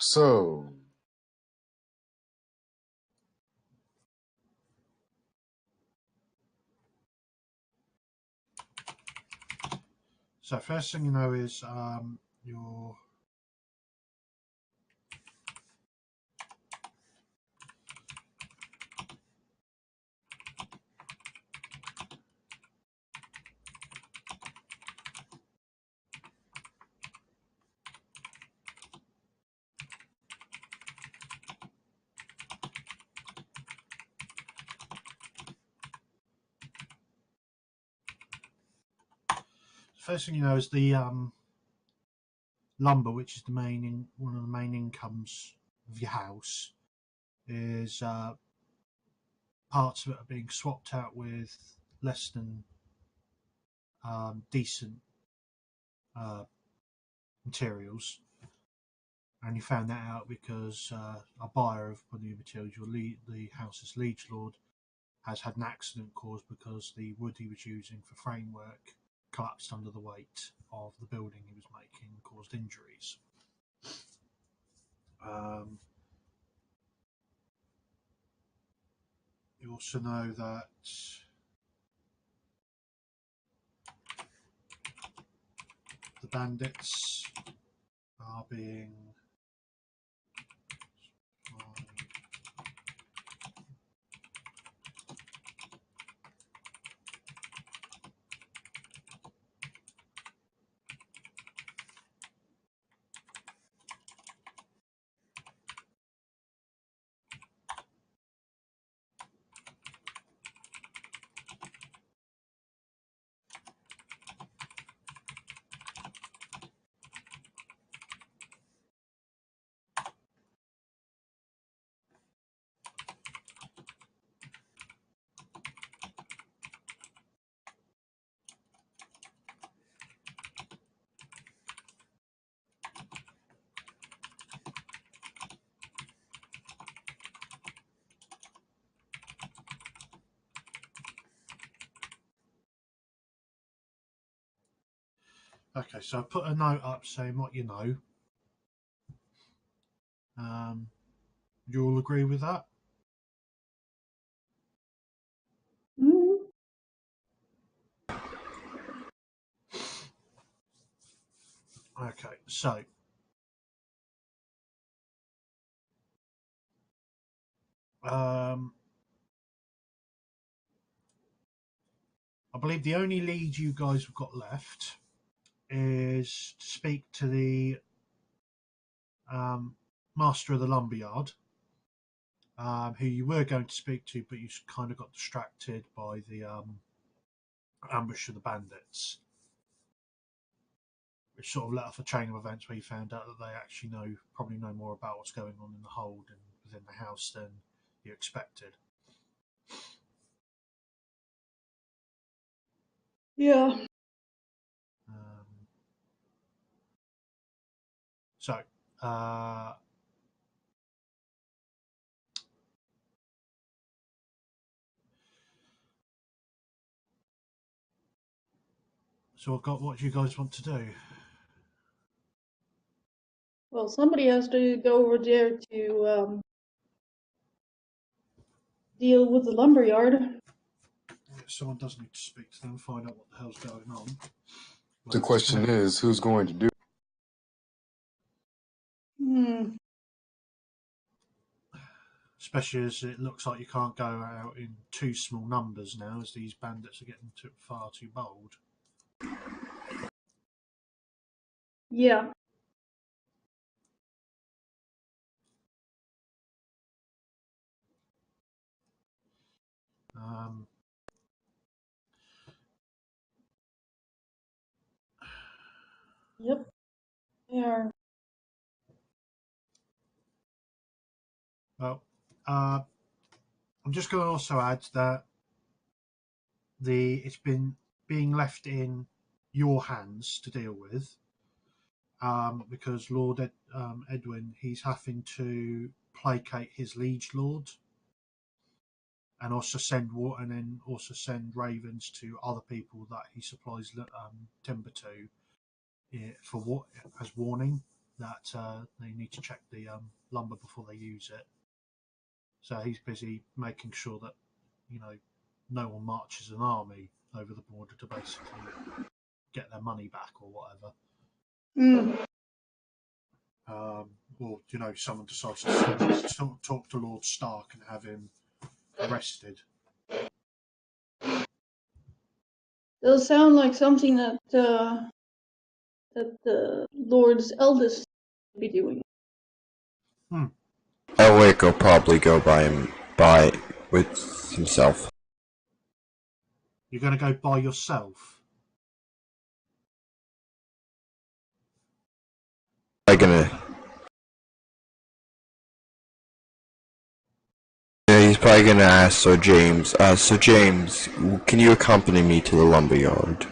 So, first thing you know is your the lumber, which is one of the main incomes of your house, is parts of it are being swapped out with less than decent materials, and you found that out because a buyer of one of your materials, the house's liege lord, has had an accident caused because the wood he was using for framework collapsed under the weight of the building he was making and caused injuries. You also know that the bandits are being okay. So I put a note up saying what you know. You all agree with that? Mm-hmm. Okay, so I believe the only lead you guys have got left is to speak to the master of the lumberyard, who you were going to speak to, but you kind of got distracted by the ambush of the bandits, which sort of let off a chain of events where you found out that they actually probably know more about what's going on in the hold and within the house than you expected. Yeah. So, I've got what you guys want to do. Well, somebody has to go over there to deal with the lumberyard. Someone does need to speak to them and find out what the hell's going on. the question is, who's going to do it? Especially as it looks like you can't go out in too small numbers now, as these bandits are getting far too bold. Yeah. Yep. Yeah. Well, I'm just going to also add that it's been being left in your hands to deal with, because Lord Edwin, he's having to placate his liege lord, and also send ravens to other people that he supplies timber to, for what as warning. that they need to check the lumber before they use it. So he's busy making sure that, no one marches an army over the border to basically get their money back or whatever. Or, someone decides to talk to Lord Stark and have him arrested. Does sound like something that the Lord's eldest would be doing. Elwick will probably go by with himself. You're going to go by yourself? He's probably gonna ask Sir James. Sir James, can you accompany me to the lumberyard?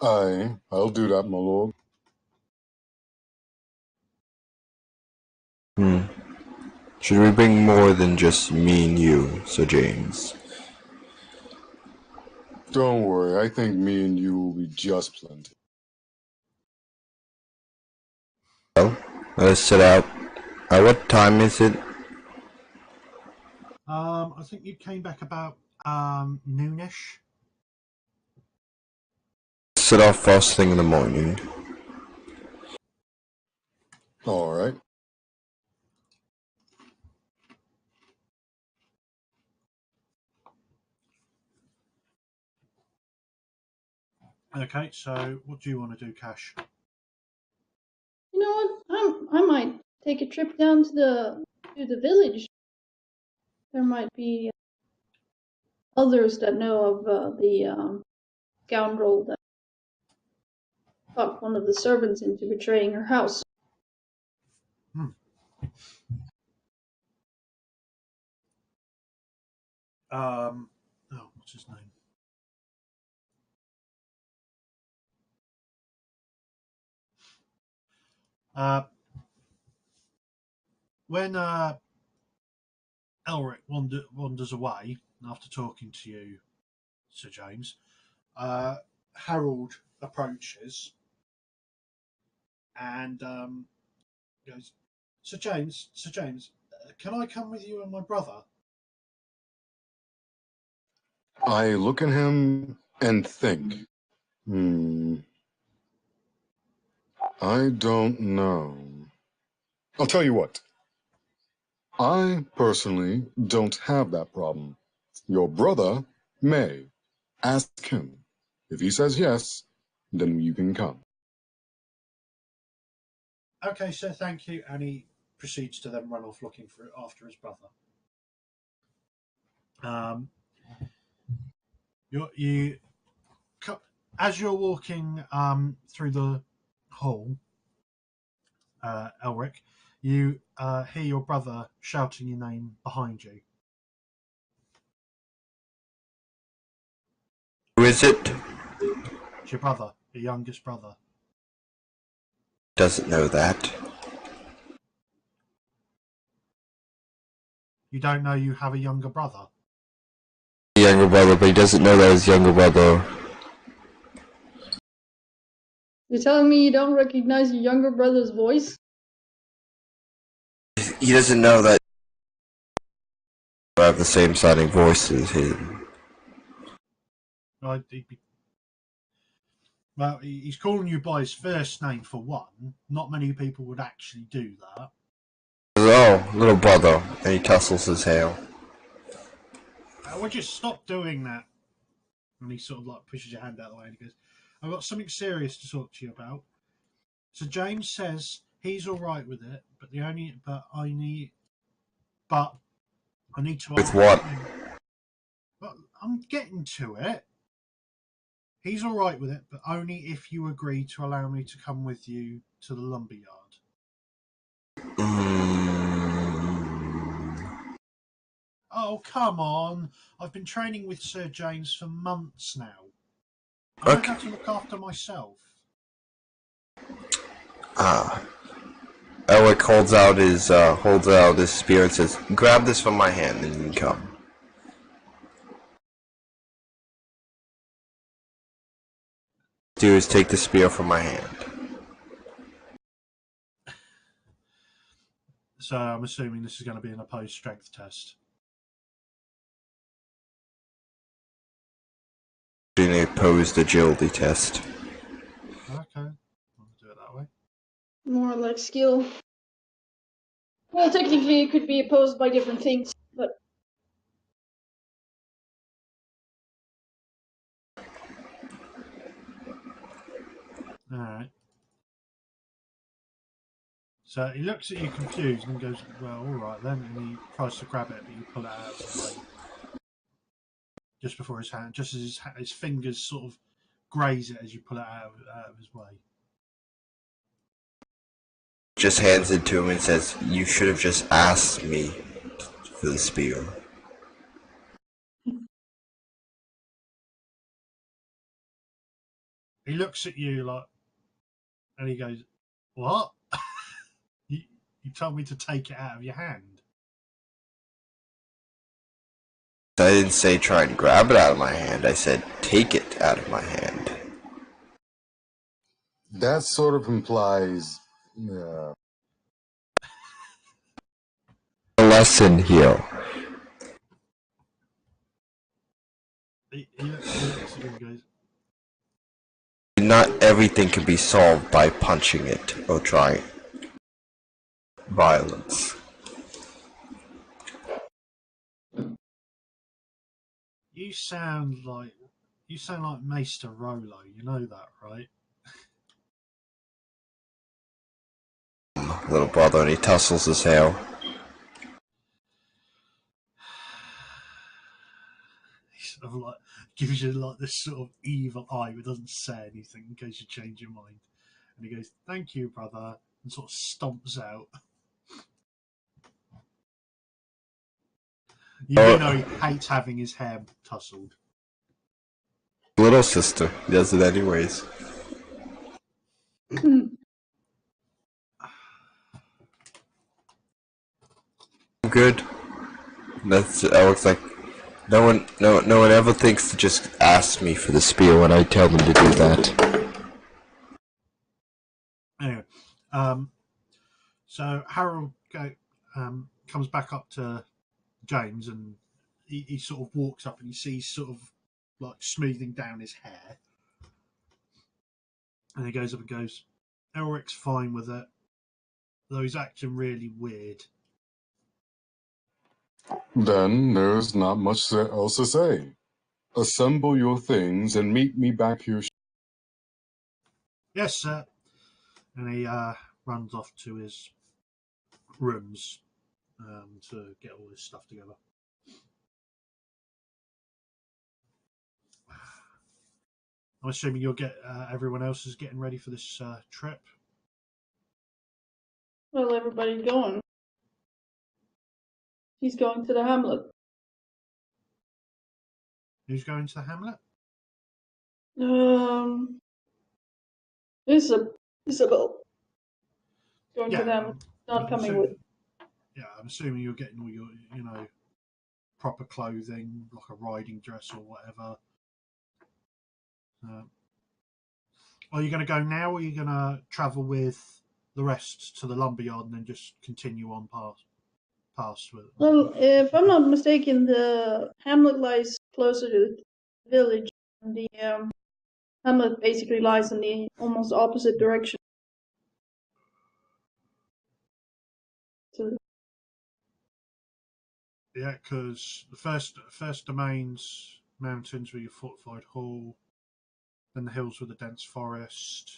I'll do that, my lord. Should we bring more than just me and you, Sir James? Don't worry, I think me and you will be just plenty. Well, let us set out. What time is it? I think you came back about noonish. Set off first thing in the morning. All right. Okay, so what do you want to do, Cash? You know what? I might take a trip down to the village. There might be others that know of the scoundrel that talked one of the servants into betraying her house. What's his name? When Elric wanders away after talking to you, Sir James, Harold approaches and goes, Sir James, can I come with you and my brother? I look at him and think, I don't know. I'll tell you what. I personally don't have that problem. Your brother may. Ask him. If he says yes, then you can come. Okay, sir, thank you. And he proceeds to then run off looking after his brother. As you're walking through the hall, Elric, you hear your brother shouting your name behind you. Who is it? It's your brother, your youngest brother. Doesn't know that. You don't know you have a younger brother? Younger brother, but he doesn't know that his younger brother. You're telling me you don't recognize your younger brother's voice? He doesn't know that I have the same sounding voice as him. Well, he's calling you by his first name for one. Not many people would actually do that. Oh, little brother, and he tussles his hair. Would you stop doing that? And he sort of like pushes your hand out of the way and he goes, I've got something serious to talk to you about. So James says he's all right with it, but I need to. With what? But I'm getting to it. He's all right with it, but only if you agree to allow me to come with you to the lumberyard. Oh, come on. I've been training with Sir James for months now. I don't have to look after myself. Elric holds out his spear and says, grab this from my hand and you can come. Do is take the spear from my hand. So I'm assuming this is going to be an opposed strength test. Doing a opposed agility test. Okay, I'll do it that way. More like skill. Well, technically, it could be opposed by different things, but All right. So he looks at you confused and goes, "Well, all right then," and he tries to grab it, but you pull it out of his way just before his hand, just as his fingers sort of graze it as you pull it out of his way. Just hands it to him and says, "You should have just asked me for the spear." He looks at you like, and he goes, "What? you told me to take it out of your hand." I didn't say try and grab it out of my hand. I said take it out of my hand. That sort of implies. A lesson here. He looks at you and goes, Not everything can be solved by punching it or trying violence. You sound like Maester Rolo. You know that, right? Little brother, and he tussles his hair. He sort of like gives you like this sort of evil eye, but doesn't say anything in case you change your mind. And he goes, "Thank you, brother," and sort of stomps out. You do know he hates having his hair tousled. Little sister, he does it anyways. Good. That looks like no one ever thinks to just ask me for the spear when I tell them to do that. Anyway, so Harold comes back up to James, and he sort of walks up and he sees sort of like smoothing down his hair, and he goes up and goes, "Elric's fine with it, though he's acting really weird." Then there's not much else to say. Assemble your things and meet me back here. "Yes, sir," and he runs off to his rooms to get all his stuff together. I'm assuming you'll get everyone else is getting ready for this trip. well, everybody's going. He's going to the hamlet. Who's going to the hamlet? Isabel. Going to Yeah, the hamlet. Not coming with. Yeah, I'm assuming you're getting all your, proper clothing, like a riding dress or whatever. Are you going to go now, or are you going to travel with the rest to the lumberyard and then just continue on past with? Well, if I'm not mistaken, the hamlet lies closer to the village, and the hamlet basically lies in the almost opposite direction. So, Yeah, because the first domains, mountains with your fortified hall, then the hills with the dense forest,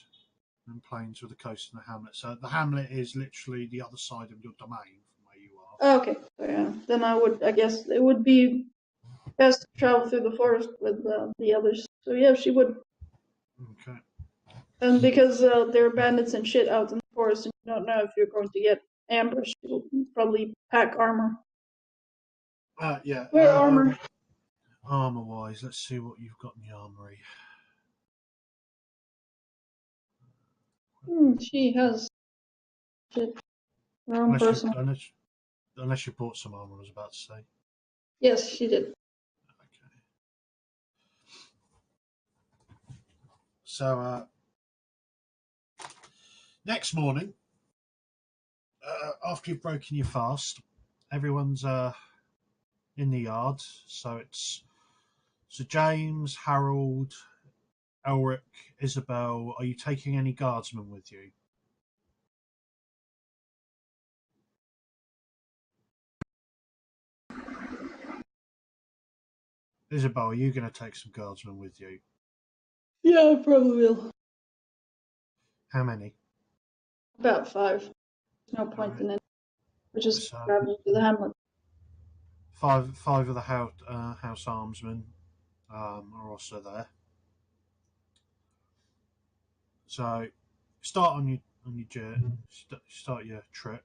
and plains with the coast and the hamlet. So the hamlet is literally the other side of your domain from where you are. okay, so yeah, then I guess it would be best to travel through the forest with the others. So yeah, she would. Okay. And because there are bandits and shit out in the forest, and you don't know if you're going to get ambushed, you'll probably pack armor. Yeah. Wear armor. Armor-wise, let's see what you've got in the armory. She has shit. Her own personal. Unless you bought some armor, I was about to say. Yes, she did. Okay. So next morning, after you've broken your fast, everyone's in the yard. So it's Sir James, Harold, Elric, Isabel. Are you taking any guardsmen with you? Isabel, are you going to take some guardsmen with you? Yeah, I probably will. How many? About 5. There's no point Alright. in it. We're just So traveling to the hamlet. five of the house armsmen are also there. So start on your journey. Start your trip.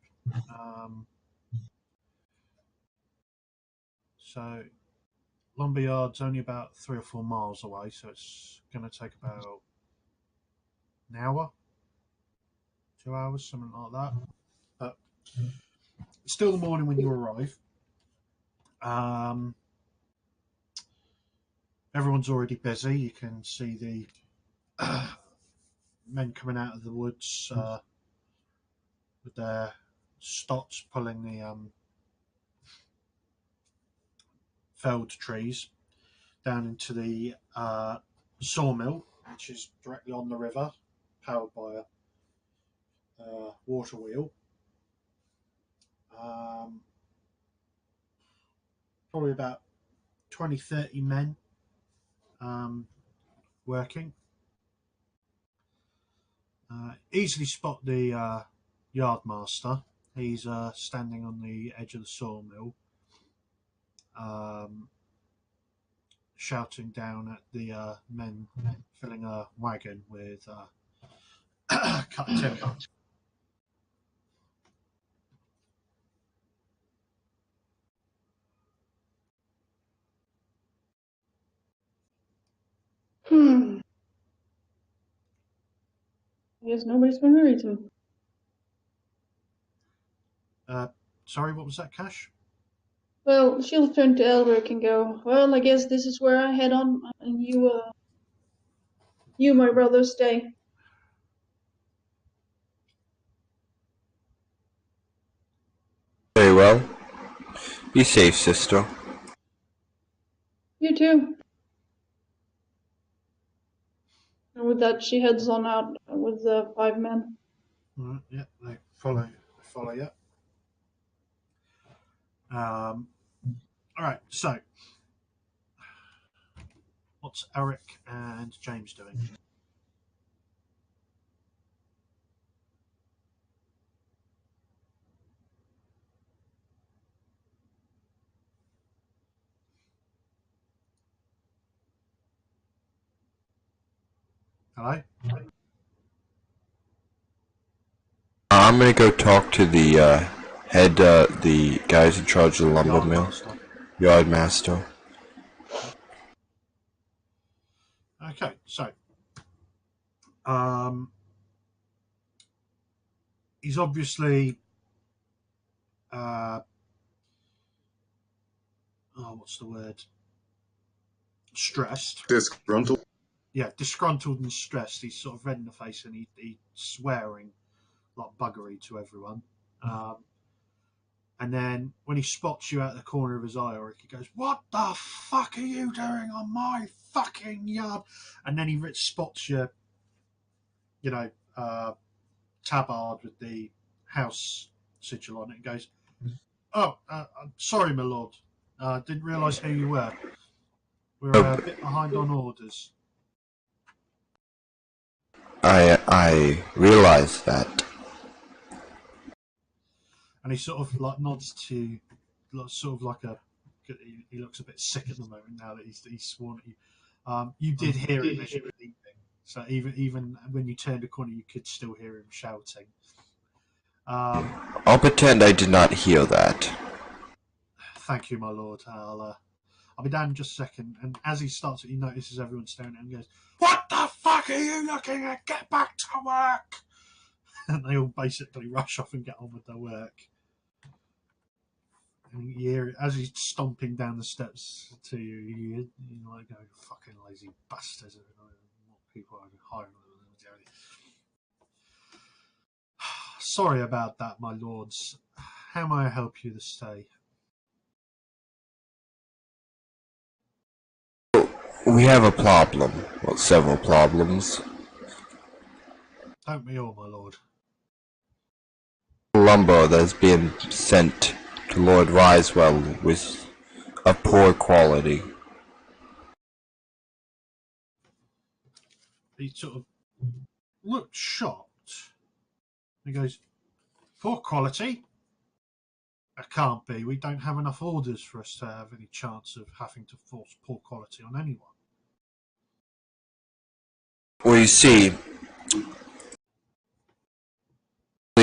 So Lumberyard's only about 3 or 4 miles away, so it's going to take about an hour, 2 hours, something like that. But it's still the morning when you arrive. Everyone's already busy. You can see the men coming out of the woods with their stots pulling the felled trees down into the sawmill, which is directly on the river, powered by a water wheel. Probably about 20-30 men working. Easily spot the yard master. He's standing on the edge of the sawmill, shouting down at the men filling a wagon with cut timber. I guess nobody's going to read him. Sorry, what was that, Cash? Well, she'll turn to Elric and go, well, I guess this is where I head on, and you, my brother, stay. Very well. Be safe, sister. You too. And with that, she heads on out with the 5 men. Yeah, they follow you. All right, so what's Eric and James doing? Hello? I'm gonna go talk to the the guys in charge of the lumber mill, yard master. Okay, so he's obviously what's the word? Stressed. Disgruntled? Yeah, disgruntled and stressed. He's sort of red in the face and he's swearing like buggery to everyone. And then when he spots you out the corner of his eye, Eric, he goes, "What the fuck are you doing on my fucking yard?" And then he spots you, tabard with the house sigil on it and goes, "Oh, I'm sorry, my lord. Didn't realise who you were. We're a bit behind on orders." I realize that. And he sort of like nods to, sort of like he looks a bit sick at the moment now that he's sworn at you. You did hear him as you were leaving, so even when you turned a corner, you could still hear him shouting. I'll pretend I did not hear that. Thank you, my lord. I'll be down in just a second. And as he starts it, he notices everyone staring at him and goes, "What the fuck are you looking at? Get back to work!" And they all basically rush off and get on with their work. And you hear, as he's stomping down the steps to you, you like go, "Fucking lazy bastards." What people are hiring. Sorry about that, my lords. How may I help you this day? We have a problem. Well, several problems. Don't we all, my lord? Lumber that's being sent to Lord Risewell was of poor quality. He sort of looked shocked. He goes, poor quality? It can't be. We don't have enough orders for us to have any chance of having to force poor quality on anyone. Well, you see,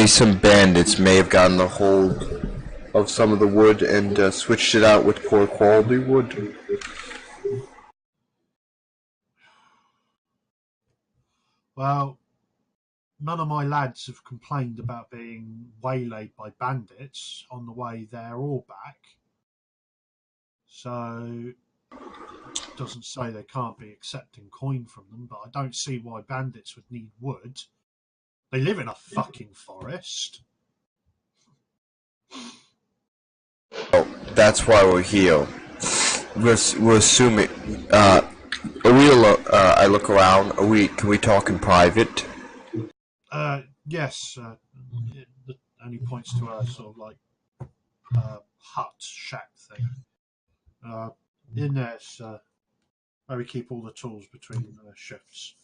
some bandits may have gotten a hold of some of the wood and switched it out with poor quality wood. Well, none of my lads have complained about being waylaid by bandits on the way there or back. So it doesn't say they can't be accepting coin from them, but I don't see why bandits would need wood. They live in a fucking forest. Oh, that's why we're here. We're assuming. I look around. Can we talk in private? Yes. And he points to a sort of like hut, shack thing. In there's where we keep all the tools between shifts.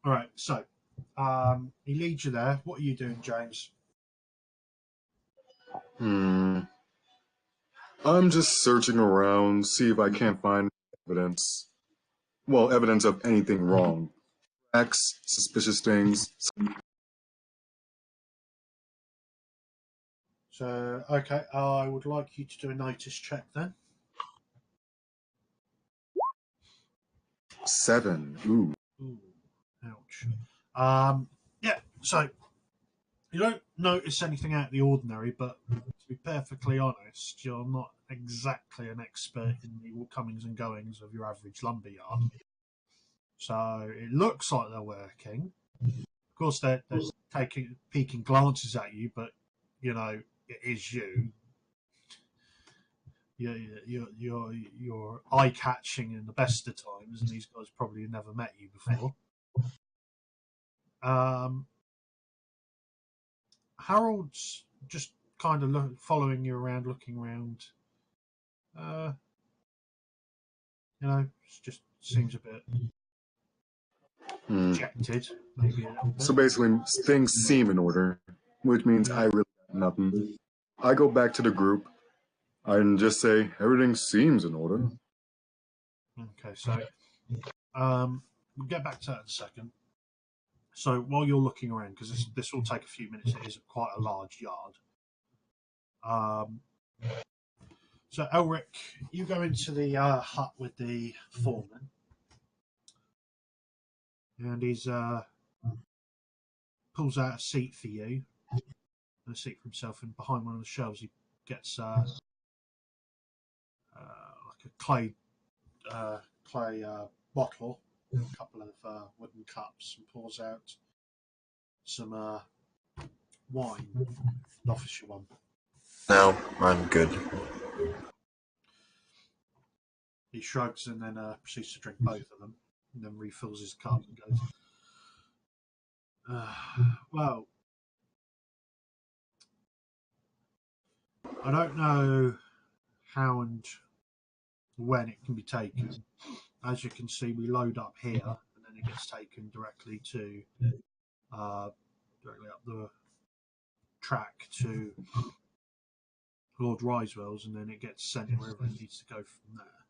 All right, so he leads you there. What are you doing, James? I'm just searching around, see if I can't find evidence. Well, evidence of anything wrong. Tracks, suspicious things. So, okay, I would like you to do a notice check then. 7. Ooh. Ooh, ouch. Yeah, so you don't notice anything out of the ordinary, but to be perfectly honest, you're not exactly an expert in the comings and goings of your average lumberyard. So it looks like they're working. Of course, they're taking peeking glances at you, but you know it is you. You're eye catching in the best of times, and these guys probably never met you before. Harold's just kind of following you around, looking around. It just seems a bit dejected, maybe a little bit. So basically, things seem in order, which means I really got nothing. I go back to the group and just say, everything seems in order. Okay, so we'll get back to that in a second. So while you're looking around, because this will take a few minutes, it is quite a large yard. So Elric, you go into the hut with the foreman, and he's pulls out a seat for you, and a seat for himself, and behind one of the shelves he gets like a clay bottle, a couple of wooden cups, and pours out some wine. Offers you one. No, I'm good. He shrugs and then proceeds to drink both of them, and then refills his cup and goes, well, I don't know how and when it can be taken. As you can see, we load up here, and then it gets taken directly to directly up the track to Lord Risewell's, and then it gets sent wherever it needs to go from there.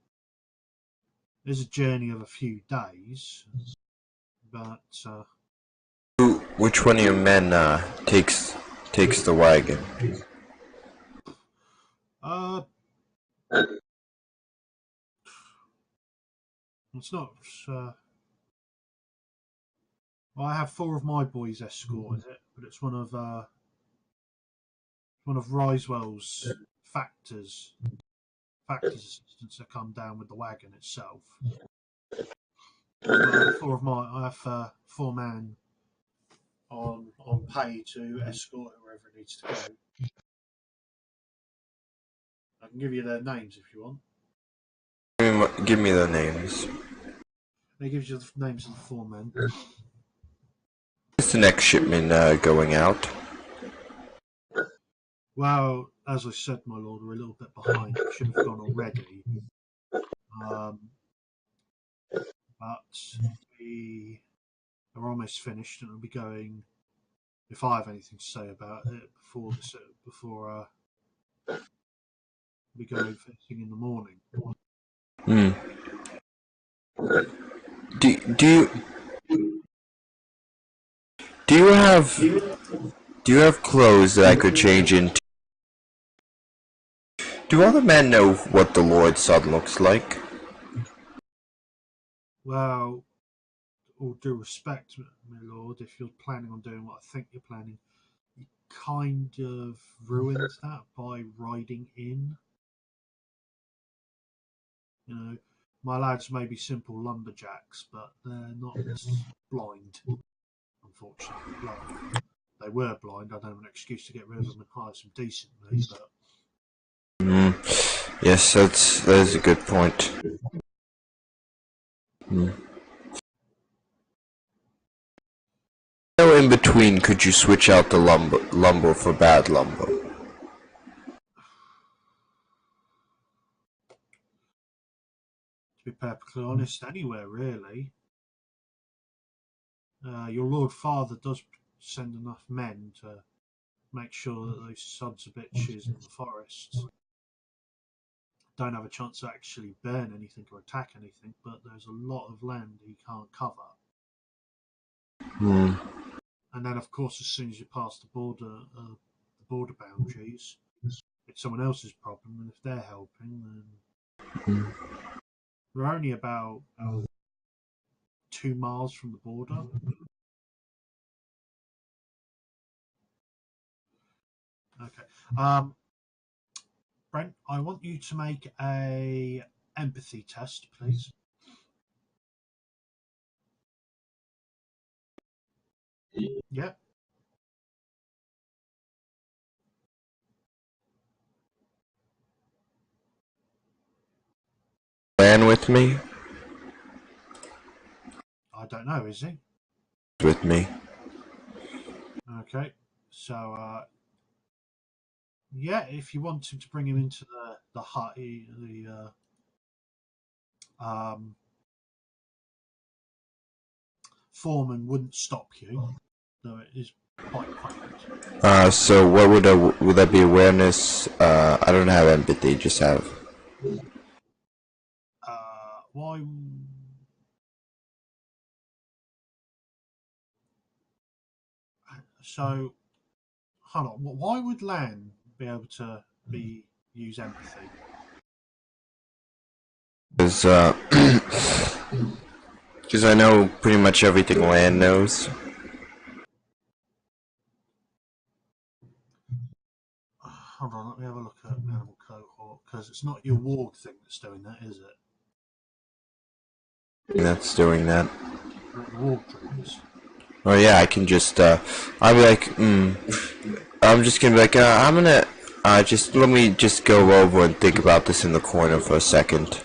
There's a journey of a few days, but Which one of your men takes the wagon? It's not. Well, I have 4 of my boys escorting it, but it's one of Risewell's factors. factor's assistants to come down with the wagon itself. I have 4-man on pay to escort it wherever it needs to go. I can give you their names if you want. Give me the names. They gives you the names of the 4 men. Is the next shipment going out? Well, as I said, my lord, we're a little bit behind. It should have gone already. But we are almost finished, and it'll be going. If I have anything to say about it before we go first thing in the morning. Do you have clothes that I could change into? Do other men know what the Lord's son looks like? Well, all due respect, my lord, if you're planning on doing what I think you're planning, you kind of ruined that by riding in. You know, my lads may be simple lumberjacks, but they're not blind, unfortunately. Well, they were blind. I don't have an excuse to get rid of them and hire some decently, but... Yes, that is a good point. So in between, could you switch out the lumber for bad lumber? To be perfectly honest, anywhere really. Your Lord Father does send enough men to make sure that those sons of bitches in the forests don't have a chance to actually burn anything or attack anything, but there's a lot of land he can't cover. And then, of course, as soon as you pass the border boundaries, it's someone else's problem, and if they're helping, then we're only about 2 miles from the border. Okay. Brent, I want you to make a empathy test, please. Yep. Man with me? I don't know, is he? With me. Okay. So, yeah, if you want him to bring him into the hut, the foreman wouldn't stop you, though it is quite cramped. So what would that be? Awareness? I don't have empathy, just have. Why? So, hold on. Why would Lan be able to use empathy? Because I know pretty much everything Lan knows. Hold on, let me have a look at Animal Cohort, because it's not your warg thing that's doing that, is it? That's doing that. What the warg dreams? Oh yeah, I can just, I'll be like, I'm just gonna be like, I'm gonna, just, let me just go over and think about this in the corner for a second.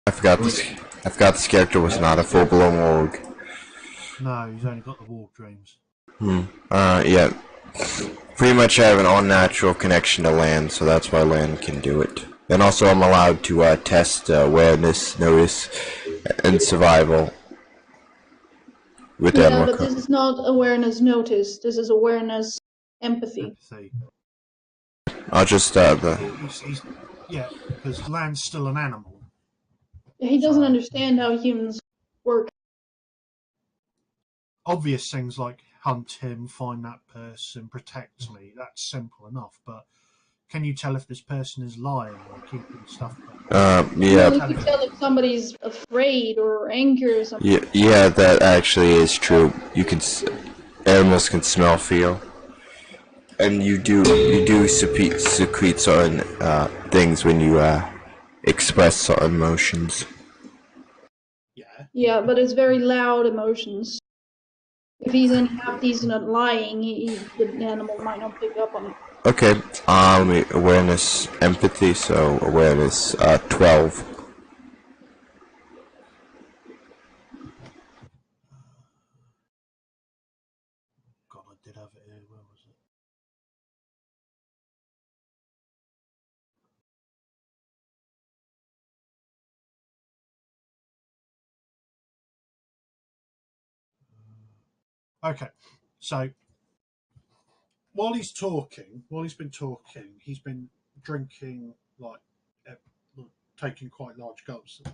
I forgot this character was not a full-blown warg. No, he's only got the warg dreams. Yeah. Pretty much I have an unnatural connection to Lan, so that's why Lan can do it. And also I'm allowed to test awareness, notice, and survival with Yeah, but this is not awareness notice. This is awareness empathy. I'll just Yeah, because Land's still an animal. He doesn't understand how humans work. Obvious things like hunt him, find that person, protect me. That's simple enough. But can you tell if this person is lying or keeping stuff back? yeah. Well, you can tell if somebody's afraid or angry or something. Yeah, that actually is true. Animals can smell, feel, and you do secrete certain things when you express certain emotions. Yeah. Yeah, but it's very loud emotions. If he's any half decent at lying, the animal might not pick up on it. Okay, awareness, empathy, so awareness 12. God, I did have it here. Where was it? Okay, so while he's been talking, he's been drinking taking quite large gulps of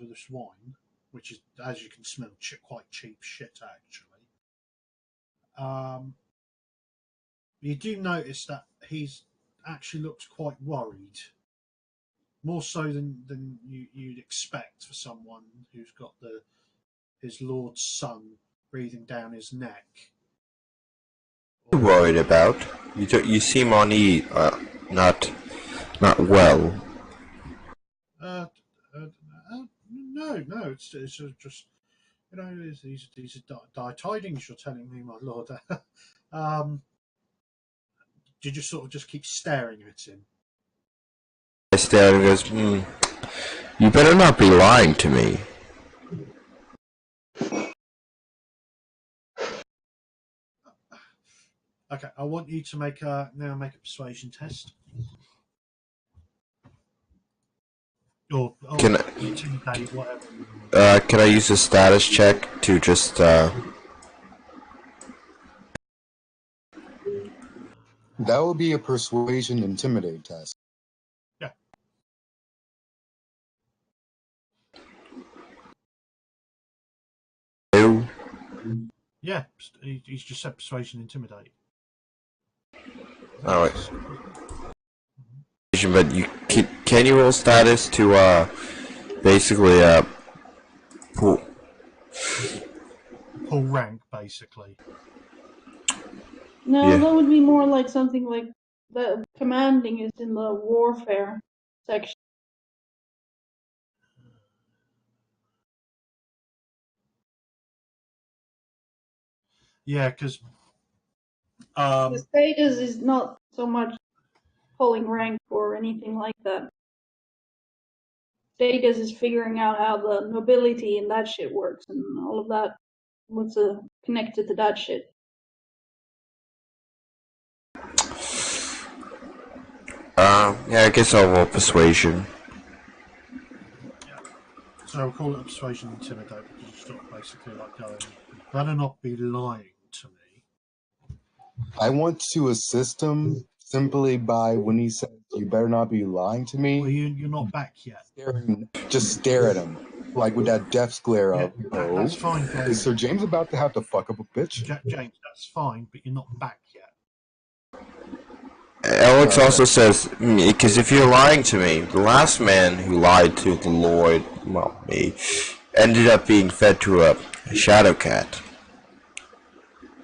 this wine, which is, as you can smell, quite cheap shit actually. You do notice that he's actually looks quite worried, more so than you'd expect for someone who's got his lord's son breathing down his neck. Worried about? You seem not well. Uh, no, it's just these are dire tidings you're telling me, my lord. Did you sort of just keep staring at him? I stare and goes, you better not be lying to me. Okay, I want you to make a persuasion test. Or Can intimidate, whatever. can I use a status check to just That will be a persuasion intimidate test. Yeah. do? Yeah, he's just said persuasion intimidate. Oh, wait. But can you roll status to basically pull Pull rank, basically. No, Yeah. that would be more like something like the commanding is in the warfare section. Yeah, because The status is not so much pulling rank or anything like that. Status is figuring out how the nobility and that shit works and all of that. What's connected to that shit. Yeah, I guess I'll roll persuasion. yeah. So I'll call it a persuasion intimidate because you sort of basically like going, you better not be lying to me. I want to assist him simply by when he says, "You better not be lying to me." Well, you're not back yet. Just stare at him, like with that death glare Yeah, of, "Oh, that's fine, James. is Sir James about to have to fuck up a bitch?" James, that's fine, but you're not back yet. Alex Okay. also says, because if you're lying to me, the last man who lied to the Lord, well, me, ended up being fed to a shadow cat.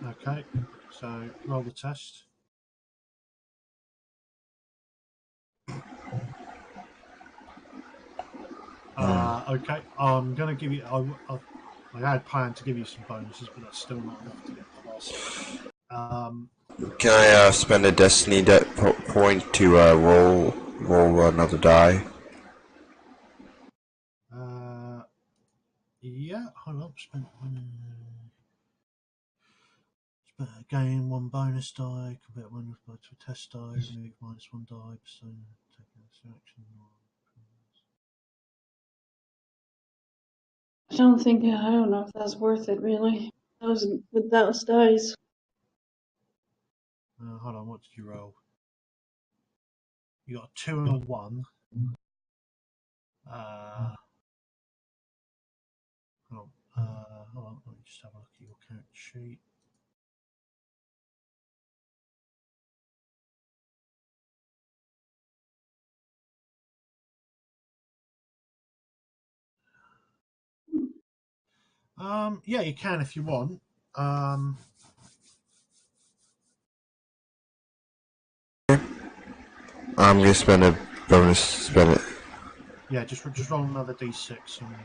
Okay, so roll the test. Okay, I'm going to give you. I had planned to give you some bonuses, but that's still not enough to get past. Can I spend a destiny point to roll another die? Yeah, hold on. Gain one bonus die, convert one to a test die, remove -1 die, so take an action. I don't know if that's worth it really. With those dice. Hold on, what did you roll? You got a 2 and a 1. Hold on, let me just have a look at your character sheet. Yeah, you can if you want. I'm gonna spend a bonus. Spend it. Yeah, just roll another d6 and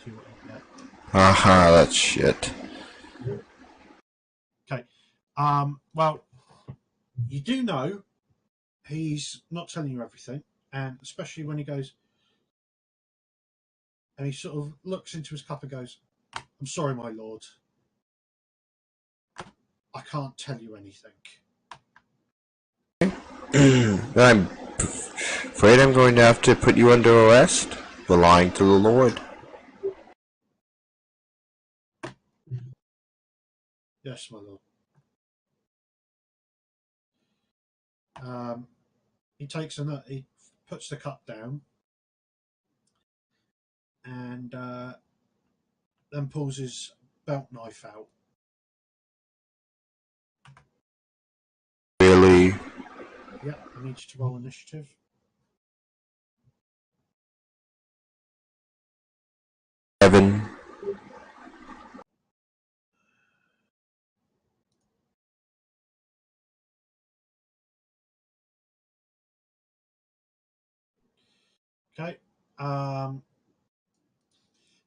see what you get. Aha, that's shit. Okay. Well, you do know he's not telling you everything, and especially when he goes, and he sort of looks into his cup and goes, "I'm sorry, my lord. I can't tell you anything." I'm afraid I'm going to have to put you under arrest for lying to the Lord. Yes, my lord. He takes he puts the cup down, and then pulls his belt knife out. Really? Yeah, I need you to roll initiative. 7. Okay.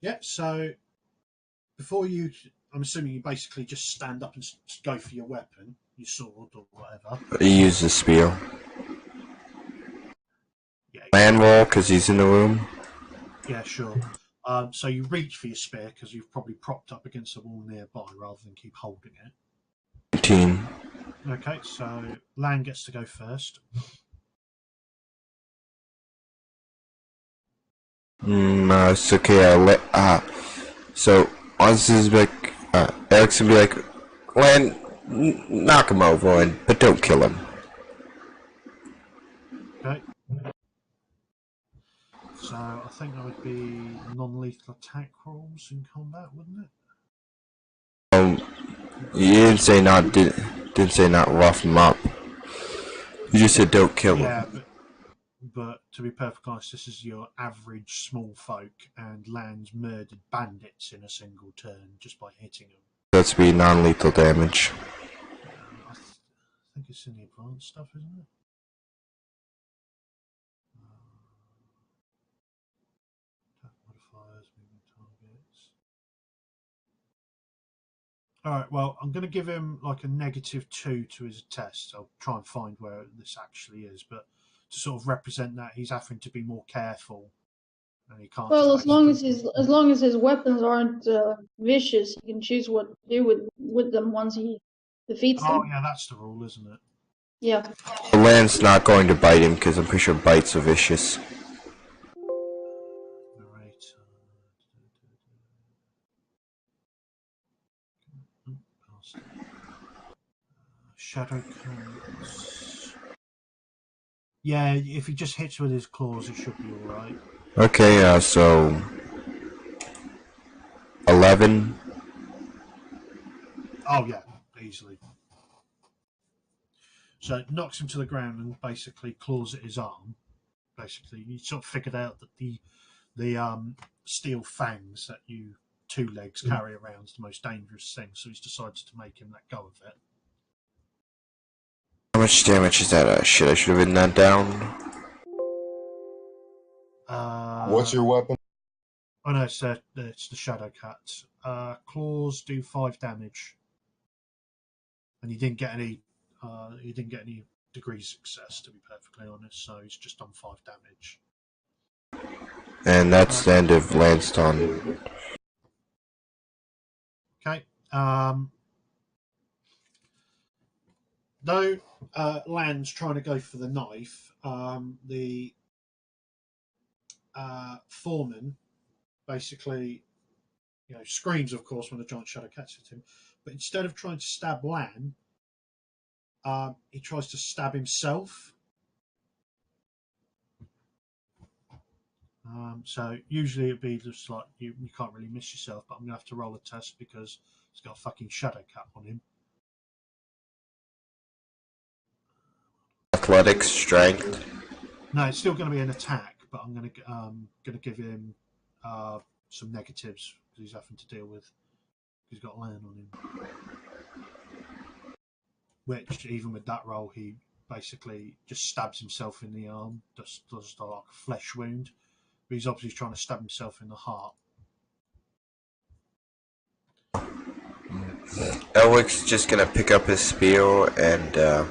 Yeah, so before you, I'm assuming you basically just stand up and go for your weapon, your sword or whatever. He used the spear. Yeah. Land roll because he's in the room. Yeah, sure. So you reach for your spear because you've probably propped up against the wall nearby rather than keep holding it. 18. Okay, so Lan gets to go first. It's okay. So once this is like, Eric's gonna be like, Land, knock him over, but don't kill him. Okay. So I think that would be non-lethal attack rolls in combat, wouldn't it? You didn't say didn't say not rough him up. You just said don't kill him. Yeah, but to be perfectly honest, this is your average small folk, and Lan's murdered bandits in a single turn just by hitting them. That's be non-lethal damage. I think it's in the advanced stuff, isn't it? Attack modifiers, moving targets. Alright, well, I'm going to give him like a -2 to his test. I'll try and find where this actually is, but to sort of represent that he's having to be more careful. And he can't. Well, as long as his weapons aren't vicious, he can choose what to do with them once he defeats them. Oh yeah, that's the rule, isn't it? Yeah. The land's not going to bite him because I'm pretty sure bites are vicious. Narrator. Shadow coats. Yeah, if he just hits with his claws, it should be alright. Okay, so 11. Oh yeah, easily. So it knocks him to the ground and basically claws at his arm. Basically, you sort of figured out that the steel fangs that you two legs carry around is the most dangerous thing. So he's decided to make him let go of it. How much damage is that? Shit, I should have written that down. What's your weapon? Oh no, it's the shadow cat. Claws do 5 damage, and he didn't get any. He didn't get any degree success, to be perfectly honest. So he's just done 5 damage. And that's the end of Land's turn. Okay. Though Land's trying to go for the knife, the foreman basically, screams, of course, when the giant shadow cat hits him. But instead of trying to stab Lan, he tries to stab himself. So usually it'd be just like you can't really miss yourself, but I'm gonna have to roll a test because he's got a fucking shadow cap on him. Athletics, strength. No, it's still going to be an attack, but I'm going to give him some negatives because he's having to deal with. He's got land on him, which even with that roll, he basically just stabs himself in the arm. Does like a flesh wound, but he's obviously trying to stab himself in the heart. Elric's just gonna pick up his spear and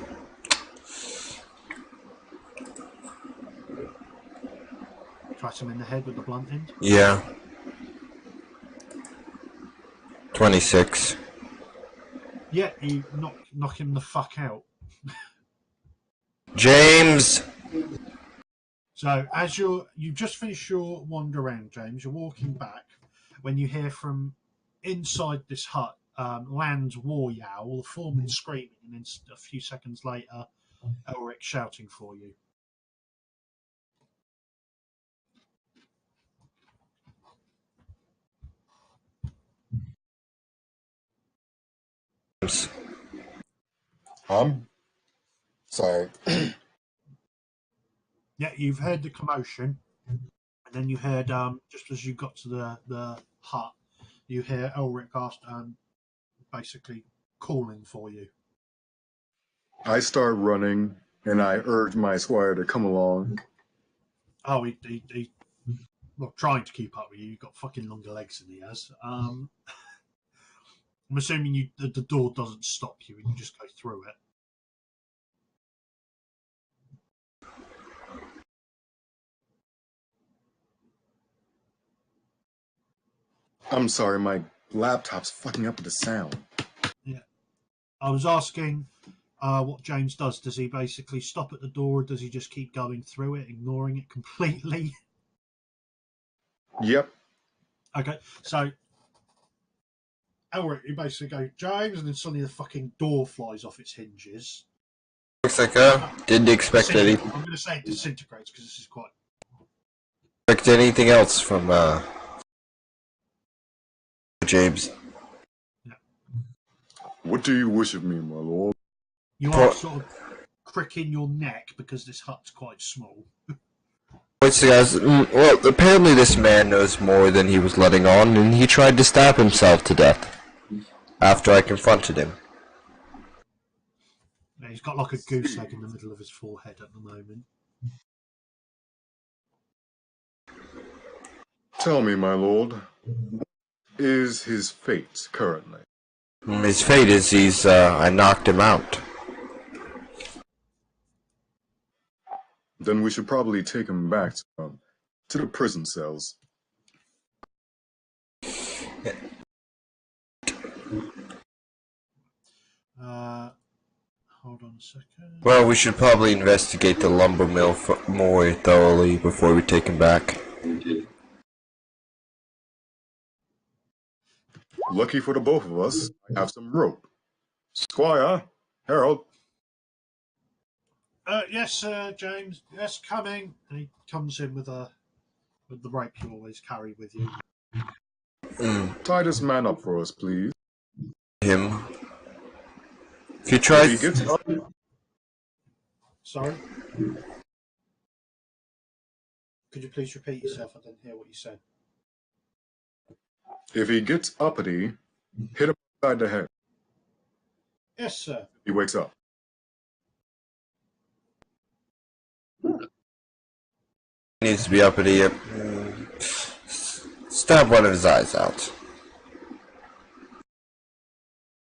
Tries him in the head with the blunt end. yeah. 26. Yeah, you knock him the fuck out. James! So as you've just finished your wander around, James, you're walking back when you hear from inside this hut, Land's war yowl, the foreman screaming, and then a few seconds later, Elric shouting for you. Sorry. Yeah, you've heard the commotion, and then you heard just as you got to the hut, you hear Elric basically calling for you. I start running, and I urge my squire to come along. Oh, he well, trying to keep up with you. You've got fucking longer legs than he has. I'm assuming the door doesn't stop you, and you just go through it. I'm sorry, my laptop's fucking up with the sound. Yeah. I was asking what James does. Does he basically stop at the door, or does he just keep going through it, ignoring it completely? Yep. Okay, so Elric, you basically go, James, and then suddenly the fucking door flies off its hinges. Looks like didn't expect anything. I'm going to say it disintegrates because this is quite... Expect anything else from James. Yeah. What do you wish of me, my lord? You are sort of cricking your neck because this hut's quite small. Well, apparently this man knows more than he was letting on, and he tried to stab himself to death after I confronted him. Yeah, he's got like a goose egg in the middle of his forehead at the moment. Tell me, my lord, what is his fate currently? His fate is I knocked him out. Then we should probably take him back to the prison cells. Hold on a second. Well, we should probably investigate the lumbermill more thoroughly before we take him back. Lucky for the both of us, I have some rope. Squire, Harold. Yes, James. Yes, coming. And he comes in with the rope you always carry with you. Tie this man up for us, please. Him. If you try... If he gets up, Sorry? Could you please repeat yourself? I didn't hear what you said. if he gets uppity, hit him upside the head. Yes, sir. He wakes up. Needs to be uppity. Stab one of his eyes out.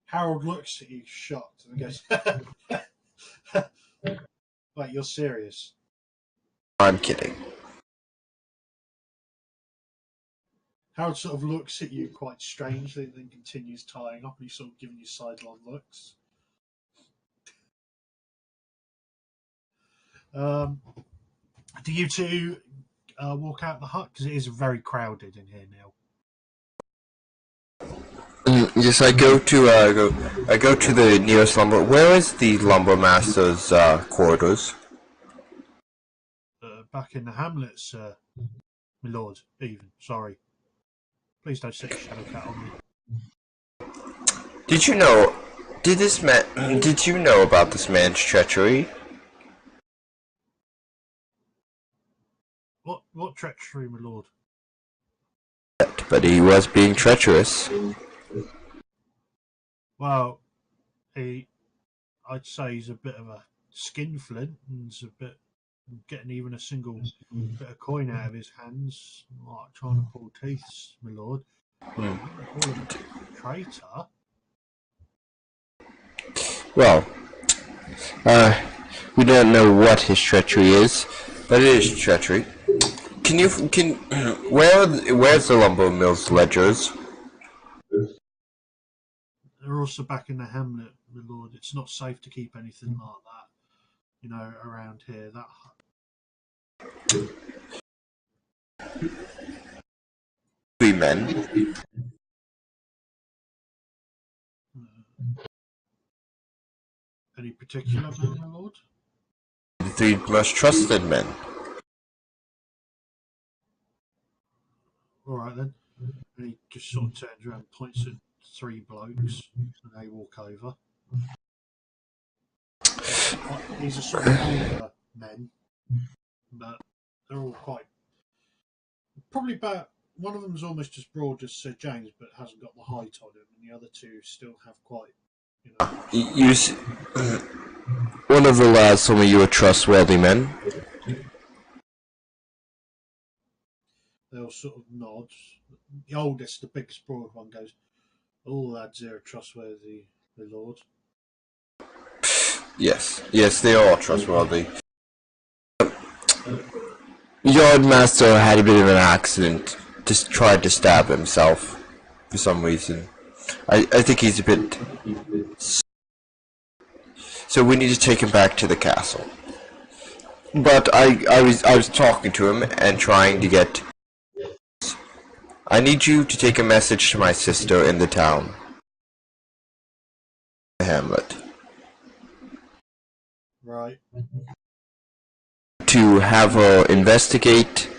Harold looks at you shocked and goes, wait, you're serious? I'm kidding. Harold sort of looks at you quite strangely, then continues tying up, and he's sort of giving you sidelong looks. Do you two walk out the hut? Because it is very crowded in here now. Yes, I go to the nearest lumber. Where is the lumber master's quarters? Back in the hamlet, sir. My lord, even. Sorry. Please don't set your shadow cat on me. Did you know? Did you know about this man's treachery? What treachery, my lord? But he was being treacherous. Well, I'd say he's a bit of a skinflint, and he's a bit getting even a single bit of coin out of his hands, like trying to pull teeth, my lord. Hmm. Call him a traitor. Well, we don't know what his treachery is, but it is treachery. Where's the lumber mill's ledgers? They're also back in the hamlet, my lord. It's not safe to keep anything like that, around here. That 3 men. Any particular man, my lord? The 3 most trusted men. All right then. And he just sort of turns around, points at 3 blokes, and they walk over. These are sort of older men, but they're all probably about. One of them's almost as broad as Sir James, but hasn't got the height on him, and the other 2 still have quite, One of the lads told me you were trustworthy men. They all sort of nod. The oldest, the biggest, broad one goes, "All lads here are trustworthy, my lord." Yes, they are trustworthy. Yardmaster had a bit of an accident. Just tried to stab himself for some reason. I think he's a bit. So we need to take him back to the castle. But I was talking to him and trying to get. I need you to take a message to my sister in the town. The hamlet. Right. To have her investigate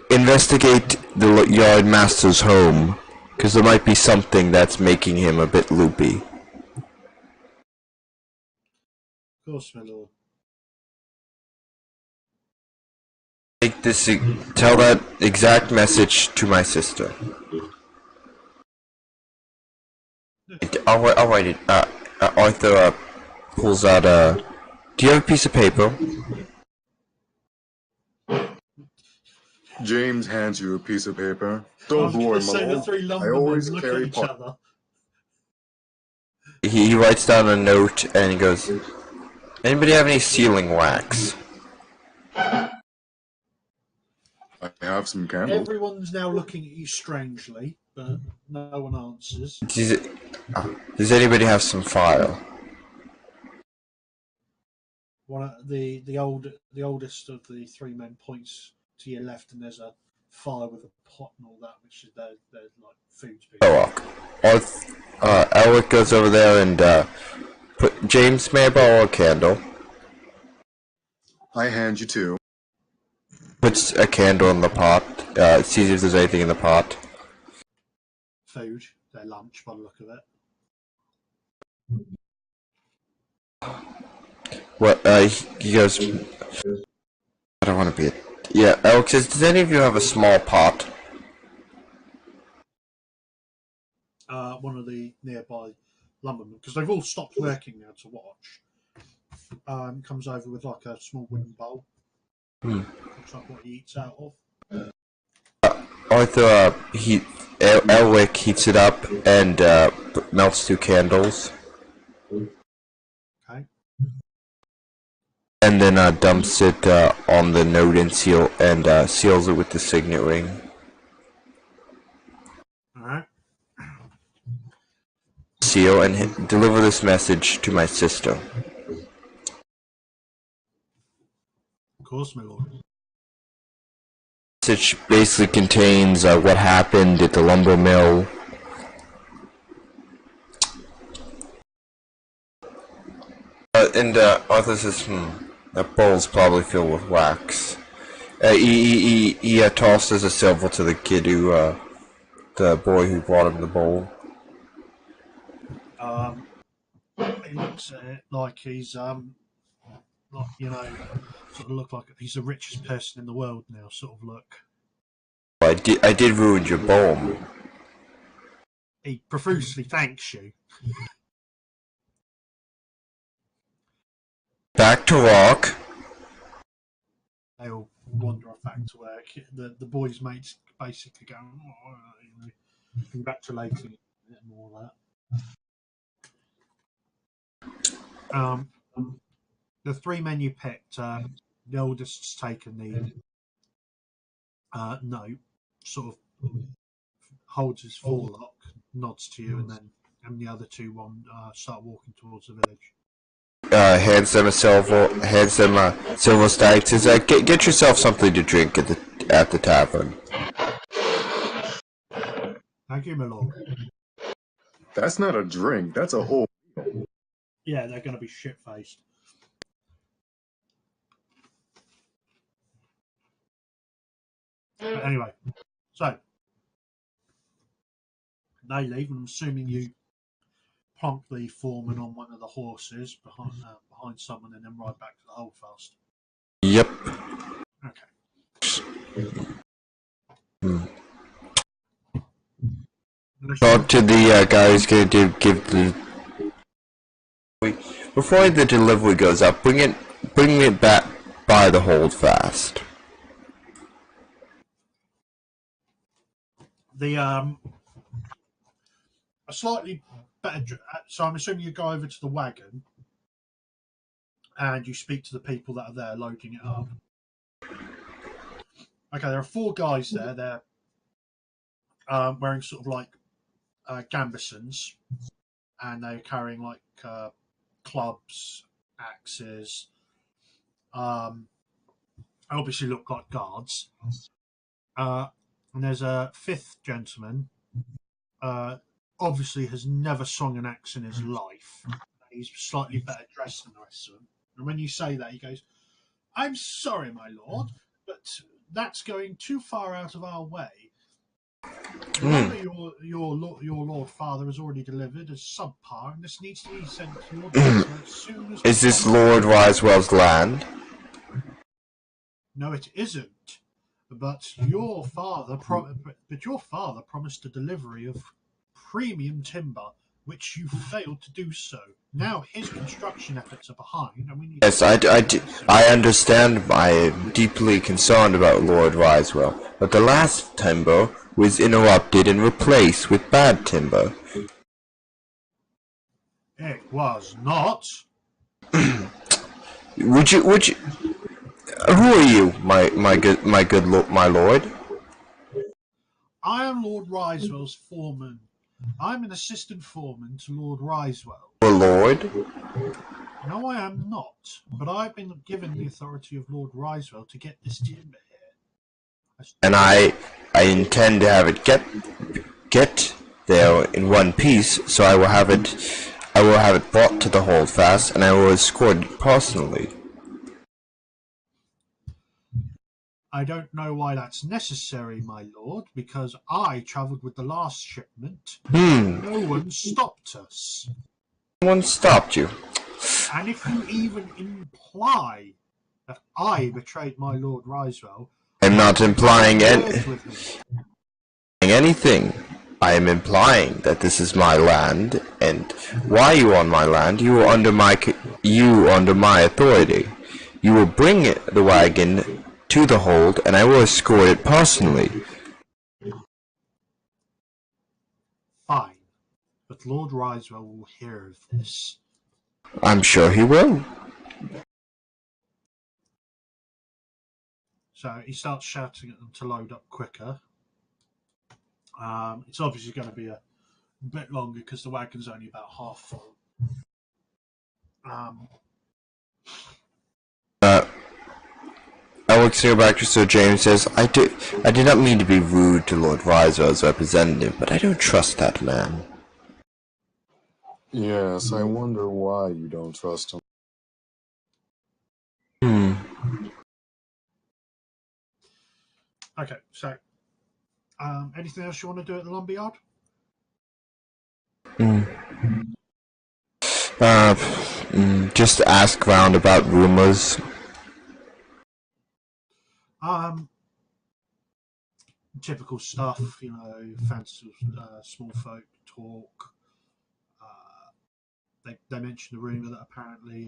the yardmaster's home, because there might be something that's making him a bit loopy. Of course, my lord. Tell that exact message to my sister. I'll write it. Arthur pulls out a. Do you have a piece of paper? James hands you a piece of paper. Don't worry, my lord. The 3 I lumbermen always look at carry each other. He writes down a note and he goes, "Anybody have any sealing wax?" I have some candles. Everyone's now looking at you strangely, but no one answers. Does anybody have some fire? The oldest of the 3 men points to your left, and there's a fire with a pot and all that, which is their like food. Elric goes over there and James, may I borrow a candle? I hand you 2. Puts a candle in the pot. Sees if there's anything in the pot. Food, their lunch, by the look of it. What? He goes. I don't want to be. Yeah, Elric says, "Does any of you have a small pot?" One of the nearby lumbermen, because they've all stopped working now to watch, comes over with like a small wooden bowl. Looks like what he eats out of. Arthur, Elric heats it up and melts 2 candles. Okay. And then dumps it on the note and seals it with the signet ring. Alright. Seal and deliver this message to my sister. Of course, my lord. The message basically contains what happened at the lumber mill. And Arthur says, that bowl's probably filled with wax. He tosses a silver to the kid who, the boy who brought him the bowl. He looks at it like he's like, you know, sort of look like he's the richest person in the world now. Sort of look. I did ruin your bowl. He profusely thanks you. Back to work. They all wander off back to work. The boys' mates basically go, oh, you know, congratulating him and all that. The three men you picked, the oldest's taken the note, sort of holds his forelock, nods to you, and the other two start walking towards the village. Hands them a silver stag. Says, get yourself something to drink at the tavern. Thank you, my lord. That's not a drink. That's a whole. Yeah, they're going to be shit-faced. But anyway, so they leave, and I'm assuming you plonk the foreman on one of the horses behind someone, and then ride back to the holdfast. Yep. Okay. Talk to the guy who's going to give the. Before the delivery goes up, bring it back by the holdfast. A slightly better. So I'm assuming you go over to the wagon and you speak to the people that are there loading it up. Okay, there are four guys there. They're wearing sort of like gambesons, and they're carrying like clubs, axes. Obviously look like guards. And there's a fifth gentleman. Obviously has never sung an axe in his life. He's slightly better dressed than the rest of them. And when you say that, he goes, "I'm sorry, my lord, but that's going too far out of our way. Remember, your lord father has already delivered a subpar, and this needs to be sent to your daughter as soon as. Is this Lord Risewell's land? No, it isn't. But your father promised a delivery of premium timber, which you failed to do so. Now his construction efforts are behind, and we need. Yes, I understand. I am deeply concerned about Lord Risewell, but the last timber was interrupted and replaced with bad timber. It was not. Would you? Who are you, my lord? I am Lord Risewell's foreman. I'm an assistant foreman to Lord Risewell. A lord? No, I am not. But I've been given the authority of Lord Risewell to get this timber here. And I intend to have it get there in one piece. So I will have it brought to the holdfast, and I will escort it personally. I don't know why that's necessary, my lord, because I travelled with the last shipment. No one stopped us. No one stopped you. And if you even imply that I betrayed my Lord Risewell, I'm not implying anything. I am implying that this is my land, and while you are on my land, you are under my authority. You will bring the wagon to the hold, and I will escort it personally. Fine, but Lord Risewell will hear of this. I'm sure he will. So he starts shouting at them to load up quicker. It's obviously going to be a bit longer because the wagon's only about half full. Alex back to Sir James says, I did not mean to be rude to Lord Risewell's representative, but I don't trust that man. Yes, I wonder why you don't trust him. Okay, so anything else you want to do at the lumberyard? Just ask round about rumors. Typical stuff, fancy small folk talk. They mentioned a rumour that apparently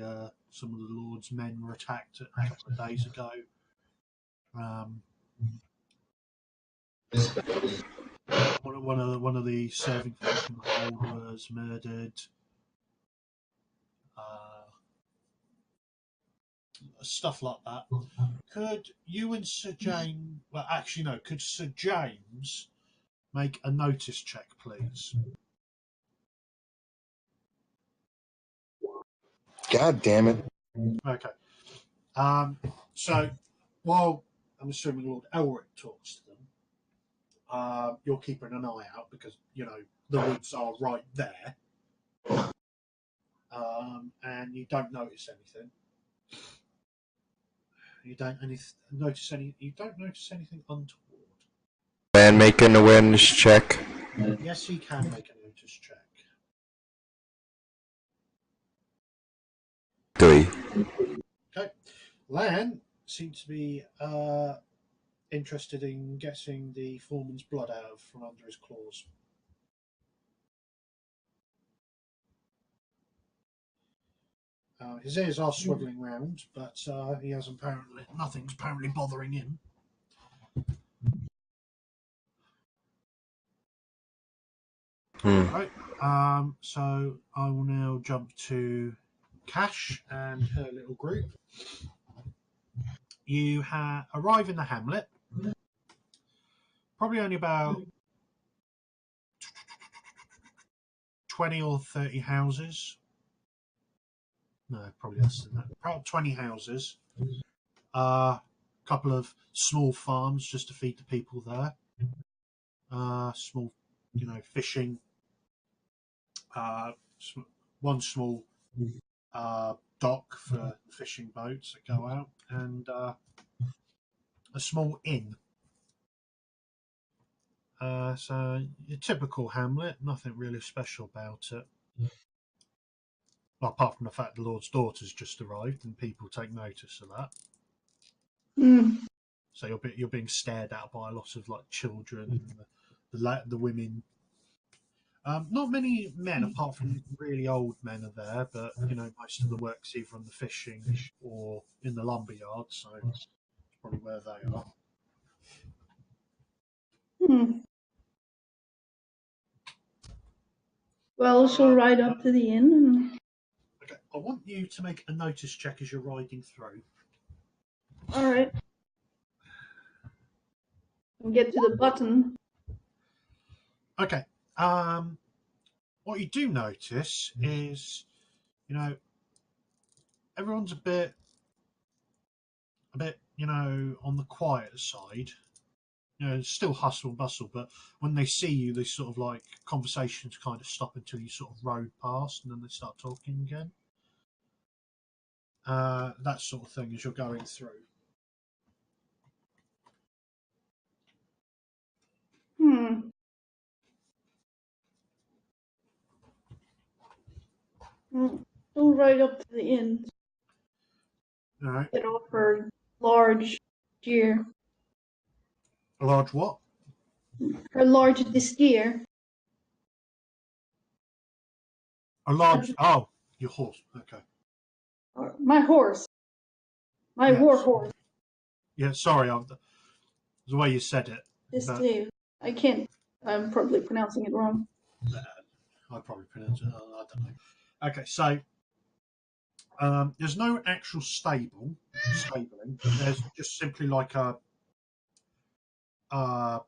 some of the Lord's men were attacked a couple of days ago. One of the serving folk in the hold was murdered. Stuff like that. Could you and Sir James? Well, actually, no. Could Sir James make a notice check, please? God damn it. Okay. So, while I'm assuming Lord Elric talks to them, you're keeping an eye out because the woods are right there, and you don't notice anything. You don't notice anything untoward. And make an awareness check. Yes, he can make a notice check. 3. Okay. Lan seems to be interested in getting the foreman's blood out from under his claws. His ears are swiveling round, but he has nothing's apparently bothering him. Right. So I will now jump to Cash and her little group. You arrive in the hamlet. Probably only about 20 or 30 houses. No, probably less than that. About 20 houses. A couple of small farms just to feed the people there. Small, fishing. One small dock for fishing boats that go out, and a small inn. So your typical hamlet, nothing really special about it. Well, apart from the fact the Lord's daughter's just arrived, and people take notice of that. So you're being stared at by a lot of children, the women. Not many men, apart from really old men, are there. But most of the work's either on the fishing or in the lumberyard, so that's probably where they are. Well, she'll ride up to the inn and... Okay, I want you to make a notice check as you're riding through. All right. And get to the button. Okay. What you do notice is, everyone's a bit, on the quiet side. It's still hustle and bustle, but when they see you, they sort of conversations kind of stop until you sort of rode past, and then they start talking again. That sort of thing as you're going through. We'll ride up to the inn. All right. Get off her large gear. A large what? Her large disgear. A large. Oh, your horse. Okay. My horse. My war horse. Yeah, sorry. The way you said it. Disgear. I can't. I'm probably pronouncing it wrong. I probably pronounce it. I don't know. Okay, so there's no actual stabling, but there's just simply a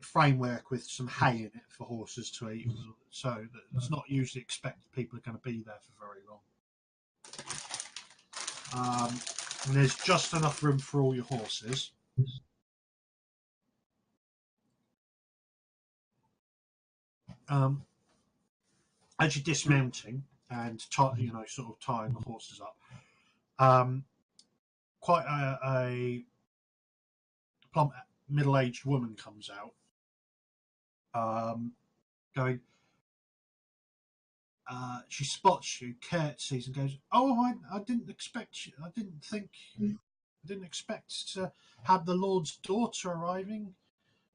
framework with some hay in it for horses to eat. So it's not usually expected people are going to be there for very long. And there's just enough room for all your horses. As you're dismounting and sort of tying the horses up, quite a plump middle-aged woman comes out, going. She spots you, curtsies, and goes, "Oh, I didn't expect you. I didn't expect to have the Lord's daughter arriving.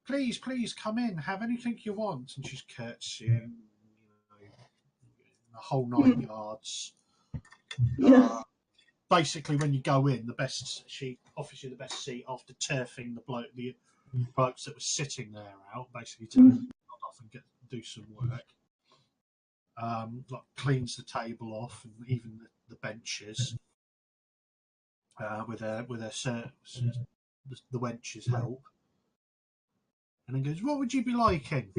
Please, please come in. Have anything you want." And she's curtsying, the whole 9 yards. Yes. Basically, when you go in, she offers you the best seat after turfing the blokes that were sitting there out, basically to nod off and do some work. Like cleans the table off and even the benches with the wench's help, and then goes, "What would you be liking,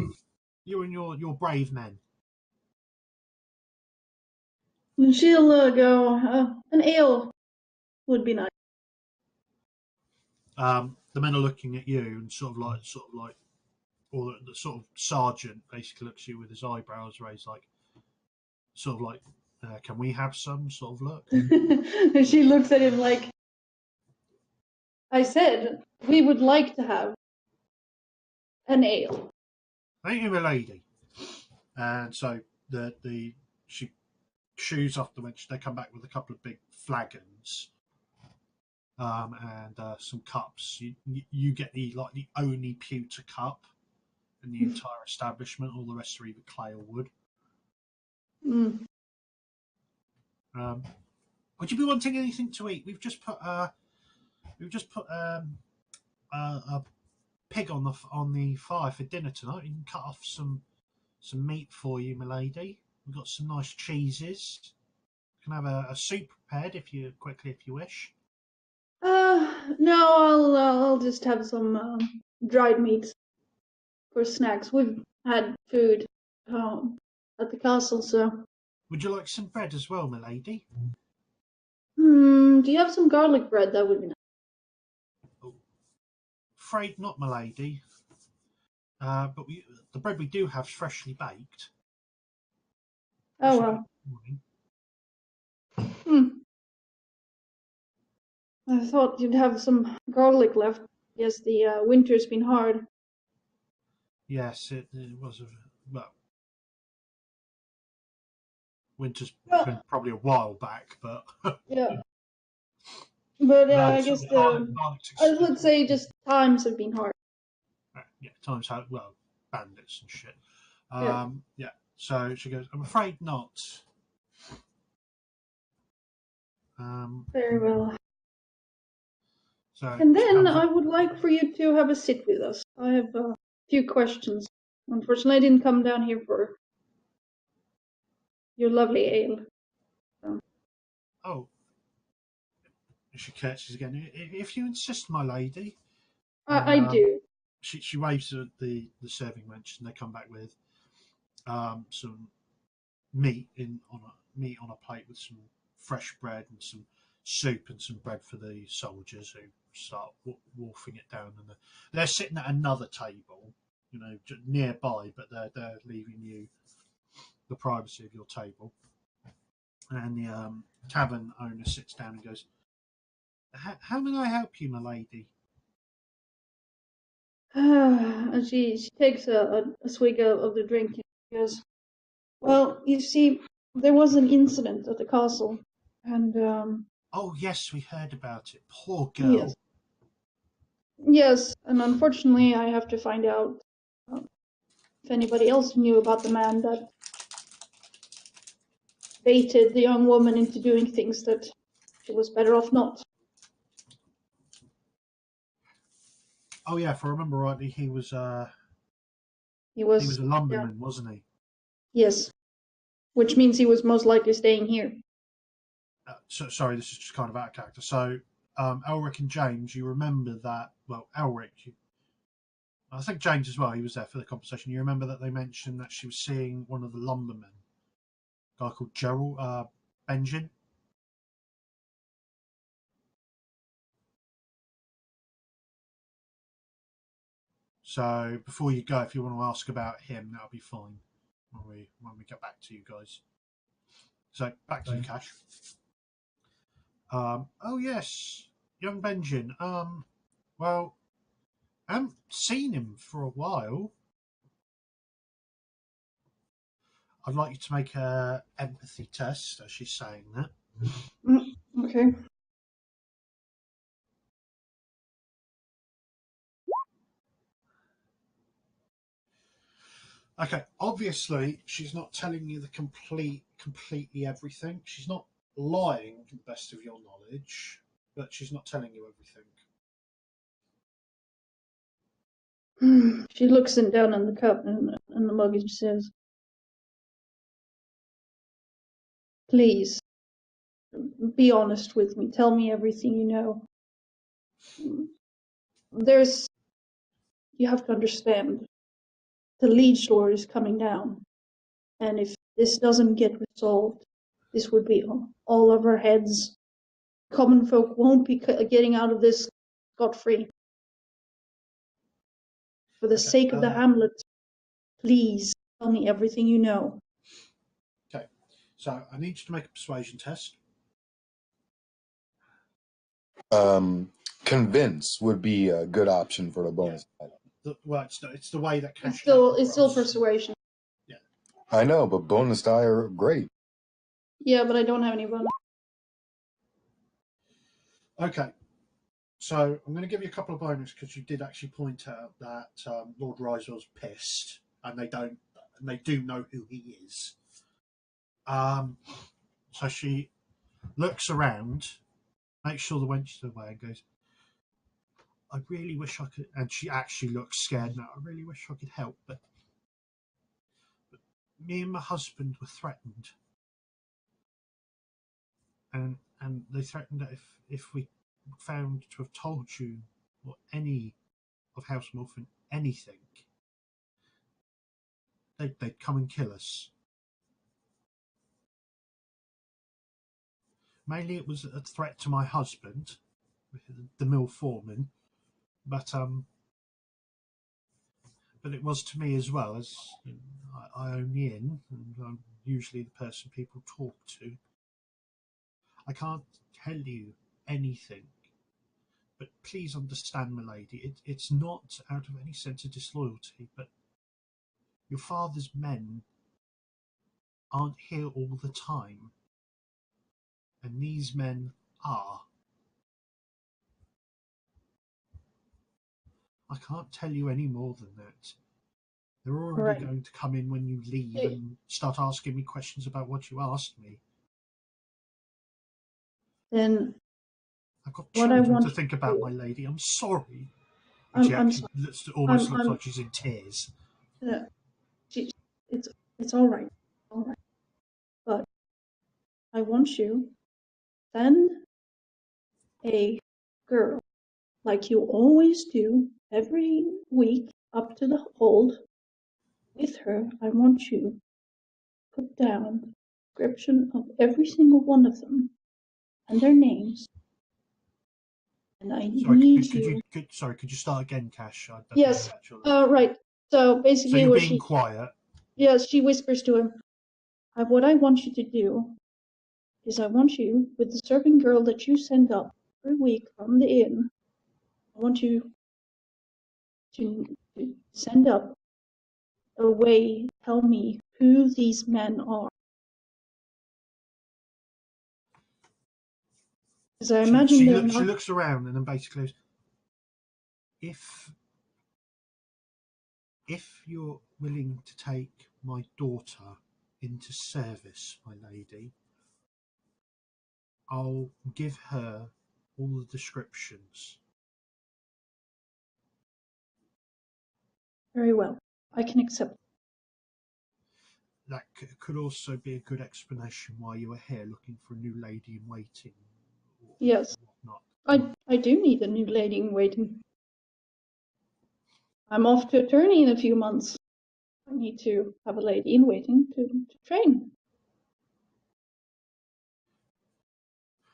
you and your brave men?" And she'll go, an ale would be nice. The men are looking at you and sort of like, or the sort of sergeant basically looks at you with his eyebrows raised, like, sort of like, "Can we have some?" sort of look. And she looks at him like, "I said we would like to have an ale." "Thank you, my lady." And so she shoes off the wench. They come back with a couple of big flagons. And some cups. You get the only pewter cup in the entire establishment. All the rest are either clay or wood. Mm. Would you be wanting anything to eat? We've just put a pig on the fire for dinner tonight. You can cut off some meat for you, my lady. We've got some nice cheeses. You can have a soup prepared if you wish. No, I'll just have some dried meat for snacks. We've had food at the castle, so. Would you like some bread as well, my lady? Do you have some garlic bread? That would be nice. Oh, afraid not, my lady. But the bread we do have is freshly baked. Oh well. I thought you'd have some garlic left. Yes, the winter's been hard. Yes, it was winter's been probably a while back, but yeah. But no, I guess let's say just times have been hard. Yeah, times have bandits and shit. Yeah. So she goes, "I'm afraid not." Very well. So and then I would like for you to have a sit with us. I have a few questions. Unfortunately, I didn't come down here for your lovely ale. Oh, she curtsies again. "If you insist, my lady." I do. She waves at the serving wench, and they come back with some meat on a plate with some fresh bread and some soup and some bread for the soldiers, who start wolfing it down. And they're sitting at another table, nearby, but they're leaving you the privacy of your table. And the tavern owner sits down and goes, How may I help you, my lady?" And she takes a swig of the drink and goes, "Well, you see, there was an incident at the castle, and "Oh, yes, we heard about it. Poor girl." Yes, and unfortunately, I have to find out if anybody else knew about the man that baited the young woman into doing things that she was better off not." Oh yeah, if I remember rightly, he was a was lumberman, wasn't he? Yes, which means he was most likely staying here. Sorry, this is just kind of out of character. So, Elric and James, you remember that? Well, Elric, I think James as well. He was there for the conversation. You remember that they mentioned that she was seeing one of the lumbermen, a guy called Gerald Benjin. So before you go, if you want to ask about him, that'll be fine when we get back to you guys. So back to you, Cash. Oh yes, young Benjin. Well, I haven't seen him for a while. I'd like you to make a empathy test as she's saying that. Okay. Okay, obviously she's not telling you the completely everything. She's not lying to the best of your knowledge, but she's not telling you everything. She looks down on the cup and the mug and says, "Please, be honest with me. Tell me everything you know. You have to understand, the Liege Lord is coming down, and if this doesn't get resolved, this would be on all of our heads. Common folk won't be getting out of this scot-free. For the sake of the hamlet, please tell me everything you know." Okay, so I need you to make a persuasion test. Convince would be a good option for the bonus. Well, it's the way that It's still persuasion. Yeah, I know, but bonus die are great. Yeah, but I don't have any bonus. Okay, so I'm going to give you a couple of bonus because you did actually point out that Lord Risel's pissed, and they do know who he is. So she looks around, makes sure the wench is away, and goes, "I really wish I could." And she actually looks scared now. "I really wish I could help, but me and my husband were threatened, and they threatened that if we found to have told you or any of House Mouflon anything, they'd come and kill us. Mainly it was a threat to my husband, the mill foreman, but it was to me as well, as I own the inn, and I'm usually the person people talk to. I can't tell you anything, but please understand, my lady, it's not out of any sense of disloyalty, but your father's men aren't here all the time, and these men are. I can't tell you any more than that. They're already going to come in when you leave and start asking me questions about what you asked me. Then I've got children to think about, my lady. I'm sorry." And she actually almost looks like she's in tears. It's all right. All right. But I want you to send a girl, like you always do, every week up to the hold. With her, I want you to put down a description of every single one of them and their names. And I need you. Could you start again, Cash? Yes. Right. So basically, you're being quiet. Yes, she whispers to him. What I want you to do is I want you, with the serving girl that you send up every week from the inn, I want you to send up a way, tell me who these men are. Because I imagine she looks around and then basically goes, if you're willing to take my daughter into service, my lady, I'll give her all the descriptions. Very well. I can accept. That could also be a good explanation why you are here, looking for a new lady in waiting. Yes. I do need a new lady in waiting. I'm off to attorney in a few months. I need to have a lady in waiting to train.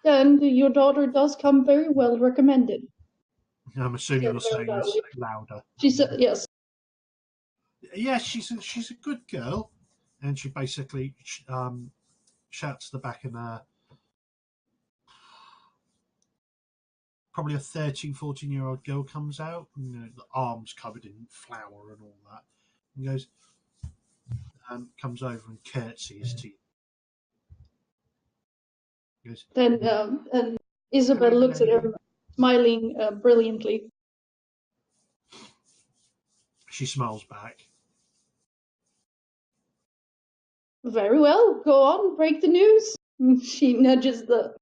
And your daughter does come very well recommended. I'm assuming you're saying this louder. She said, yes. Yes, she's a good girl. And she basically shouts to the back in probably a 13, 14-year-old girl comes out, the arms covered in flour and all that, and goes, comes over and curtsies to you. Goes, And Isabel looks at him, smiling brilliantly. She smiles back. Very well, go on, break the news. She nudges the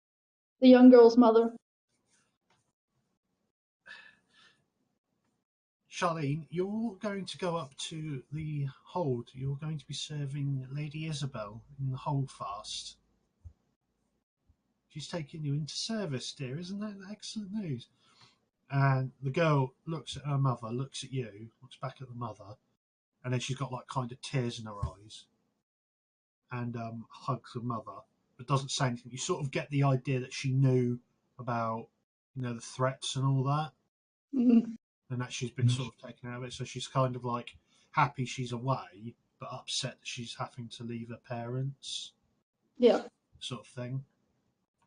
young girl's mother. Charlene, you're all going to go up to the hold. You're going to be serving Lady Isabel in the holdfast. She's taking you into service, dear. Isn't that excellent news? And the girl looks at her mother, looks at you, looks back at the mother, and then she's got like kind of tears in her eyes, and hugs her mother, but doesn't say anything. You sort of get the idea that she knew about, the threats and all that. Mm. And that she's been sort of taken out of it, so she's kind of like happy she's away, but upset that she's having to leave her parents. Yeah. Sort of thing.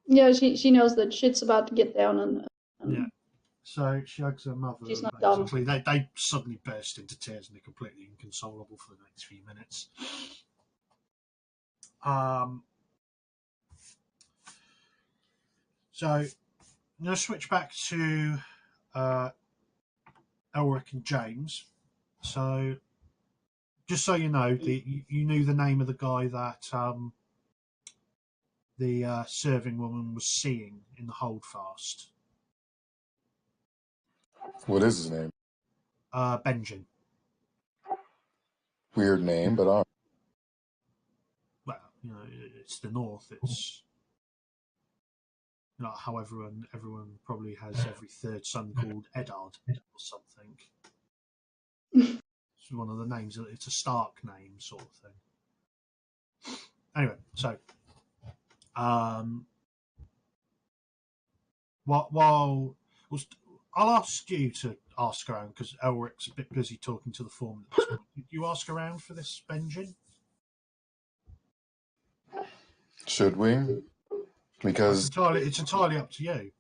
Yeah, she knows that shit's about to get down, and yeah. So she hugs her mother. She's not basically, they suddenly burst into tears and they're completely inconsolable for the next few minutes. So I'm going to switch back to Elric and James. So, just so you know, you knew the name of the guy that the serving woman was seeing in the holdfast. What is his name? Benjen. Weird name, but all right. Well, it's the North. It's how everyone probably has every third son called Eddard or something. It's one of the names. It's a Stark name, sort of thing. Anyway, so while I'll ask you to ask around because Elric's a bit busy talking to the foreman at this point. Did you ask around for this Benjen? Should we? Because it's entirely up to you.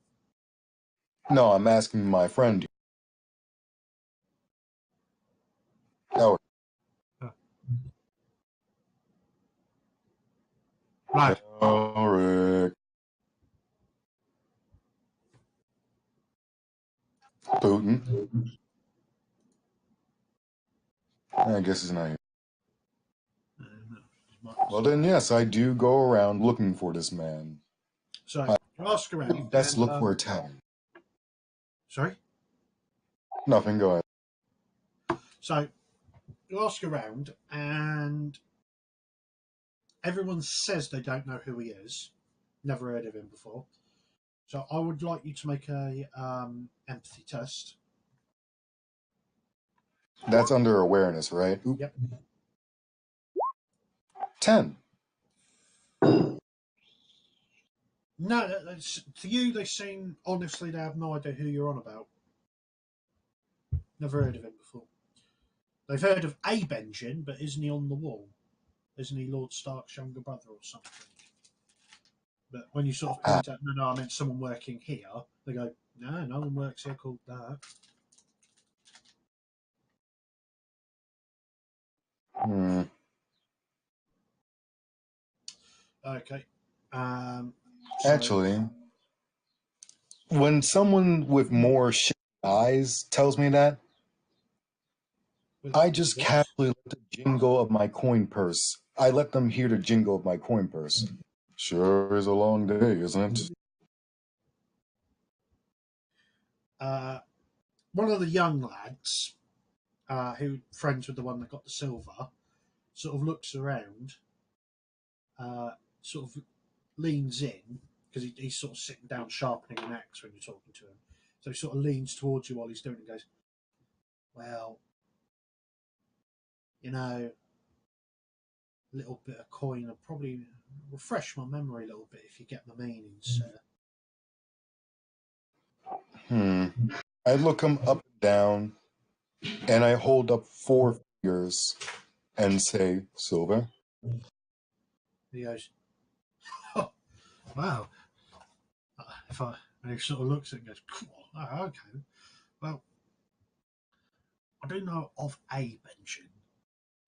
No, I'm asking my friend. Oh. Right. Rick. Putin. I guess he's not here. Well then, yes, I do go around looking for this man. So you ask around. Best look for a tavern. Sorry? Nothing, go ahead. So you ask around and everyone says they don't know who he is. Never heard of him before. So I would like you to make a empathy test. That's under awareness, right? Oop. Yep. 10. No, to you they seem, honestly, they have no idea who you're on about. Never heard of him before. They've heard of a Benjen, but isn't he on the wall? Isn't he Lord Stark's younger brother or something? But when you sort of point out, no, I meant someone working here, they go, no one works here called that. Okay. Actually, when someone with more shit eyes tells me that, I just casually let the jingle of my coin purse. I let them hear the jingle of my coin purse. Sure is a long day, isn't it? One of the young lads, who friends with the one that got the silver, sort of looks around, sort of leans in, because he's sort of sitting down sharpening an axe when you're talking to him. So he sort of leans towards you while he's doing it and goes, well, a little bit of coin will probably refresh my memory a little bit if you get my meaning, sir. I look him up and down, and I hold up 4 fingers and say, silver? He goes, oh, wow. And he sort of looks at it and goes, oh, okay. Well, I do know of a pension,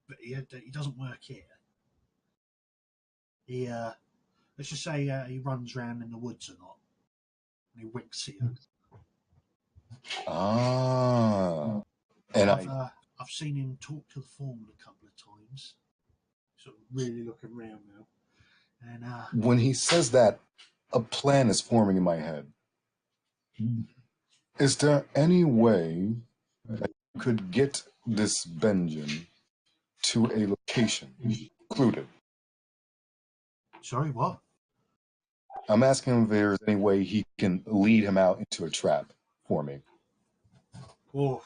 but he doesn't work here. He, let's just say he runs around in the woods a lot. And he winks at you. Ah. And I've seen him talk to the foreman a couple of times. Sort of really looking around now. And when he says that, a plan is forming in my head. Is there any way that you could get this Benjamin to a location included? Sorry, what? I'm asking if there's any way he can lead him out into a trap for me. Oh.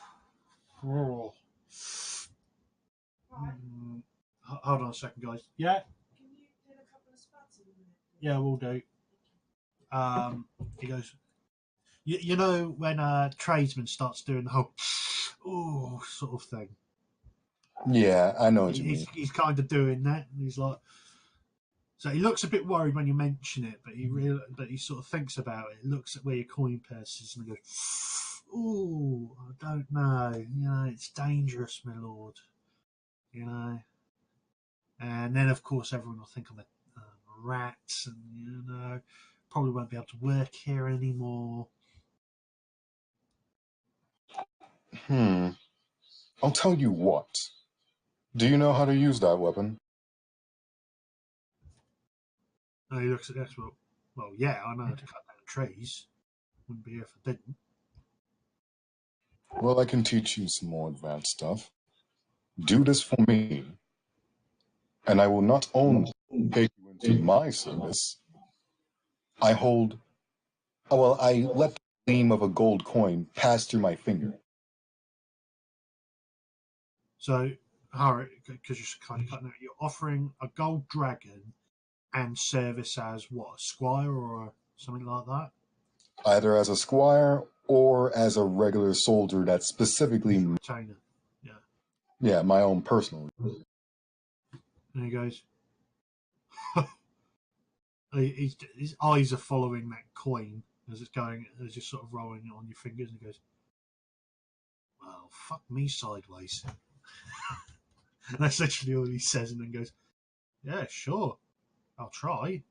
Hold on a second, guys. Yeah? Can you do a couple of spots in a minute? Yeah, we'll do. He goes, you know when a tradesman starts doing the whole sort of thing? Yeah, I know what you mean. He's kind of doing that. And he's like, so he looks a bit worried when you mention it, but he sort of thinks about it. He looks at where your coin purse is and he goes, "Oh, I don't know. You know, it's dangerous, my lord. You know." And then, of course, everyone will think I'm a rat, and you know, probably won't be able to work here anymore. I'll tell you what. Do you know how to use that weapon? And he looks at this. Well, yeah, I know how to cut down trees. Wouldn't be here if I didn't. Well, I can teach you some more advanced stuff. Do this for me, and I will not only take you into my service, I let the gleam of a gold coin pass through my finger. So, Harry, because you're kind of cutting out, you're offering a gold dragon and service as what, a squire or something like that? Either as a squire or as a regular soldier that's specifically... Retainer, yeah. Yeah, my own personal. And he goes, his eyes are following that coin as it's going, as you're sort of rolling it on your fingers, and he goes, well, fuck me sideways. And that's literally all he says, and then goes, yeah, sure, I'll try. I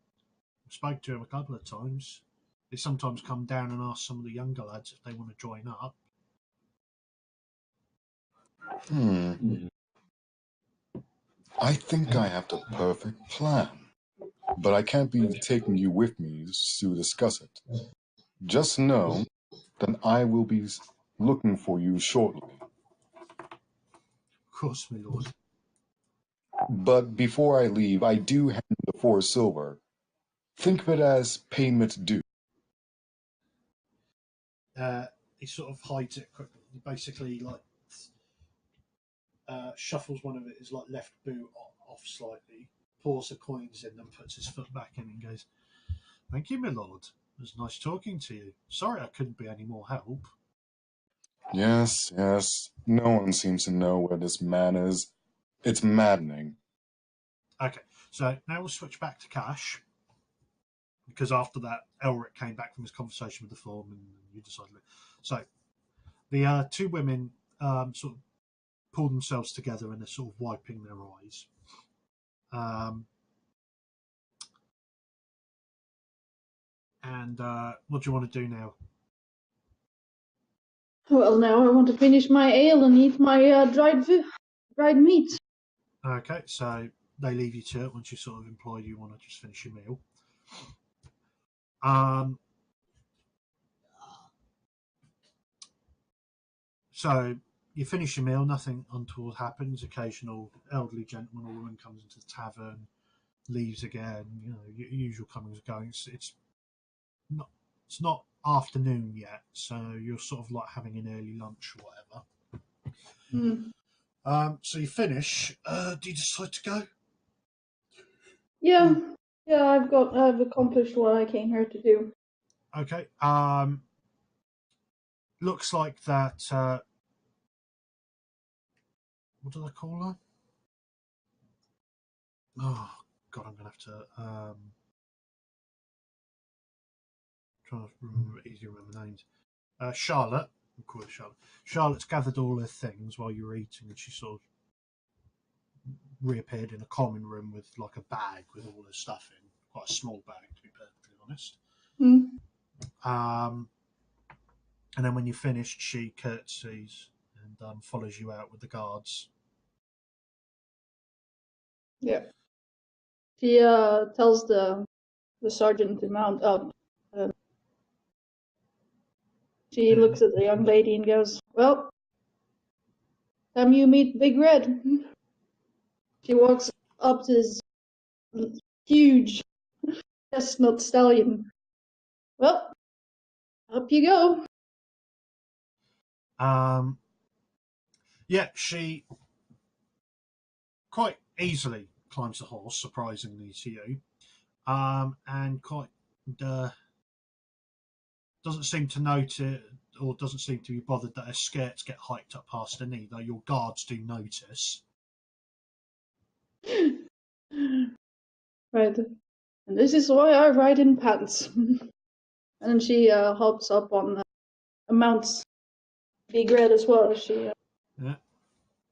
spoke to him a couple of times. They sometimes come down and ask some of the younger lads if they want to join up. I think I have the perfect plan, but I can't be taking you with me to discuss it. Just know that I will be looking for you shortly. Of course, my lord. But before I leave, I do hand the 4 silver. Think of it as payment due. He sort of hides it quickly. He basically shuffles one of his left boot off slightly, pours the coins in, and puts his foot back in and goes, "Thank you, my lord. It was nice talking to you. Sorry I couldn't be any more help." Yes. No one seems to know where this man is. It's maddening. Okay, so now we'll switch back to Cash, because after that, Elric came back from his conversation with the foreman, and you decided. So the 2 women sort of pull themselves together and they're sort of wiping their eyes. And what do you want to do now? Well, now I want to finish my ale and eat my dried meat. Okay, so they leave you to it once you sort of employed. You want to just finish your meal. So you finish your meal, nothing untoward happens. Occasional elderly gentleman or woman comes into the tavern, leaves again. You know, your usual comings and goings. It's not afternoon yet, so you're sort of like having an early lunch or whatever. So you finish. Do you decide to go? Yeah, I've accomplished what I came here to do. Okay. Looks like that. What do they call her? Oh God, I'm gonna have to trying to remember, easy to remember names. Charlotte, we'll call her Charlotte. Charlotte's gathered all her things while you were eating, and she sort of reappeared in a common room with like a bag with all her stuff in, quite a small bag to be perfectly honest. And then when you finished, she curtsies and follows you out with the guards. Yeah. She tells the sergeant to mount up. She looks at the young lady and goes, "Well, time you meet Big Red." She walks up to this huge chestnut stallion. "Well, up you go." Yeah, she quite easily climbs the horse, surprisingly to you, and quite doesn't seem to notice or doesn't seem to be bothered that her skirts get hiked up past her knee, though your guards do notice. Right. And this is why I ride in pants. And then she hops up on mounts Big Red as well. She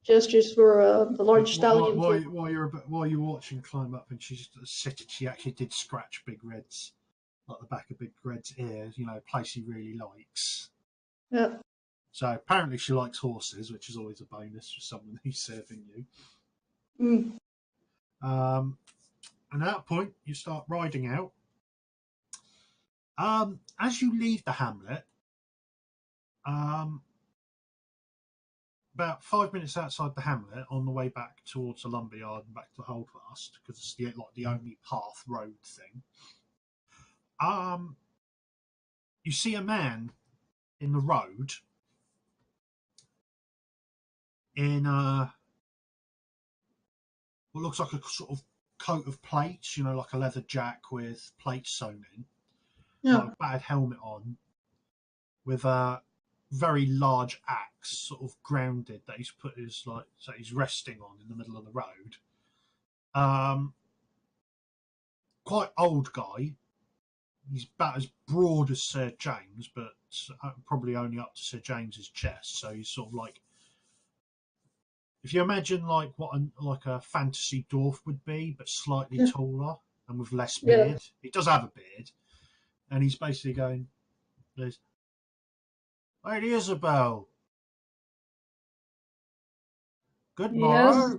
gestures for the large stallion. While you're watching climb up, and she's sitting, she actually did scratch Big Red's, like the back of Big Red's ear, a place he really likes. Yeah. So apparently she likes horses, which is always a bonus for someone who's serving you. And at that point, you start riding out. As you leave the hamlet, about 5 minutes outside the hamlet, on the way back towards the lumberyard and back to the holdfast, because it's the only path road thing. You see a man in the road in what looks like a sort of coat of plates, like a leather jack with plates sewn in, like a battered helmet on, with a very large axe sort of grounded that he's put his so he's resting on in the middle of the road. Quite old guy. He's about as broad as Sir James, but probably only up to Sir James's chest. So he's sort of like, if you imagine like what a fantasy dwarf would be, but slightly taller and with less beard. He does have a beard, and he's basically going, "Lady Isabel, good morrow." Yes.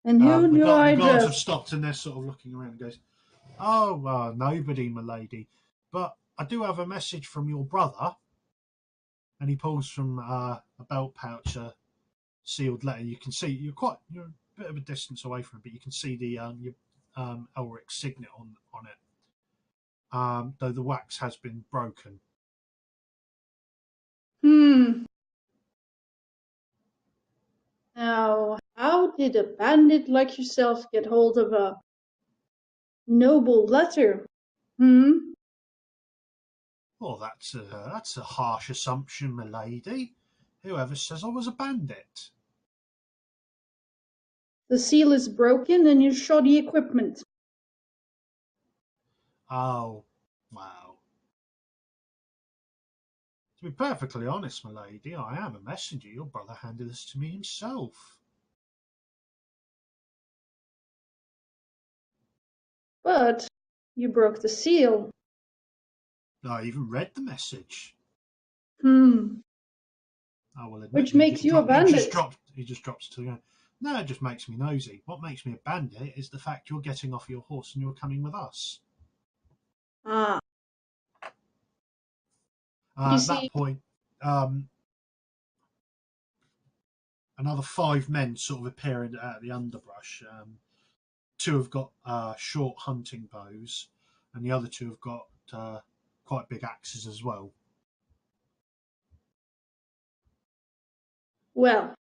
And who do I The guards address? have stopped and they're sort of looking around and goes, "Oh, nobody, my lady. But I do have a message from your brother." And he pulls from a belt pouch a sealed letter. You can see you're a bit of a distance away from it, but you can see the Elric signet on it. Though the wax has been broken. Now, how did a bandit like yourself get hold of a noble letter? Well, that's a harsh assumption, my lady. Whoever says I was a bandit? The seal is broken and your shoddy equipment. Oh, wow. To be perfectly honest, my lady, I am a messenger. Your brother handed this to me himself. But you broke the seal. I even read the message. I will admit, Which makes you a bandit. He just drops to the ground. No, it just makes me nosy. What makes me a bandit is the fact you're getting off your horse and you're coming with us. At that point, another 5 men sort of appear out of the underbrush. 2 have got short hunting bows, and the other 2 have got quite big axes as well. Well,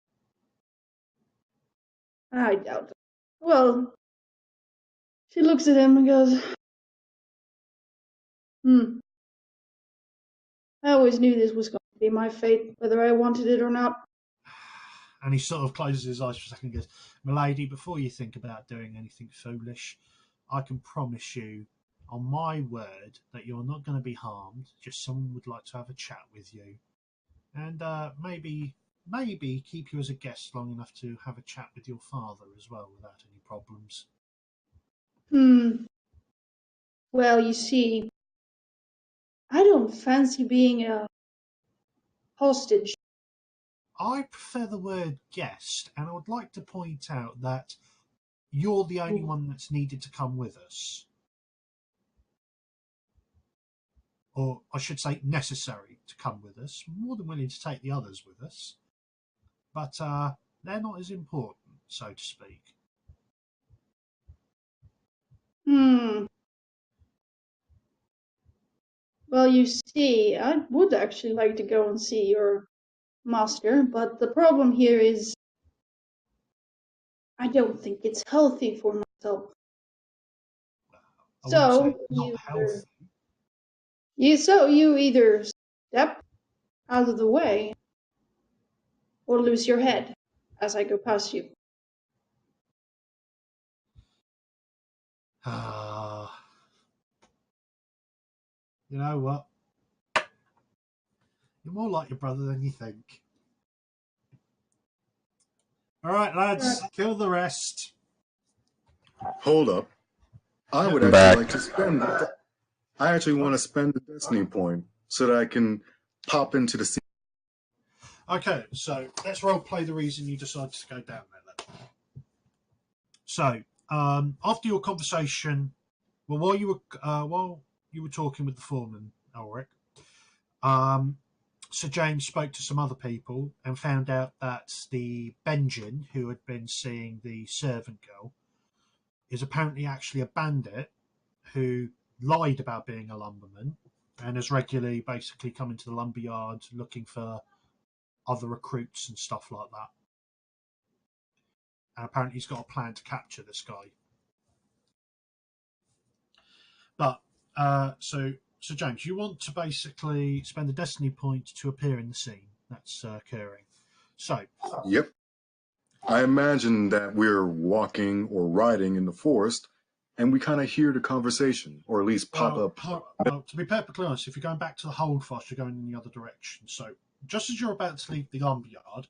I doubt it. Well, she looks at him and goes, I always knew this was going to be my fate, whether I wanted it or not. And he sort of closes his eyes for a second and goes, "My lady, before you think about doing anything foolish, I can promise you on my word that you're not going to be harmed. Just someone would like to have a chat with you, and maybe keep you as a guest long enough to have a chat with your father as well without any problems. Well, you see, I don't fancy being a hostage. I prefer the word guest, and I would like to point out that you're the only one that's needed to come with us. Or I should say necessary to come with us. More than willing to take the others with us. But they're not as important, so to speak. Well, you see, I would actually like to go and see your master, but the problem here is I don't think it's healthy for myself. I wouldn't say So not healthy. you either step out of the way or lose your head as I go past you. You know what? You're more like your brother than you think. All right, lads, kill the rest. Hold up. I would Back. actually like to spend. I actually want to spend the destiny point so that I can pop into the scene. Okay, so let's role play the reason you decided to go down there then. So, after your conversation, well, while you were talking with the foreman, Ulrich, Sir James spoke to some other people and found out that the Benjin, who had been seeing the servant girl, is apparently actually a bandit who lied about being a lumberman and has regularly basically come into the lumberyard looking for other recruits and stuff like that. And apparently he's got a plan to capture this guy. But, so James, you want to basically spend a destiny point to appear in the scene that's occurring. So. Yep. I imagine that we're walking or riding in the forest, and we kind of hear the conversation, or at least pop up. Well, to be perfectly honest, if you're going back to the Holdfast, you're going in the other direction. So, just as you're about to leave the lumberyard,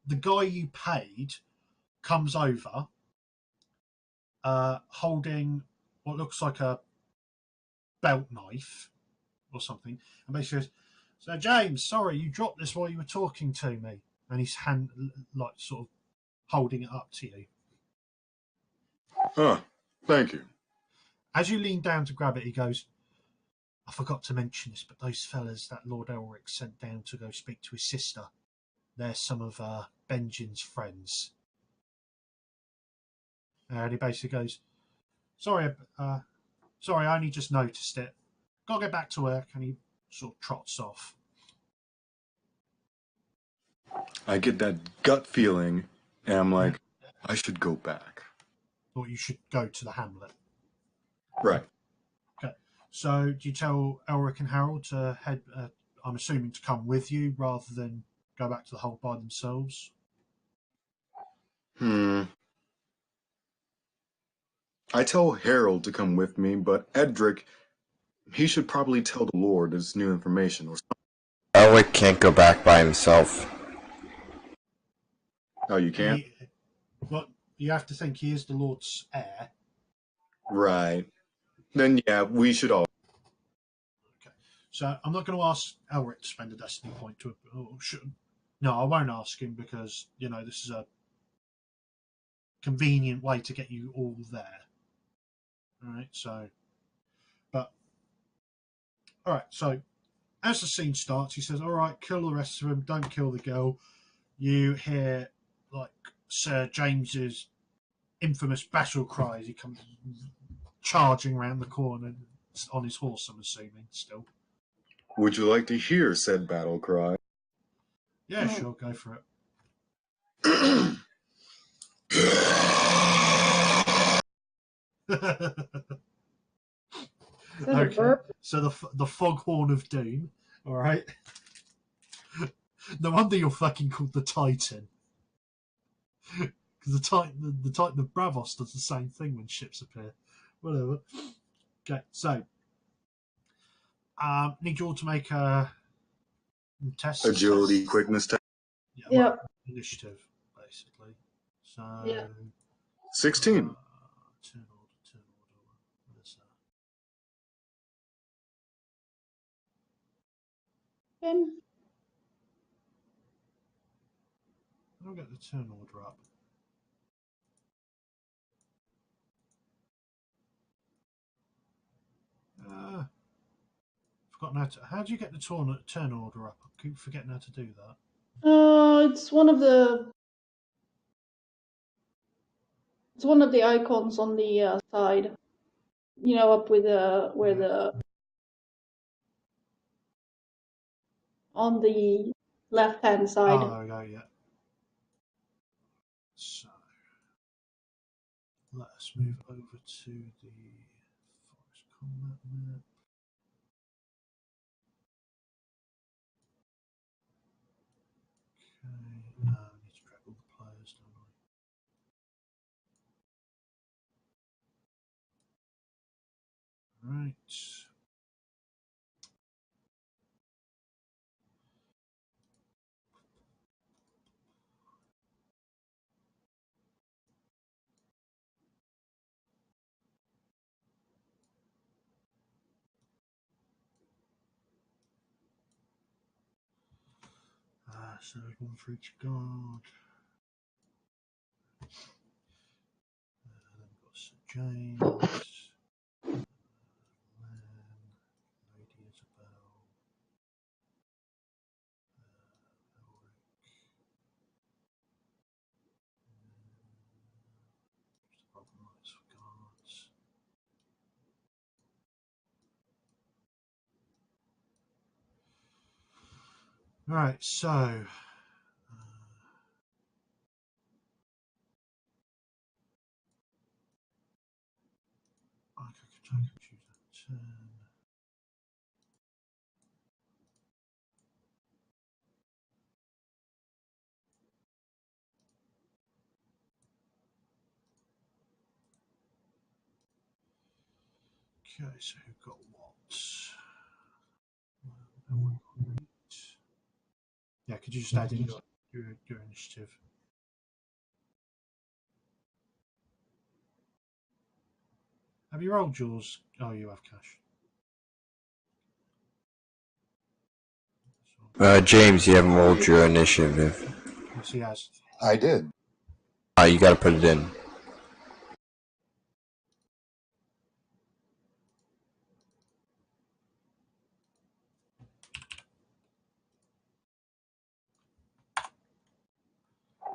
the guy you paid comes over, holding what looks like a belt knife or something, and basically says, "So, James, sorry, you dropped this while you were talking to me," and his hand, like, sort of holding it up to you. Thank you. As you lean down to grab it, he goes, "I forgot to mention this, but those fellas that Lord Elric sent down to go speak to his sister, they're some of Benjin's friends." And he basically goes, sorry, I only just noticed it. Gotta get back to work," and he sort of trots off. I get that gut feeling, and I'm like, I should go back. Or you should go to the hamlet. Right. Okay. So do you tell Elric and Harold to head, I'm assuming to come with you rather than go back to the hold by themselves? I tell Harold to come with me, but Edric, he should probably tell the Lord this new information or something. Elric can't go back by himself. Oh, you can't? Well, you have to think he is the Lord's heir. Right. Then, yeah, we should all. Okay. So I'm not going to ask Elric to spend a destiny point to... No, I won't ask him because, this is a convenient way to get you all there. All right, so... But... All right, so as the scene starts, he says, all right, kill the rest of them, don't kill the girl. You hear, like, Sir James's infamous battle cry as he comes charging around the corner on his horse, I'm assuming, still. Would you like to hear said battle cry? Yeah, sure, go for it. Okay, so the foghorn of doom, all right? No wonder you're fucking called the Titan. Because the Titan of Bravos does the same thing when ships appear. Whatever. Okay, so need you all to make a test. Agility, quickness test. Yeah. Initiative, basically. So Yeah. 16. Turn order. Where's that? 10. I'll get the turn order up. Forgotten how to. How do you get the turn order up? I keep forgetting how to do that. It's one of the. It's one of the icons on the side. You know, up with where the on the left-hand side. Oh, there we go. Yeah. So let us move over to the forest combat map. Okay. I need to drag all the players, don't I? Right. So one for each guard. Then we've got Sir James, Lan, Lady Isabel, Elric. Just the problem lights for guards. Right, so I can choose that turn. Okay, so who got what? Yeah, could you just add in your initiative? Have you rolled yours? Oh, you have cash. James, you haven't rolled your initiative. Yes, he has. I did. You gotta put it in.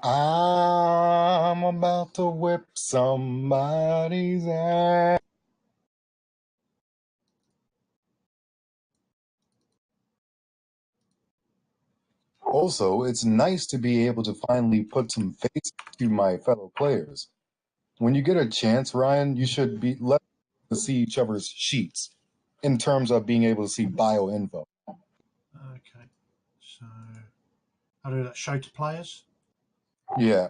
I'm about to whip somebody's ass. Also, it's nice to be able to finally put some face to my fellow players. When you get a chance, Ryan, you should be let to see each other's sheets in terms of being able to see bio info. Okay, so how do that? Show to players. Yeah.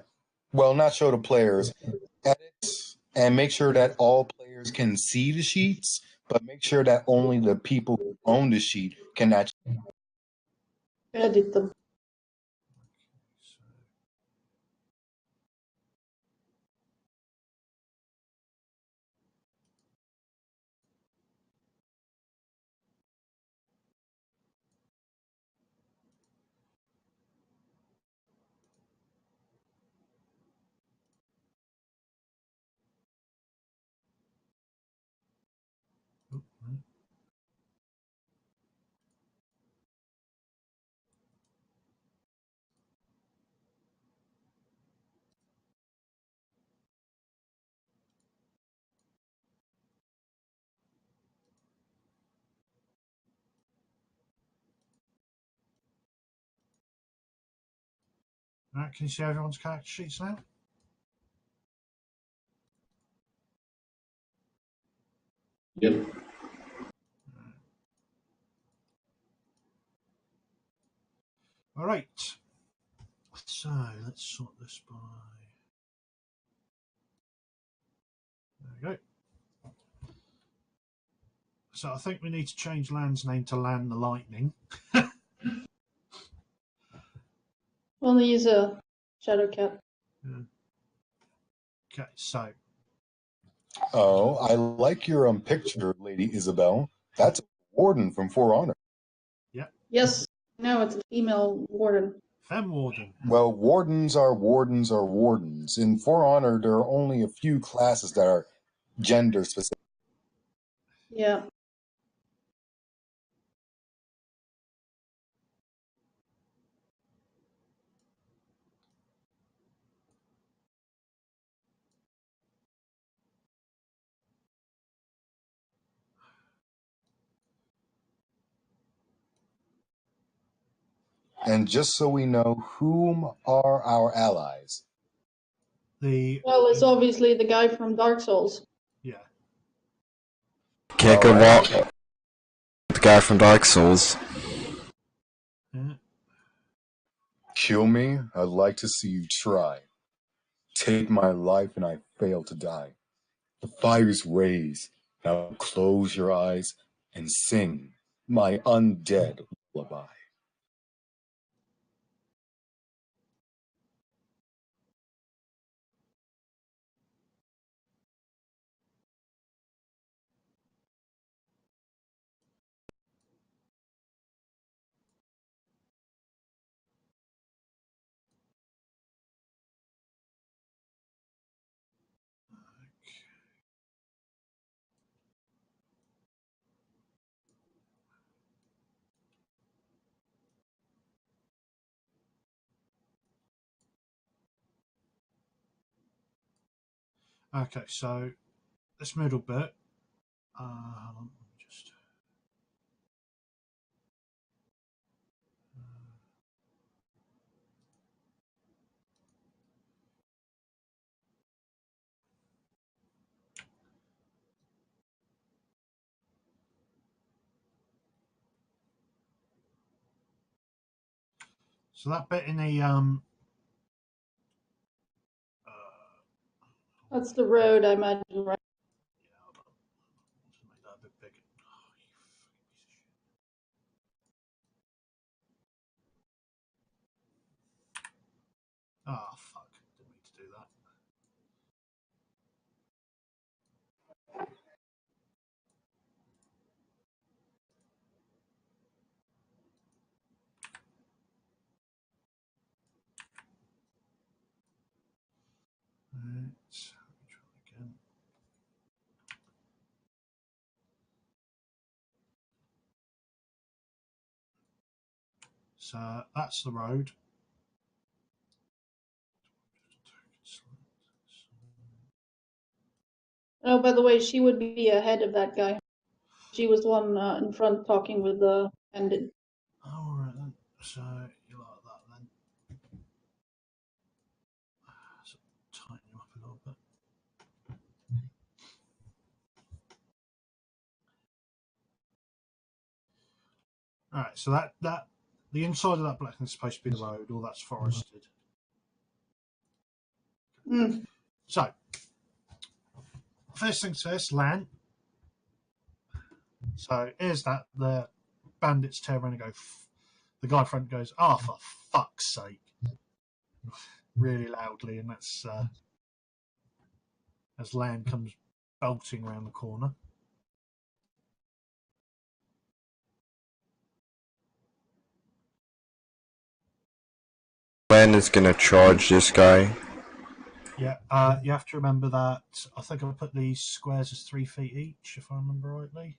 Well, not show to players. Edit and make sure that all players can see the sheets, but make sure that only the people who own the sheet can actually. Edit them. So, oh, right. Right, can you see everyone's character sheets now? Yep. All right. So let's sort this by. There we go. So I think we need to change Land's name to Land the Lightning. Well, he's a shadow cat. Yeah. Okay, so. Oh, I like your picture, Lady Isabel. That's a warden from For Honor. Yeah. Yes, now it's a female warden. Femme warden. Well, wardens are wardens are wardens. In For Honor, there are only a few classes that are gender specific. Yeah. And just so we know, whom are our allies? Well, it's obviously the guy from Dark Souls. Yeah. Can't go wrong with the guy from Dark Souls. Yeah. Kill me? I'd like to see you try. Take my life and I fail to die. The fire's raised. Now close your eyes and sing my undead lullaby. Okay, so this middle bit. Hold on, let me just. So that bit in the That's the road, I imagine, right? yeah, hold on. Let's make that a bit bigger. Oh, you piece of shit. Oh fuck! Didn't mean to do that. Right. Let me try again. So that's the road. Oh, by the way, she would be ahead of that guy. She was the one in front talking with the bandit. All right then. So you like that then? So tighten you up a little bit. All right. So that the inside of that black thing is supposed to be the road. All that's forested. Mm. So first things first, land. So here's that the bandits turn around and go. The guy in front goes, "Oh, for fuck's sake!" really loudly, and that's as Land comes bolting around the corner. Land is gonna charge this guy. Yeah, you have to remember that. I think I put these squares as 3 feet each, if I remember rightly.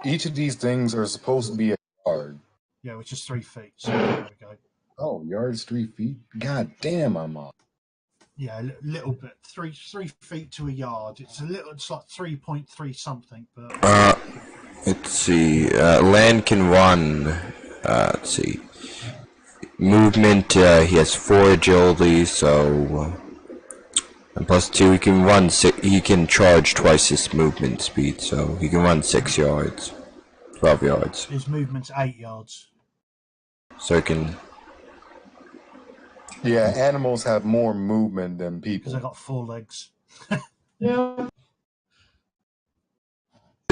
Each of these things are supposed to be a yard. Yeah, which is 3 feet. So there we go. Oh, yard's 3 feet? God damn, I'm off. Yeah, a little bit. 3 feet to a yard. It's a little. It's like 3.3 something, but. Let's see. Land can run. Let's see. Movement. He has 4 agility, so and plus 2. He can run. He can charge twice his movement speed, so he can run 6 yards, 12 yards. His movement's 8 yards. So he can. Yeah, animals have more movement than people. Because they got 4 legs. Yeah.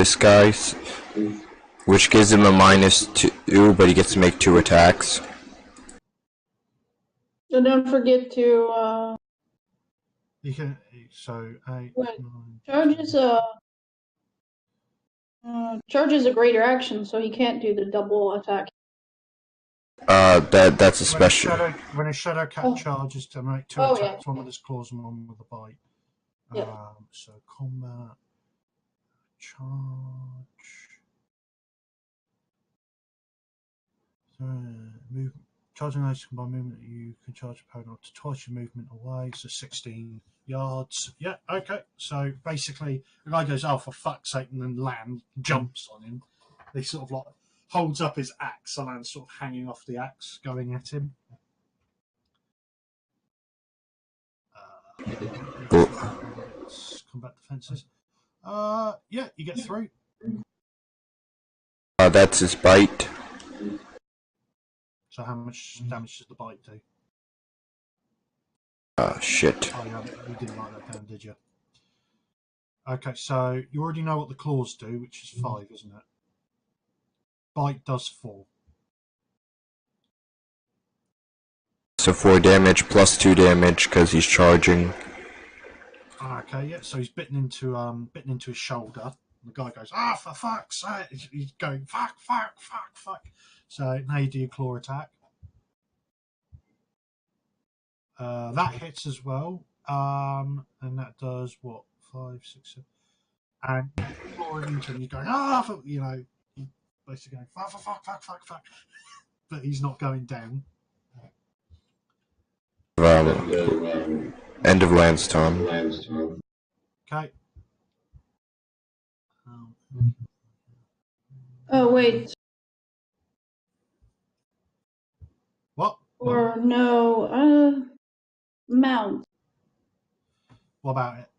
this guy, which gives him a -2, but he gets to make 2 attacks. So don't forget to You can so 8, What? 9, charge is a greater action, so he can't do the double attack. That's a special. When a shadow cat charges to make 2 attacks, one with his claws and one with a bite. Yeah. So combat, charge, move, charging those by movement. You can charge a opponent up to twice your movement away, so 16 yards. Yeah, okay. So basically, the guy goes, "Oh, for fuck's sake!" and then Lan jumps on him. He sort of like holds up his axe, and Lan's sort of hanging off the axe, going at him. Combat defenses. Yeah, you get through. That's his bite. So how much damage does the bite do? Shit. Oh, you didn't write that down, did you? Okay, so you already know what the claws do, which is 5, isn't it? Bite does 4. So 4 damage plus 2 damage because he's charging. Okay, yeah. So he's bitten into his shoulder. And the guy goes, "Ah, for fuck's sake!" He's going, "Fuck, fuck, fuck, fuck." So now you do your claw attack. That hits as well, and that does what 5, 6, 7, and you're clawing into him. You're going, "Ah, for," you know, you're basically going, "Fuck, fuck, fuck, fuck, fuck," but he's not going down. End of Lan's turn. Okay. Oh wait, What? or no, mount. What about it?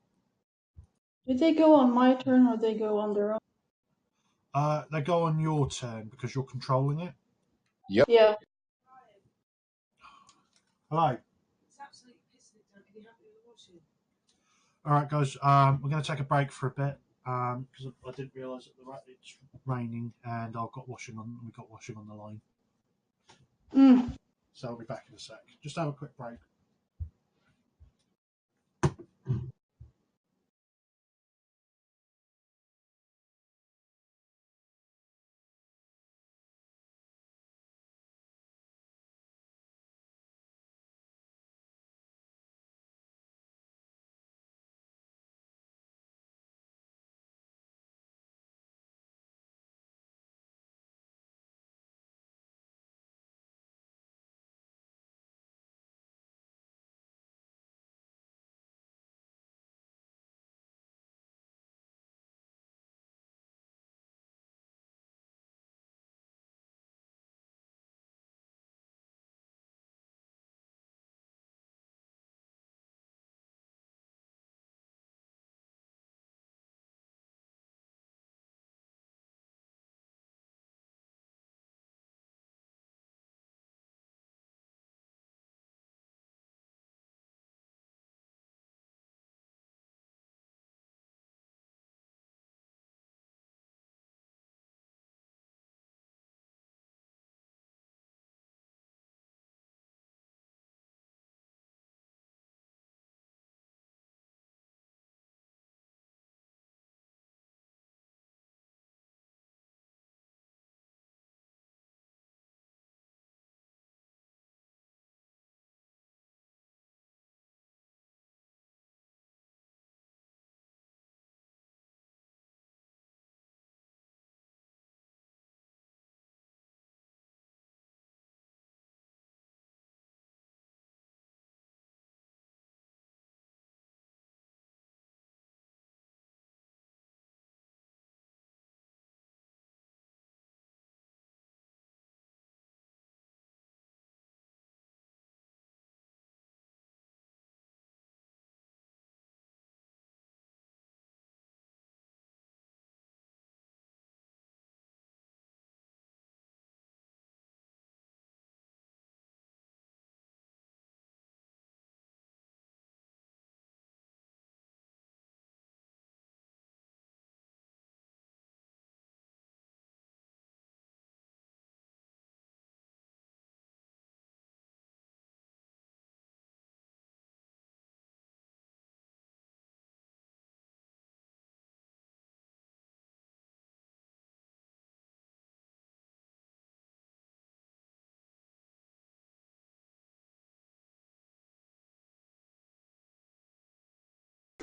Did they go on my turn or they go on their own? They go on your turn because you're controlling it. Yep. Yeah. Hello. All right, guys. We're going to take a break for a bit because I didn't realise that it's raining and We've got washing on the line. So I'll be back in a sec. Just have a quick break.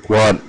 What?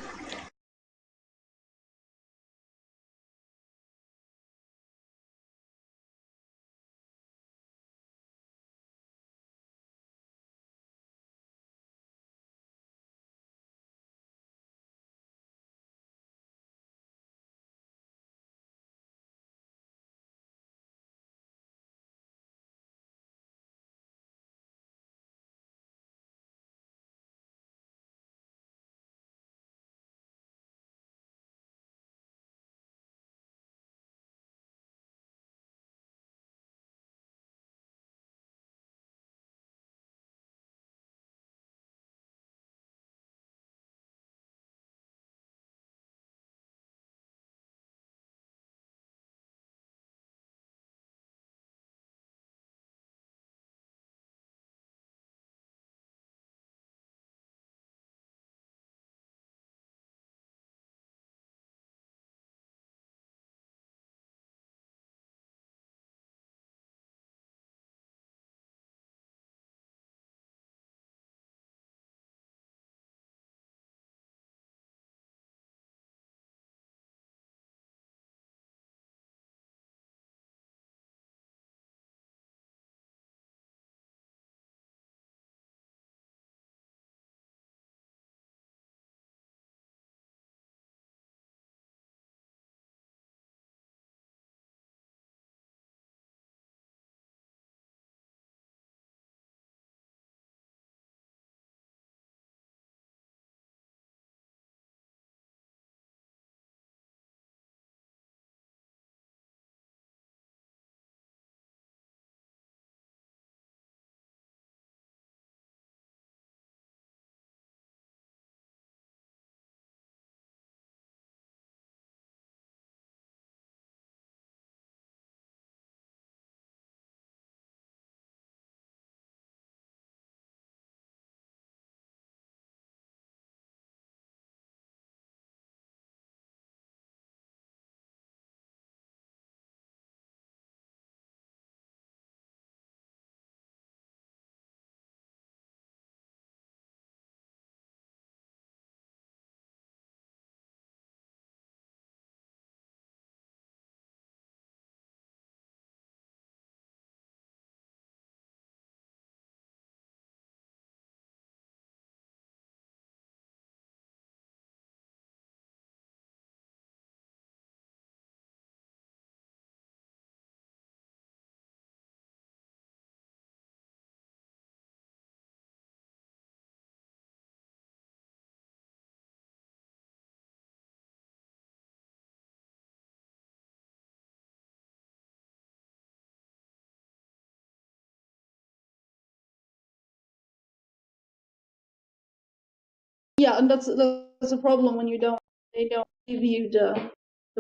Yeah, and that's a problem when they don't give you the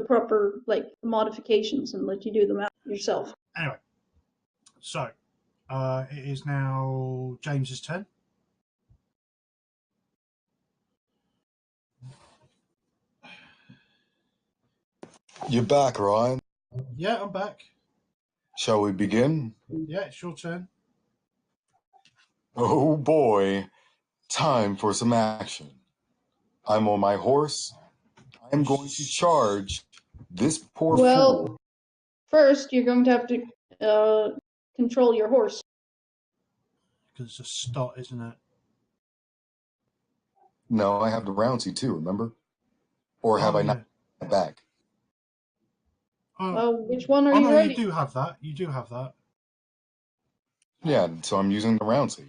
proper modifications and let you do them out yourself. Anyway, so it is now James's turn. You're back, Ryan. Yeah, I'm back. Shall we begin? Yeah, it's your turn. Oh boy, time for some action. I'm on my horse. I'm going to charge this poor fool. First, you're going to have to control your horse. Because it's a stot, isn't it? No, I have the rouncy too, remember? Or have I not back? Which one are you no, riding? you do have that. You do have that. Yeah, so I'm using the rouncy.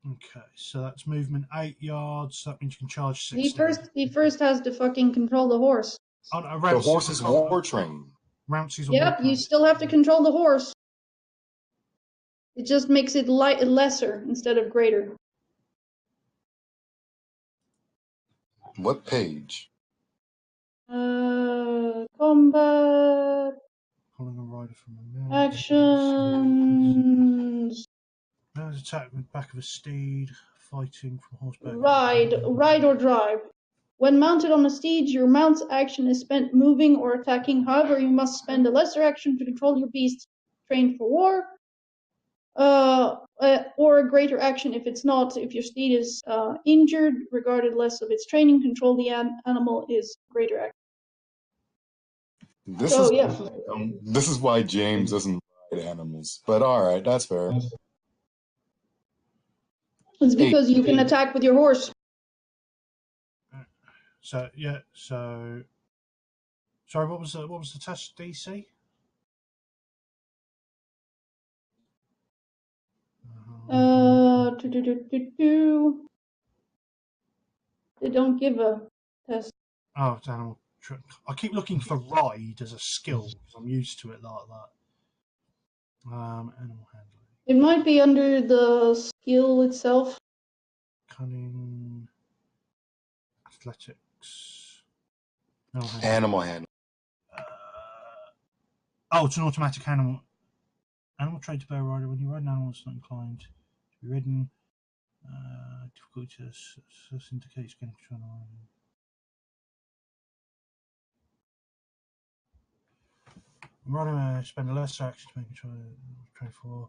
Okay, so that's movement 8 yards. That means you can charge 60. He first has to fucking control the horse. Oh, no, The horse is war trained. Rouncy's a Yep, war you still have to control the horse. It just makes it lesser instead of greater. What page? Combat Pulling a rider from a mount. actions. Man's attack with the back of a steed, fighting from horseback. Ride or drive. When mounted on a steed, your mount's action is spent moving or attacking. However, you must spend a lesser action to control your beast trained for war. Or a greater action if it's not. If your steed is injured, regardless of its training, control the animal is greater action. This So is yeah, this is why James doesn't ride animals. But all right, that's fair. it's because you can attack with your horse. So yeah, so sorry, what was the test DC? They don't give a test. Oh, it's animal. I keep looking for ride as a skill because I'm used to it like that. Animal handling. It might be under the skill itself. Cunning. Athletics. Animal handling. Oh, it's an automatic animal. Animal trait to bear rider. When you ride an animal that's not inclined to be ridden, difficulty to indicates getting control of the rider. Rider may spend a lesser action to make control of trait for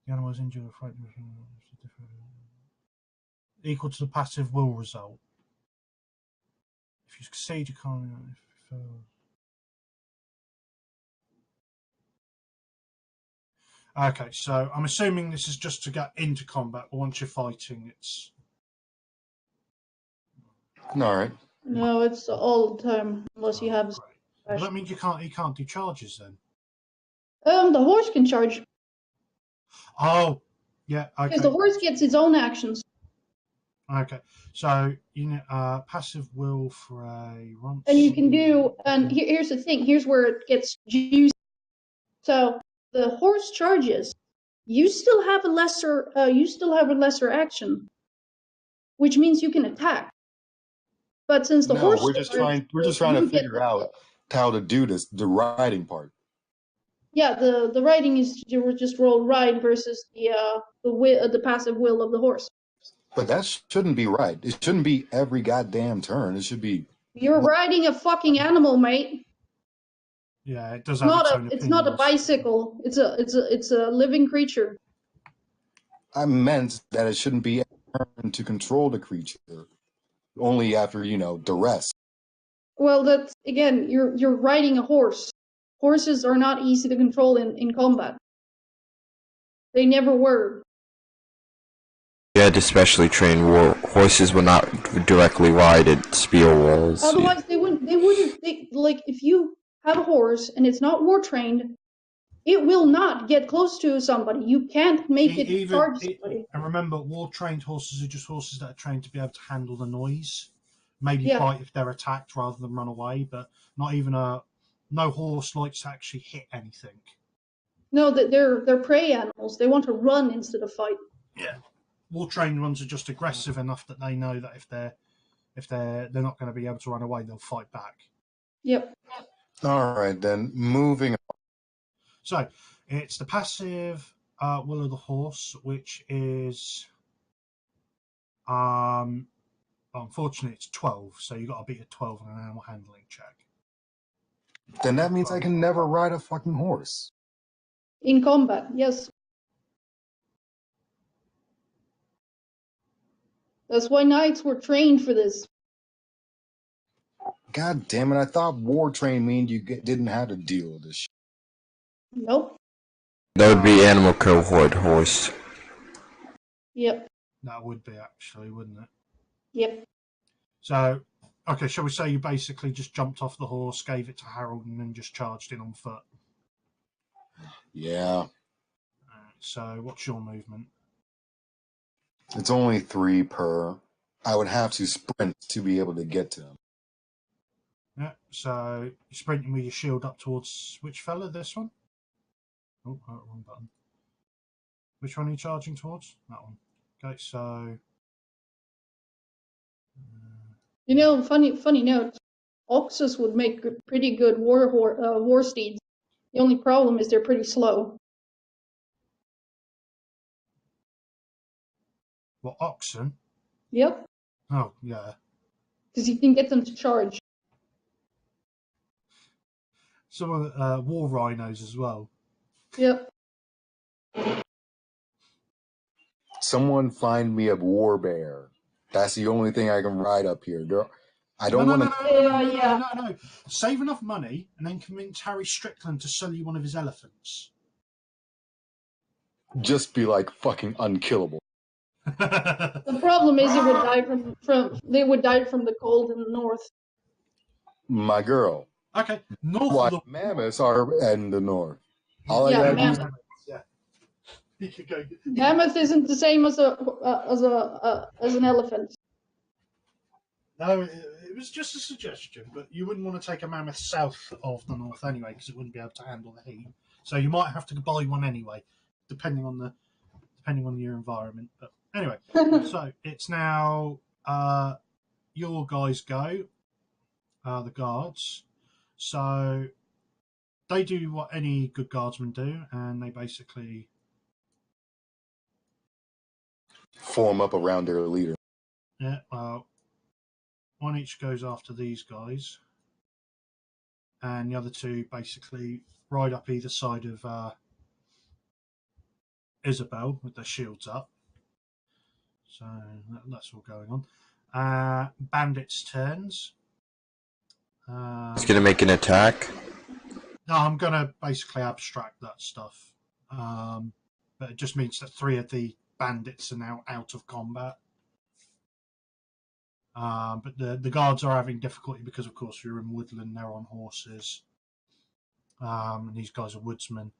the animal is injured or frightened. Equal to the passive will result. If you succeed, you can't. If you fail. Okay, so I'm assuming this is just to get into combat, but once you're fighting, it's... All right. No, it's all the time, unless you have... Great. Well, that means you can't do charges then? The horse can charge. Oh, yeah, okay. Because the horse gets its own actions. Okay, so passive will for a once. And you can do... And here's the thing. Here's where it gets juicy. So, the horse charges. You still have a lesser action, which means you can attack. But since the horse, we're just trying to figure out how to do this, the riding part. Yeah, the riding is you just roll ride versus the passive will of the horse. But that shouldn't be right. It shouldn't be every goddamn turn. It should be. You're riding a fucking animal, mate. Yeah, it does have its own opinions. It's not a bicycle. It's a living creature. I meant that it shouldn't be every turn to control the creature. Only after duress. Well, that's again, you're riding a horse. Horses are not easy to control in combat. They never were. Yeah, especially trained horses will not directly ride at spear walls. Otherwise, they wouldn't. Like if you have a horse and it's not war trained, it will not get close to somebody. You can't make it charge somebody. And remember, war-trained horses are just horses that are trained to be able to handle the noise. Maybe fight if they're attacked rather than run away, but not even no horse likes to actually hit anything. No, they're prey animals. They want to run instead of fight. Yeah, war-trained ones are just aggressive enough that they know that if they're not going to be able to run away, they'll fight back. Yep. All right, then moving on. So it's the passive will of the horse, which is unfortunately it's 12. So you got to beat a 12 on an animal handling check. Then that means I can never ride a fucking horse. In combat, yes. That's why knights were trained for this. God damn it! I thought war trained means you didn't have to deal with this shit. Nope. That would be animal cohort horse. Yep. That would be actually, wouldn't it? Yep. So, okay, shall we say you basically just jumped off the horse, gave it to Harold, and then just charged in on foot? Yeah. So, what's your movement? It's only 3 per. I would have to sprint to be able to get to him. Yeah, so you're sprinting with your shield up towards which fella? This one? Oh, wrong button. Which one are you charging towards? That one. Okay, so... funny note. Oxus would make pretty good war steeds. The only problem is they're pretty slow. What, oxen? Yep. Oh, yeah. Because you can get them to charge. Some war rhinos as well. Yep. Someone find me a war bear. That's the only thing I can ride up here. I don't No, want no, to no, no, no, no, Yeah. no, no. Save enough money and then convince Harry Strickland to sell you one of his elephants. just be like fucking unkillable. The problem is it would die they would die from the cold in the north. My girl. Okay, north Why of the mammoths are in the north. All I Yeah, gotta mammoth. do is yeah. You could go. Mammoth isn't the same as an elephant. No, it was just a suggestion, but you wouldn't want to take a mammoth south of the north anyway because it wouldn't be able to handle the heat. So you might have to buy one anyway, depending on your environment. But anyway, so it's now your guys go, the guards. So they do what any good guardsmen do, and they basically form up around their leader. One each goes after these guys, and the other two basically ride up either side of Isabel with their shields up. So that's all going on. Bandits' turns. He's gonna make an attack. No, I'm going to basically abstract that stuff. But it just means that 3 of the bandits are now out of combat. But the guards are having difficulty because, of course, you're in woodland, they're on horses. And these guys are woodsmen.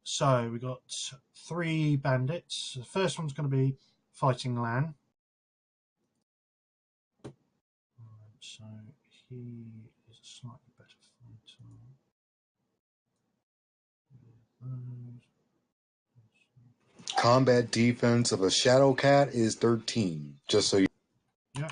So we got 3 bandits. The first one's going to be fighting Lan. So he is a slightly better fighter. Combat defense of a shadow cat is 13. Just so you. Yeah.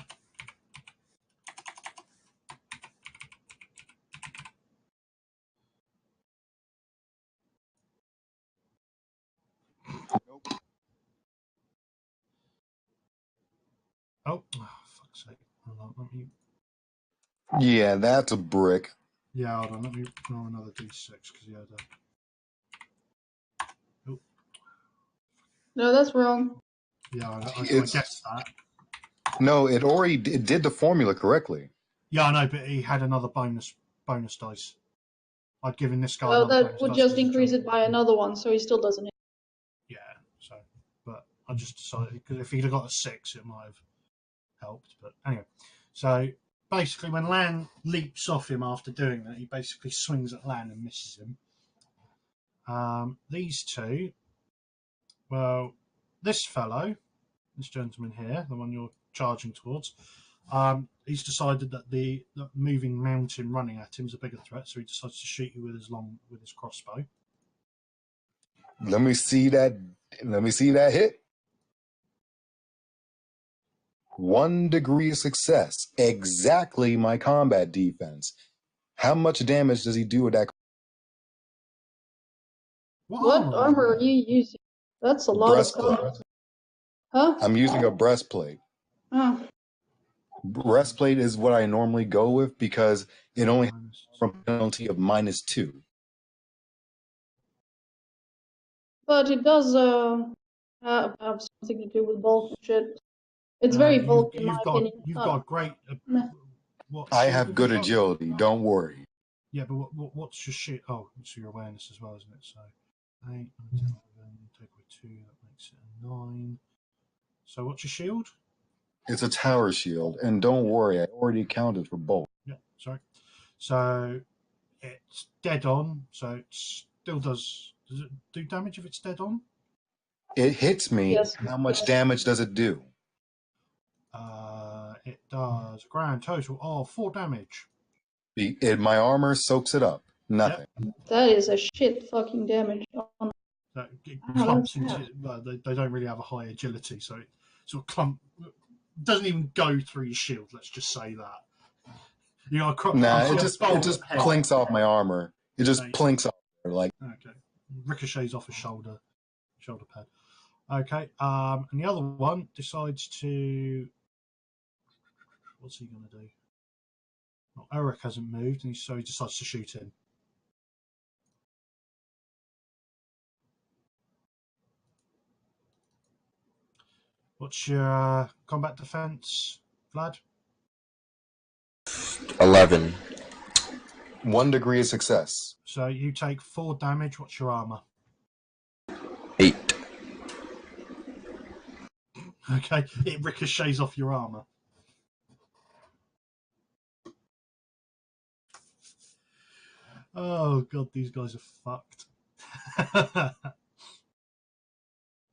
Oh, fuck's sake. Hold on, let me... Yeah, that's a brick. Yeah, hold on, let me roll another d6 because he had a... Oh. No, that's wrong. Yeah, I It's- guessed that. No, it did the formula correctly. Yeah, I know, but he had another bonus dice. I'd given this guy Well, another that bonus would dice just 'cause he's increase drunk. it by another one, so he still doesn't hit. Yeah, so... But I just decided, because if he'd have got a 6, it might have helped. But anyway, so basically when Lan leaps off him after doing that, he basically swings at Lan and misses him. These two, well, this fellow, this gentleman here, the one you're charging towards, he's decided that the moving mountain running at him is a bigger threat, so he decides to shoot you with his crossbow. Let me see that hit. 1 degree of success. Exactly my combat defense. How much damage does he do with that? What armor are you using? That's a lot of Breastplate. combat. Huh? I'm using a breastplate. Oh. Breastplate is what I normally go with because it only has a penalty of -2. But it does have something to do with bulk and shit. It's very bulky in my opinion. You've got a great... I have good agility, don't worry. Yeah, but what's your shit? Oh, it's your awareness as well, isn't it? So 8, 9, 10, 11, take away 2, that makes it a 9. So what's your shield? It's a tower shield, and don't worry, I already accounted for both. Yeah, sorry. So it's dead on, so it still does it do damage if it's dead on? It hits me. Yes. How much damage does it do? It does a grand total of 4 damage. My armor soaks it up. Nothing. Yep. That is a shit fucking damage. So it Oh, clumps that's into. Well, they don't really have a high agility, so it sort of doesn't even go through your shield. Let's just say that. You know, It just plinks off my armor. It just plinks off there, like. Okay, ricochets off a shoulder pad. Okay, and the other one decides to. What's he going to do? Well, Eric hasn't moved, and so he decides to shoot him. What's your combat defense, Vlad? 11. 1 degree of success. So you take 4 damage. What's your armor? 8. Okay, it ricochets off your armor. Oh god, these guys are fucked.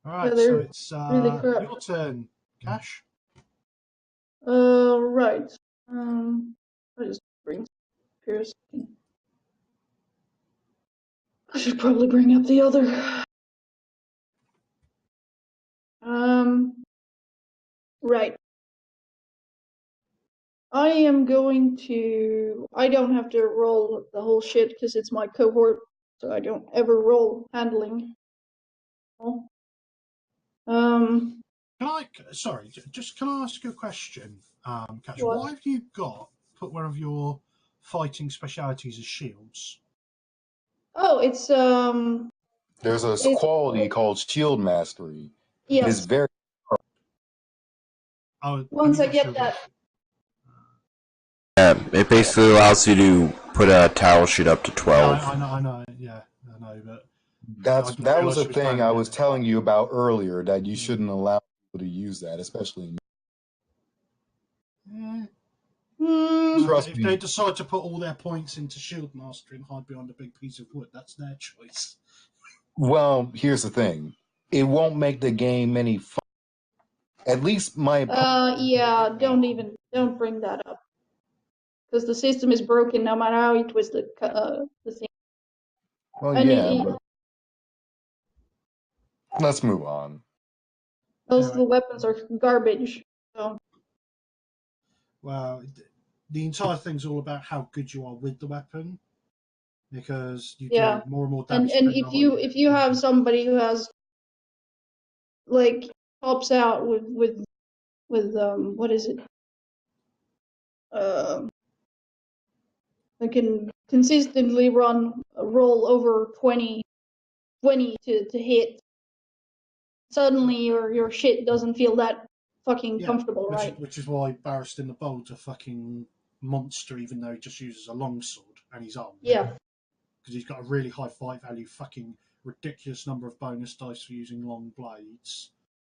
Alright, so it's really crap. your turn, Cash. Right. I just bring Pierce. I should probably bring up the other. Right. I am going to. I don't have to roll the whole shit because it's my cohort, so I don't ever roll handling. Can I? Sorry, just can I ask you a question, Cash? What? Why have you put one of your fighting specialities as shields? Oh, it's There's a It's- quality called shield mastery. It is yes. very. Oh, Once have I you got get shield that, It basically allows you to put a towel sheet up to Yeah, 12. I know. Yeah, I know, but That was a realised it was thing bad, I yeah. was telling you about earlier, that you Yeah. shouldn't allow people to use that, especially. Yeah. Trust If me. they decide to put all their points into shield mastery and hide behind a big piece of wood, that's their choice. Well, here's the thing. It won't make the game any fun. At least my yeah, don't bring that up because the system is broken no matter how you twist the thing. well, I yeah, need but let's move on. those Anyway. the weapons are garbage. So Well, the entire thing's all about how good you are with the weapon, because you yeah, do more and more and damage. depending if on you what if you have somebody who has like helps out with what is it? That can consistently roll over 20 to hit. Suddenly your shit doesn't feel that fucking comfortable, right? which is why Barristan the Bold's a fucking monster, even though he just uses a longsword and he's armed. Yeah. Because he's got a really high fight value, fucking ridiculous number of bonus dice for using long blades.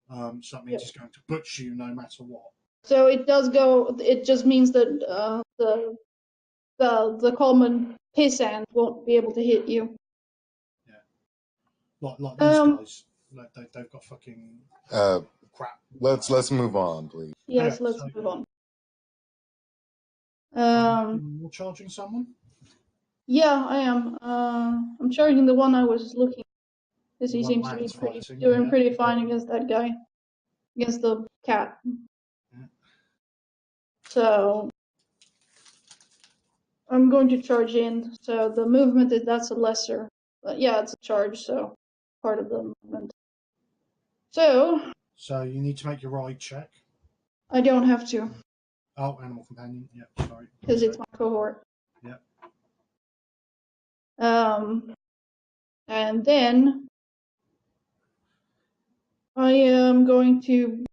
So that means he's going to butcher you no matter what. So it does go. It just means that the common pissant won't be able to hit you. Yeah, like these guys, like they've got fucking crap. Let's move on, please. Yes, Okay, let's so, move on. you're charging someone? Yeah, I am. I'm charging the one I was looking because The he one seems to be Lance fighting, doing yeah. pretty fine against that guy, against the cat. Yeah. So I'm going to charge in. So the movement that's a lesser. But yeah, it's a charge, so part of the movement. So So you need to make your ride check. I don't have to Oh, animal companion. Yeah, sorry. because it's my cohort. Yeah. And then I am going to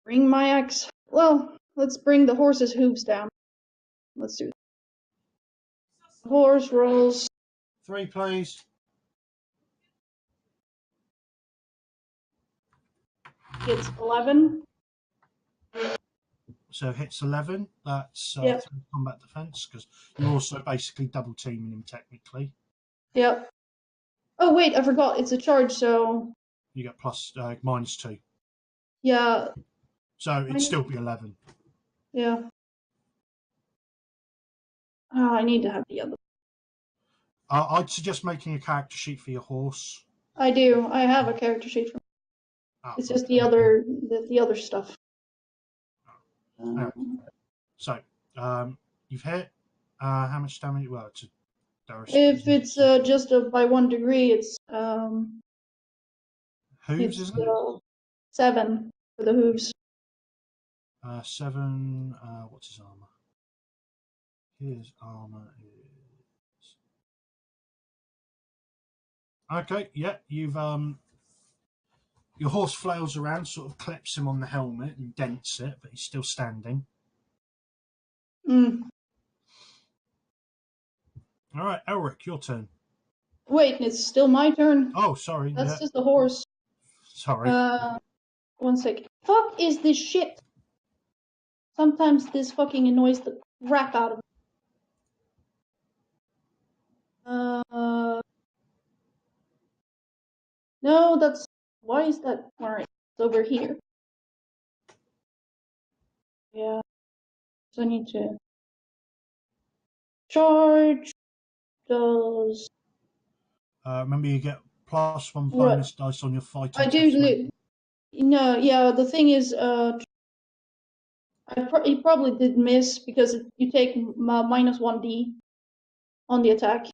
bring my axe. Well, let's bring the horse's hooves down. Let's do that. Horse rolls. 3, please. It's 11. So hits 11. That's Yep. 3 combat defense, because you're also basically double teaming him technically. Yep. Oh wait, I forgot. It's a charge, so You get plus -2. yeah. So it'd still be 11. Yeah. Oh, I need to have the other. I'd suggest making a character sheet for your horse. I do. I have a character sheet. It's just Okay. the other stuff. Anyway, so you've hit. How much damage? Well, it's a If it's just by 1 degree, it's hooves, it's isn't it? 7 for the hooves. 7. What's his armor? His armor is. Okay, yeah, you've Your horse flails around, sort of clips him on the helmet and dents it, but he's still standing. Mm. All right, Elric, your turn. Wait, it's still my turn. Oh, sorry. That's Yeah. just the horse. Sorry. 1 sec. Fuck is this shit? Sometimes this fucking annoys the crap out of me. No, that's... Why is that? Alright, it's over here. Yeah. So I need to... Charge... Does... Remember, you get +1 Right. bonus dice on your fighting I test. do... No, yeah, the thing is, he probably did miss because you take -1d on the attack,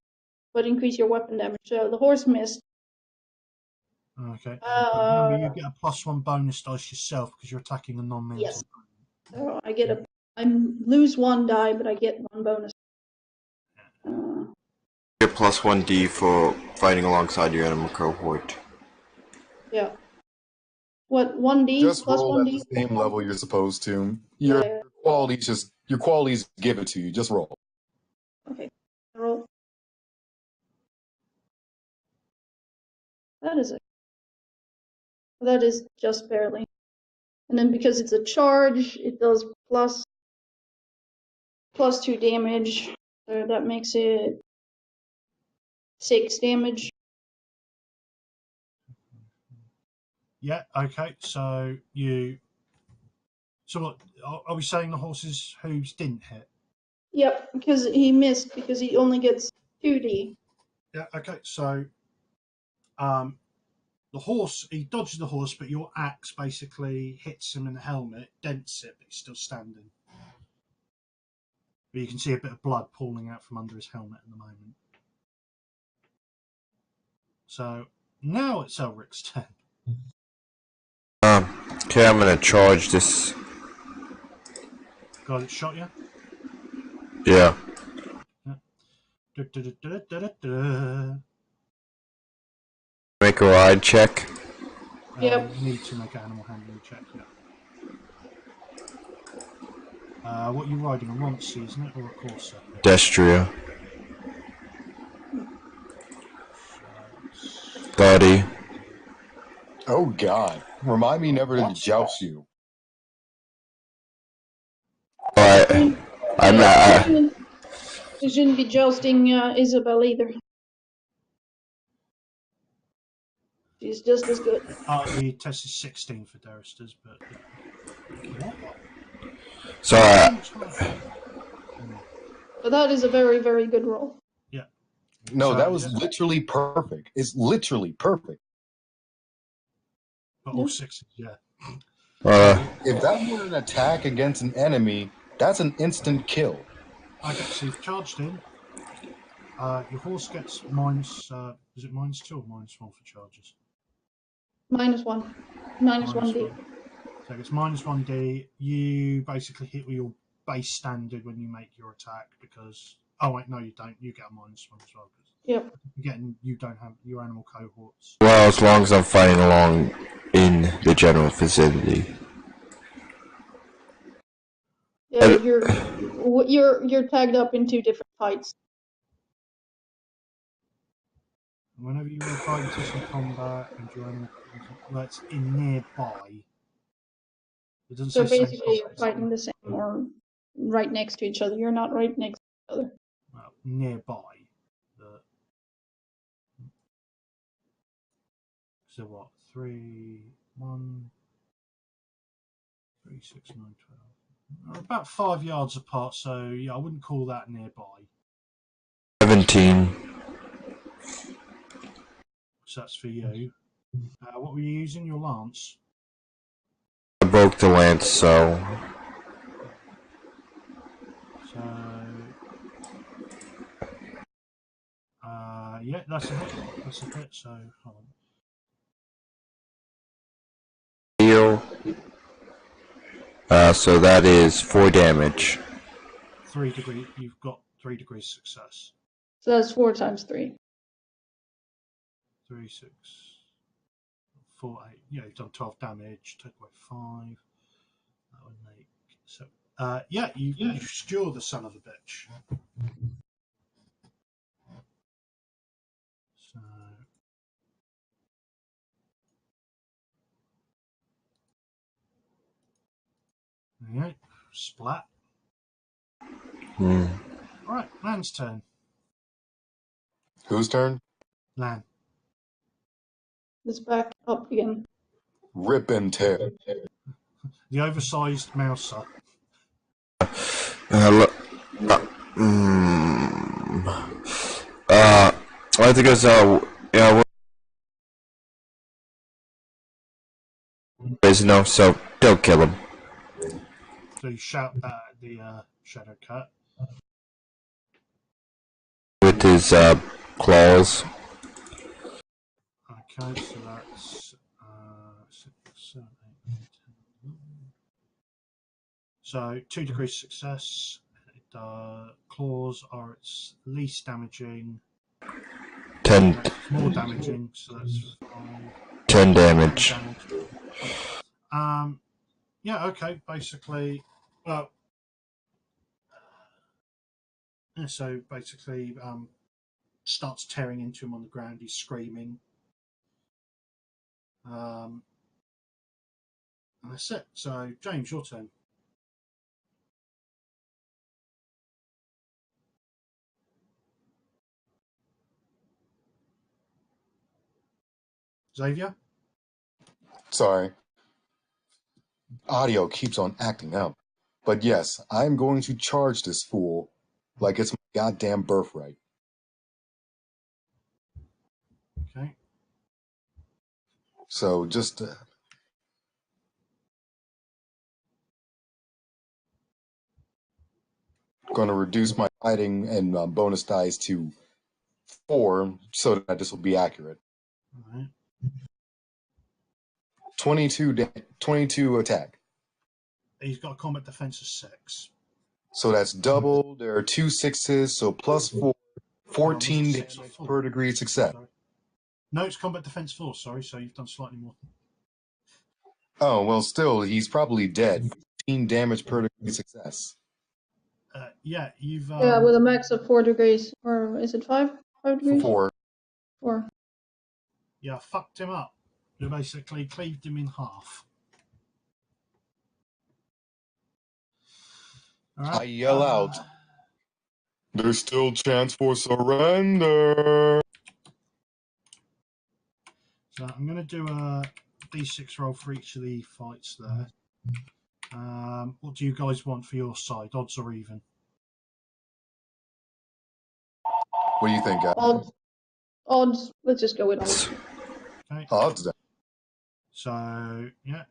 but increase your weapon damage. So the horse missed. Okay. Remember, you get a +1 bonus dice yourself because you're attacking a non-mental. Yes. So I get I lose 1 die, but I get 1 bonus. Get +1d for fighting alongside your animal cohort. Yeah. What, 1d? Just Plus roll 1d? at the same level you're supposed to. Yeah. Your qualities give it to you. Just roll. Okay. Roll. That is just barely. And then because it's a charge, it does plus 2 damage. So that makes it 6 damage. Yeah. Okay. So you. So what? Are we saying the horse's hooves didn't hit? Yep, because he missed because he only gets 2d. Yeah. Okay. So, the horse, he dodges the horse, but your axe basically hits him in the helmet, dents it, but he's still standing. But you can see a bit of blood pooling out from under his helmet at the moment. So now it's Elric's turn. Okay, I'm gonna charge this. Guy that shot you. Yeah. Make a ride check. Yep. You need to make an animal handling check. Yeah. What are you riding? A Roncy, isn't it, or a Corsa? Destria. 30. Oh God! Remind me never to joust you. Alright. I'm not. You shouldn't be jousting Isabel either. She's just as good. The test is 16 for Derristers, but what? Sorry. But that is a very, very good roll. Yeah. No, So, that was yeah. literally perfect. It's literally perfect. But all sixes, yeah. If that were an attack against an enemy, that's an instant kill. Okay, so you've charged in. Your horse gets minus. Is it -2 or -1 for charges? -1. -1d. -1. So it gets -1d. You basically hit with your base standard when you make your attack because. Oh wait, no, you don't. You get a -1 as well. Yep. You don't have your animal cohorts. Well, as long as I'm fighting along in the general vicinity. Yeah, you're tagged up in 2 different fights. Whenever you will fight into some combat and your animal, well, it's in nearby. It doesn't So say basically, you're fighting the same or right next to each other. You're not right next to each other. well, nearby. So what? 3, 1, 3, 6, 9, 12. About 5 yards apart. So yeah, I wouldn't call that nearby. 17. So that's for you. What were you using? Your lance. I broke the lance, so. So yeah, that's a hit. That's a hit. So hold on. Heal. So that is 4 damage. 3 degree. You've got 3 degrees success. So that's 4 times 3. 3, 6, 4, 8. yeah, you've done 12 damage. Take away 5. That would make so. Yeah, you skewer the son of a bitch. So. Alright, splat. Alright, Lan's turn. Whose turn? Lan. It's back up again. Rip and tear. The oversized mouser. Look. I think it's yeah. No, so don't kill him. So you shout that at the shadow cat. With his claws. Okay, so that's 6, 7, 8, 9, 10, 11. So 2 degrees success. Claws are its least damaging. 10. More damaging, so that's 5. 10 damage. Yeah, okay, basically, well, yeah, so basically, starts tearing into him on the ground. He's screaming. And that's it. So, James, your turn. Xavier? Sorry. Audio keeps on acting up. But yes, I'm going to charge this fool like it's my goddamn birthright. Okay. So just going to reduce my fighting and bonus dice to 4 so that this will be accurate. All right. 22 attack. He's got a combat defense of 6. So that's double. There are 2 6s, so plus 4, 14 Six or damage 4? per degree of success. Sorry. No, it's combat defense 4, sorry, so you've done slightly more. Oh, well, still, he's probably dead. 14 damage per degree of success. Yeah, you've... Yeah, with a max of 4 degrees. Or is it 5? 5 degrees? 4. 4. Yeah, fucked him up. You basically cleaved him in half. All right. I yell out, there's still chance for surrender. So I'm going to do a d6 roll for each of the fights there. What do you guys want for your side, odds or even? What do you think, guys? Odds. Let's just go with odds. Okay. Odds then. So, yeah.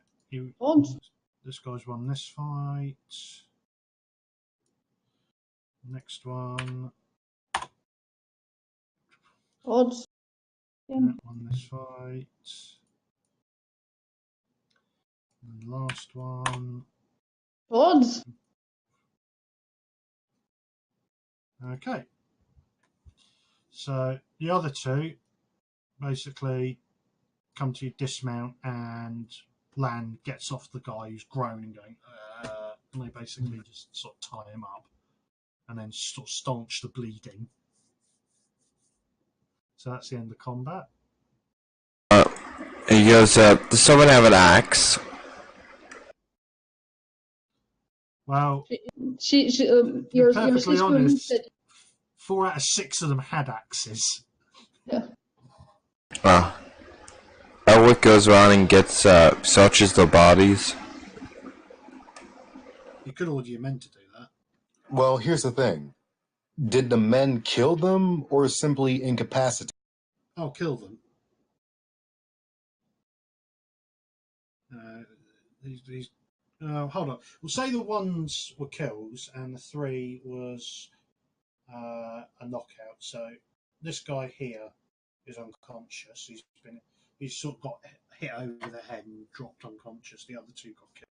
Odds. This guy's won this fight. Next one. Odds. Yeah. Won this fight. And the last one. Odds. Okay. So the other two basically come to dismount, and Lan gets off the guy who's groaning, going, and they basically just sort of tie him up and then sort of staunch the bleeding. So that's the end of combat. He goes, does someone have an axe? Well, Your perfectly sister honest, said, 4 out of 6 of them had axes. yeah. Elwick goes around and gets, searches the bodies. You could order your men to do that. Well, here's the thing. Did the men kill them or simply incapacitate? I'll kill them. Hold on. We'll say the ones were kills and the 3 was a knockout. So this guy here is unconscious. He's sort of got hit over the head and dropped unconscious. The other 2 got killed.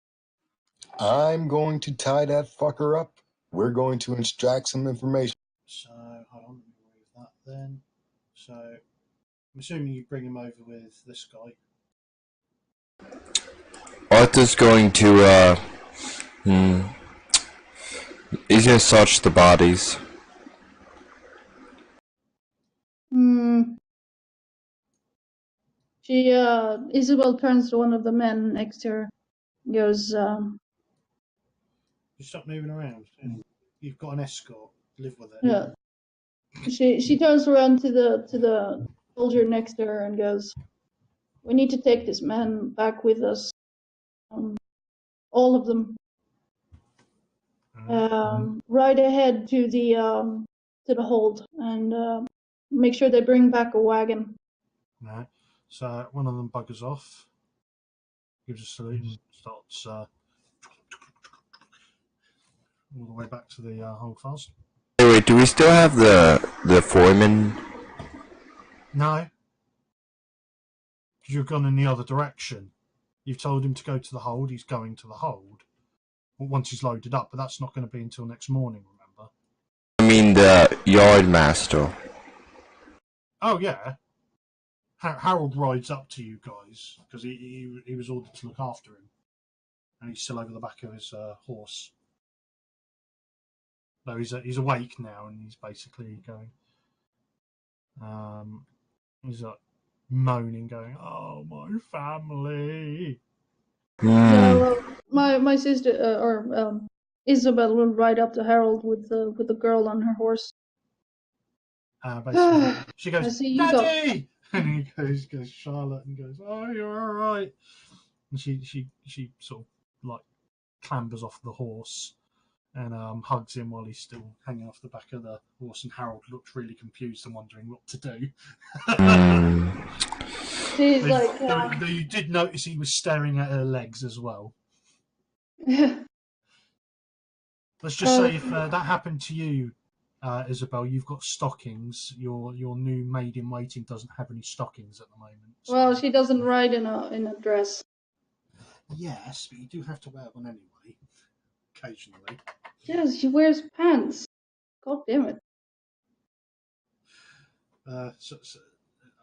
I'm going to tie that fucker up. We're going to extract some information. So hold on, let me remove that then. So I'm assuming you bring him over with this guy. Arthur's going to, he's gonna search the bodies. Isabel turns to one of the men next to her and goes, You stop moving around. You've got an escort. Live with it. yeah. She turns around to the soldier next to her and goes, "We need to take this man back with us. All of them. Right ahead to the hold and make sure they bring back a wagon." No. So one of them buggers off, gives a salute and starts all the way back to the hold fast. Hey, wait, do we still have the foreman? No. Because you've gone in the other direction. You've told him to go to the hold, he's going to the hold. Once he's loaded up, but that's not going to be until next morning, remember? I mean the yard master. Oh, yeah. Harold rides up to you guys, because he was ordered to look after him. And he's still over the back of his horse. No, he's awake now, and he's basically going... he's like moaning, going, "Oh, my family!" So my sister Isabel will ride up to Harold with the girl on her horse. Basically, she goes, I see you "Daddy!" And he goes, Charlotte, and goes, "Oh, you're all right." And she sort of like clambers off the horse and hugs him while he's still hanging off the back of the horse. And Harold looks really confused and wondering what to do. She's like, though you did notice he was staring at her legs as well. Let's just say if that happened to you, Isabel, you've got stockings. Your new maid in waiting doesn't have any stockings at the moment. So. Well, she doesn't ride in a dress. Yes, but you do have to wear one anyway, occasionally. Yes, she wears pants. God damn it. So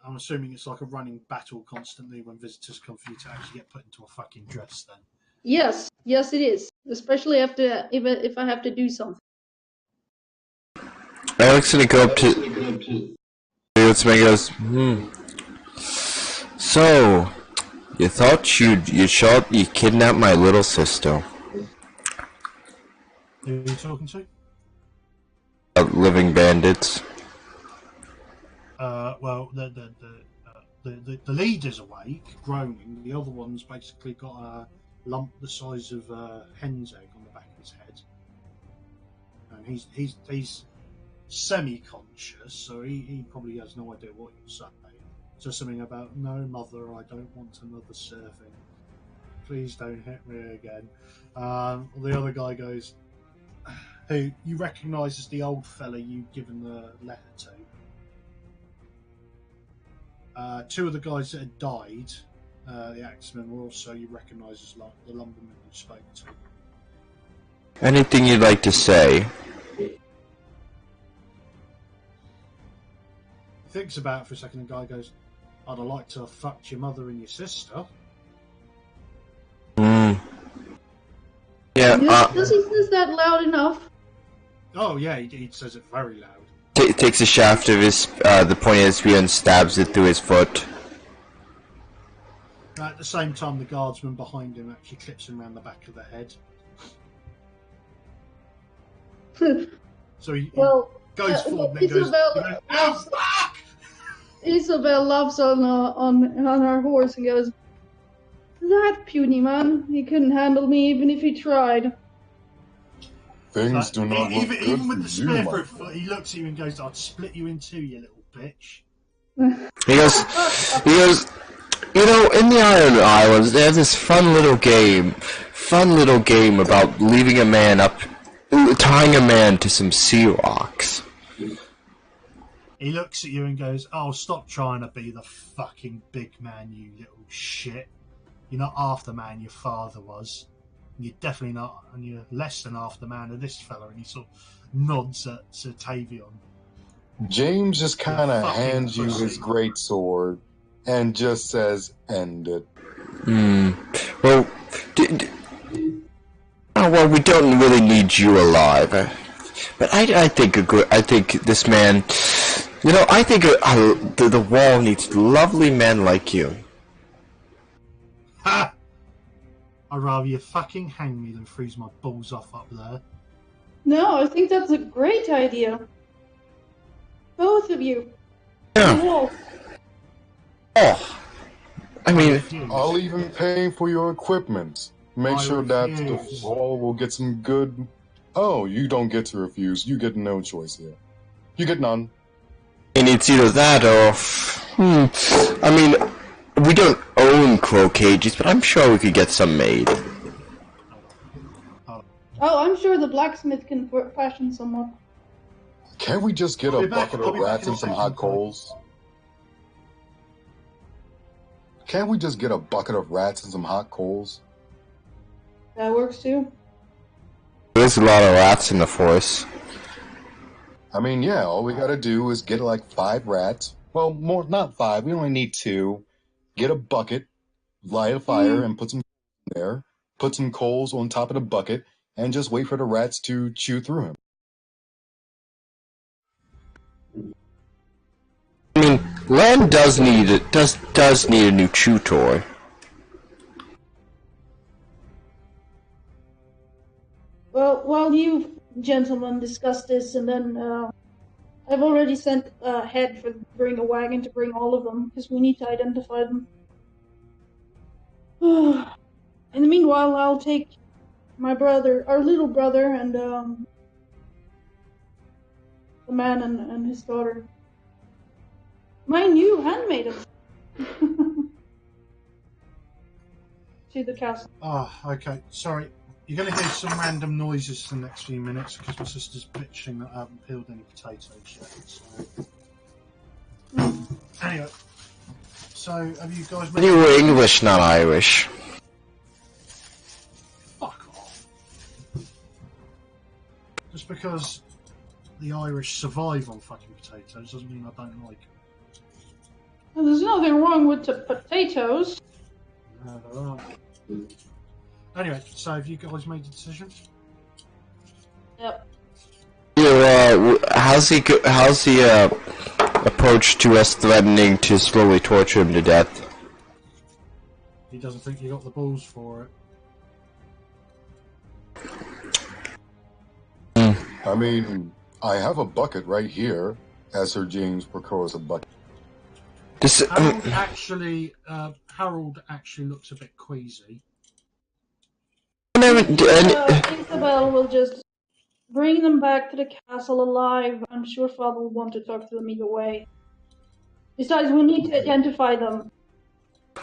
I'm assuming it's like a running battle constantly when visitors come for you to actually get put into a fucking dress then. Yes, it is. Especially if I have to do something. Alex gonna go up to What's and goes, So, you thought you kidnapped my little sister. Who are you talking to? Living bandits. Well, the leader's awake, groaning. The other one's basically got a lump the size of a hen's egg on the back of his head, and he's semi-conscious, so he probably has no idea what you're saying. So something about, "No, mother, I don't want another surfing. Please don't hit me again." The other guy goes, who you recognise as the old fella you've given the letter to. Two of the guys that had died, the axemen, were also you recognise as the lumbermill you spoke to. Anything you'd like to say? He thinks about it for a second, and the guy goes, "I'd have liked to have fucked your mother and your sister." Yeah. Does he say that loud enough? Oh yeah, he says it very loud. Takes a shaft of his the point of his spear and stabs it through his foot. At the same time, the guardsman behind him actually clips him around the back of the head. So he goes forward and then goes, "Oh fuck!" Isabel laughs on her horse and goes, "That puny man, he couldn't handle me even if he tried." Things do not look good even with for the spear you, through my foot, he looks at you and goes, "I'd split you in two, you little bitch." He goes, you know, in the Iron Islands, they have this fun little game about leaving a man up, tying a man to some sea rocks. He looks at you and goes, "Oh, stop trying to be the fucking big man, you little shit. You're not half the man your father was. You're definitely not, and you're less than half the man of this fella." And he sort of nods at Sir Tavion. James just kind of fucking hands you pussy. his great sword and just says, "End it." Well, well, we don't really need you alive. But I think this man, I think the wall needs lovely men like you. Ha! I'd rather you fucking hang me than freeze my balls off up there. No, I think that's a great idea. Both of you. Yeah. The wall. Oh, I mean, I'll even pay for your equipment. Make sure that the refuse. wall will get some good... Oh, you don't get to refuse. You get no choice here. You get none. and it's either that or... I mean, we don't own crow cages, but I'm sure we could get some made. Oh, I'm sure the blacksmith can fashion someone. Can't we just get I'll a be back- bucket I'll of be back rats in a and some second, hot Cole. coals? Can't we just get a bucket of rats and some hot coals? That works too. There's a lot of rats in the forest. I mean, yeah, all we gotta do is get like 5 rats. Well, more, not 5, we only need 2. Get a bucket, light a fire, and put some in there. Put some coals on top of the bucket, and just wait for the rats to chew through him. I mean, land does need a new chew toy. Well, while you gentlemen discuss this, and then I've already sent ahead for bring a wagon to bring all of them because we need to identify them. In the meanwhile, I'll take my brother, our little brother, and the man and his daughter. My new handmaidens. To the castle. Okay. Sorry. You're going to hear some random noises for the next few minutes because my sister's bitching that I haven't peeled any potatoes yet. So. Anyway. So, have you guys... You were English, not Irish. Fuck off. Just because the Irish survive on fucking potatoes doesn't mean I don't like them. Well, there's nothing wrong with the potatoes. No, there aren't. Anyway, so have you guys made a decision? Yep. How's the approach to us threatening to slowly torture him to death? He doesn't think you got the balls for it. I mean, I have a bucket right here, as Sir James procures a bucket. This, Harold actually looks a bit queasy. Isabel will just bring them back to the castle alive. I'm sure Father will want to talk to them either way. Besides, we need to identify them.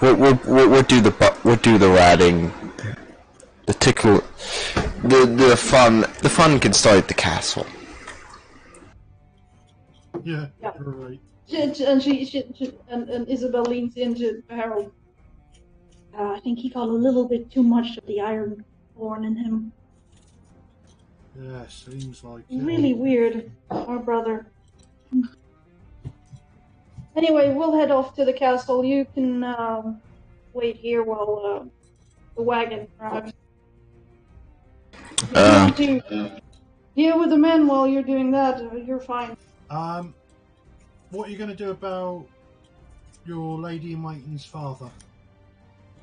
We'll do the ratting, the tickle, the fun. The fun can start at the castle. Yeah. Yeah. Right. And Isabel leans into Harold. I think he got a little bit too much of the iron born in him. Yeah, seems like it. Really weird, our brother. Anyway, we'll head off to the castle. You can wait here while the wagon arrives. If you want to deal with the men while you're doing that, you're fine. What are you going to do about your lady-in-waiting's father?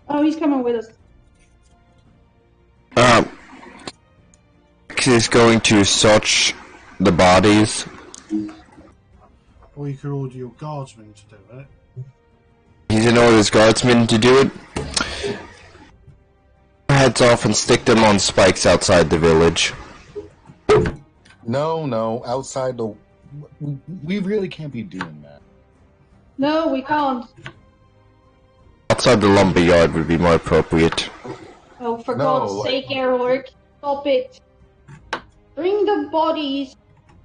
Oh, he's coming with us. He's going to search the bodies. Or you could order your guardsmen to do it. He's gonna order his guardsmen to do it. Heads off and stick them on spikes outside the village. No, outside the... We really can't be doing that. No, we can't. Outside the lumber yard would be more appropriate. Oh, for No, God's sake, Erlich, stop it. Bring the bodies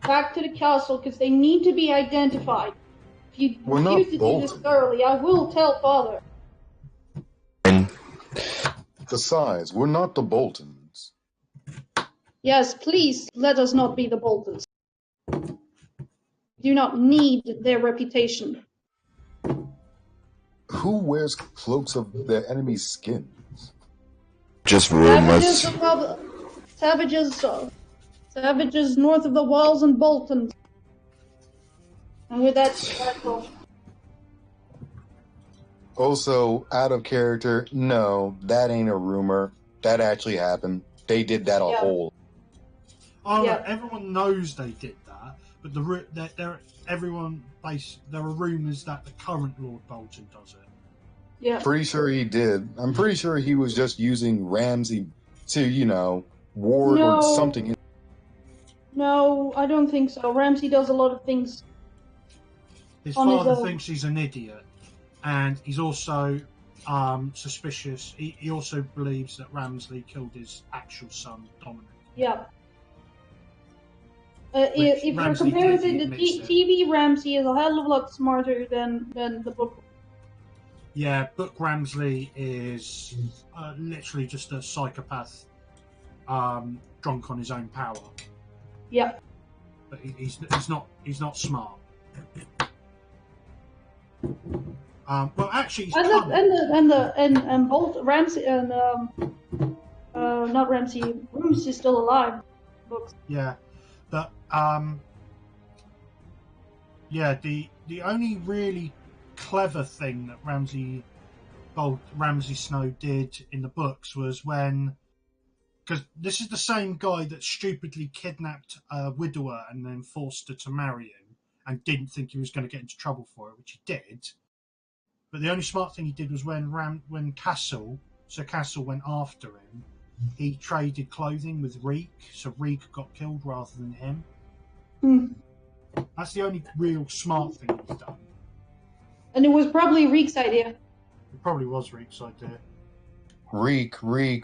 back to the castle because they need to be identified. If you We're not refuse to do this bolting. thoroughly, I will tell Father. And Besides, we're not the Boltons. Yes, please let us not be the Boltons. Do not need their reputation. Who wears cloaks of their enemy's skin? Just Savages, rumors. savages north of the walls and Bolton. And with that, Also, out of character, no, that ain't a rumor. That actually happened. They did that a Yeah. whole. Oh, Yeah. look, everyone knows they did that, but there are rumours that the current Lord Bolton does it. yeah. Pretty sure he did. I'm pretty sure he was just using Ramsay to, ward or No. something. No, I don't think so. Ramsay does a lot of things. His On his father own. thinks he's an idiot, and he's also suspicious. He also believes that Ramsley killed his actual son, Dominic. Yeah. Which If you're Ramsay comparing clearly to the admits it. TV, Ramsay is a hell of a lot smarter than the book. Yeah, Book Ramsley is literally just a psychopath, drunk on his own power. Yeah. But he's not smart. Well, actually, he's cunning. And Bolt Ramsay and not Ramsay. Bruce is still alive. Books. Yeah, but yeah, the only really clever thing that Ramsay Snow did in the books was when, because this is the same guy that stupidly kidnapped a widower and then forced her to marry him and didn't think he was going to get into trouble for it, which he did. But the only smart thing he did was when Sir Castle went after him, he traded clothing with Reek, so Reek got killed rather than him. Hmm. That's the only real smart thing he's done. And it was probably Reek's idea. It probably was Reek's idea. Reek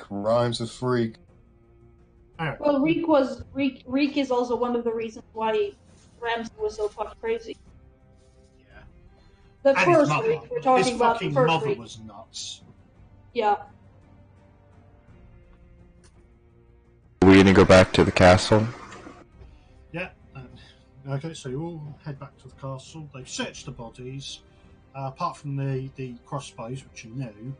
rhymes with freak. Anyway, Well, Reek is also one of the reasons why Ramsay was so fucking crazy. yeah. The And his first mother. Reek, we're talking His about the fucking first mother Reek. was nuts. Yeah. Are we gonna go back to the castle? Yeah. Okay, so you all head back to the castle. They've searched the bodies. Apart from the crossbows, which you knew,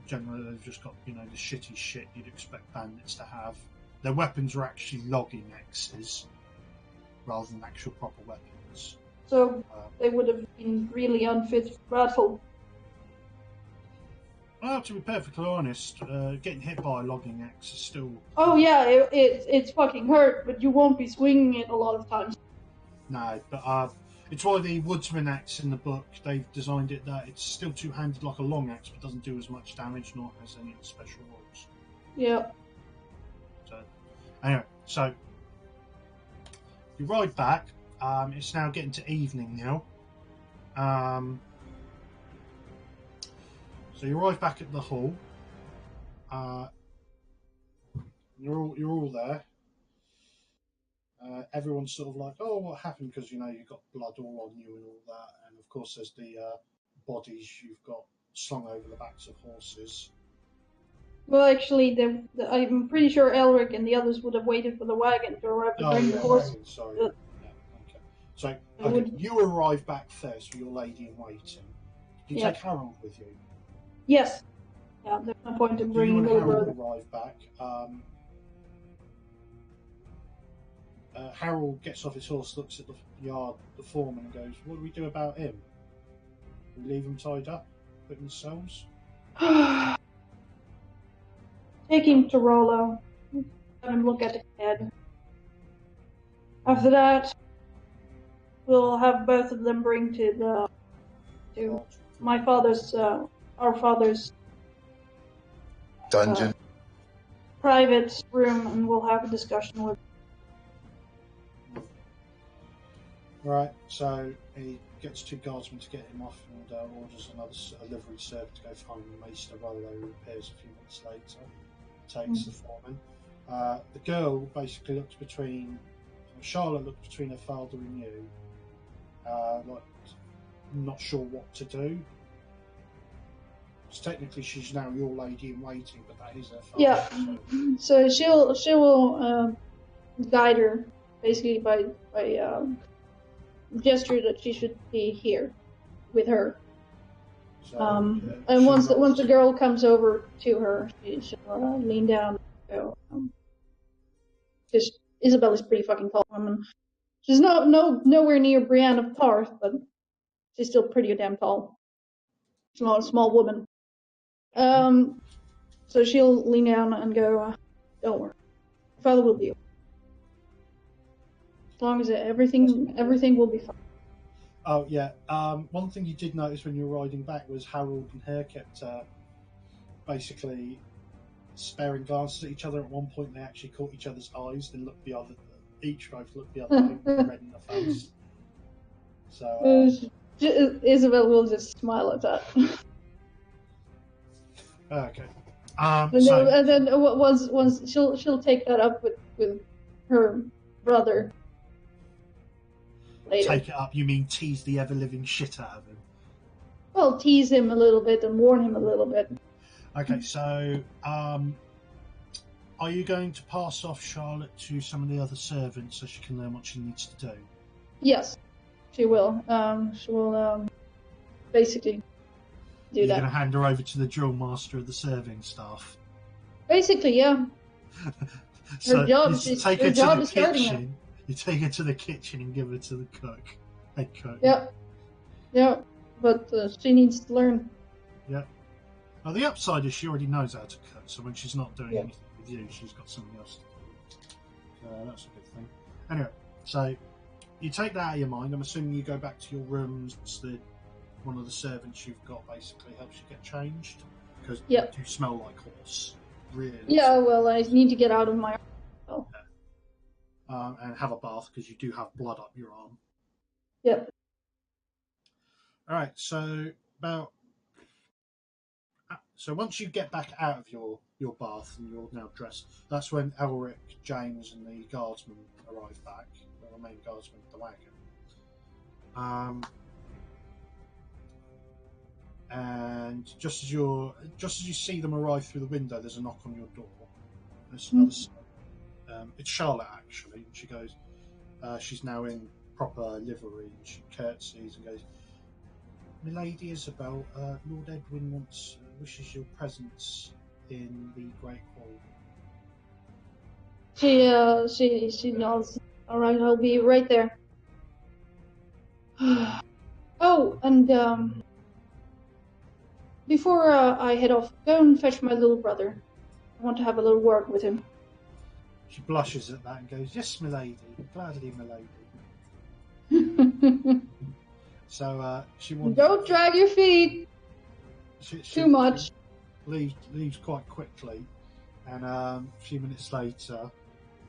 generally they've just got, the shitty shit you'd expect bandits to have. Their weapons are actually logging axes rather than actual proper weapons. So they would have been really unfit for battle. Well, to be perfectly honest, getting hit by a logging axe is still... Oh yeah, it's fucking hurt, but you won't be swinging it a lot of times. No, but it's why the woodsman axe in the book, they've designed it that it's still two-handed like a long axe, but doesn't do as much damage, nor has any of the special rules. Yeah. So, anyway, so you ride back. It's now getting to evening now. So you arrive back at the hall. You're all there. Everyone's sort of like, oh, what happened? Because you've got blood all on you and all that, and of course there's the bodies you've got slung over the backs of horses. Well, actually, I'm pretty sure Elric and the others would have waited for the wagon to arrive to bring the horse. Wagon, sorry. Yeah. Yeah, okay. So, okay, you arrive back first with your lady in waiting. Do you take Harold with you? Yes. Yeah, there's no point in bringing you and over. Harold arrive back. Harold gets off his horse, looks at the yard, the foreman, and goes, "What do we do about him? We leave him tied up, put in cells?" Take him to Rollo. Have him look at the head. After that, we'll have both of them bring to my father's, our father's Dungeon. private room, and we'll have a discussion with. Right, so he gets two guardsmen to get him off and orders a livery servant to go find Maester Rollo, who appears a few minutes later. Takes the foreman. The girl basically Charlotte looked between her father and you, like not sure what to do. Because technically she's now your lady in waiting, but that is her father. Yeah, so she will guide her basically by gesture that she should be here with her. So, And once the girl comes over to her, she'll lean down and go. Because Isabel is pretty fucking tall woman. She's nowhere near Brienne of Tarth, but she's still pretty damn tall. She's not a small woman. So she'll lean down and go, "Don't worry, your father will be okay. As long as everything will be fine." Oh yeah. One thing you did notice when you were riding back was Harold and her kept basically sparing glances at each other. At one point, they actually caught each other's eyes, then looked the other. Each both looked the other way, red in the face. So Isabel will just smile at that. okay. And then once she'll take that up with her brother later. Take it up? You mean tease the ever living shit out of him? Well, tease him a little bit and warn him a little bit. Okay, so are you going to pass off Charlotte to some of the other servants so she can learn what she needs to do? Yes, she will. She will basically do that. You're going to hand her over to the drill master of the serving staff. Basically, yeah. So her job you is take her to the starting her. kitchen. You take her to the kitchen and give her to the head cook. Yeah. But she needs to learn. Yeah. Now the upside is she already knows how to cook, so when she's not doing anything with you, she's got something else to do. So that's a good thing. Anyway, so you take that out of your mind. I'm assuming you go back to your rooms. One of the servants you've got basically helps you get changed because you do smell like horse. Really. Yeah. Well, I need to get out of my. And have a bath because you do have blood up your arm. Yep. All right. So once you get back out of your bath and you're now dressed, that's when Elric, James, and the guardsman arrive back. The main guardsman of the wagon. And just as you see them arrive through the window, there's a knock on your door. There's another. It's Charlotte actually, and she goes. She's now in proper livery, and she curtsies and goes, "Milady Isabel, Lord Edwin wishes your presence in the Great Hall." She nods. All right, I'll be right there. Oh, and before I head off, go and fetch my little brother. I want to have a little word with him. She blushes at that and goes, "Yes, milady, gladly, milady." So she wants. Don't drag your feet too much. She leaves quite quickly, and a few minutes later,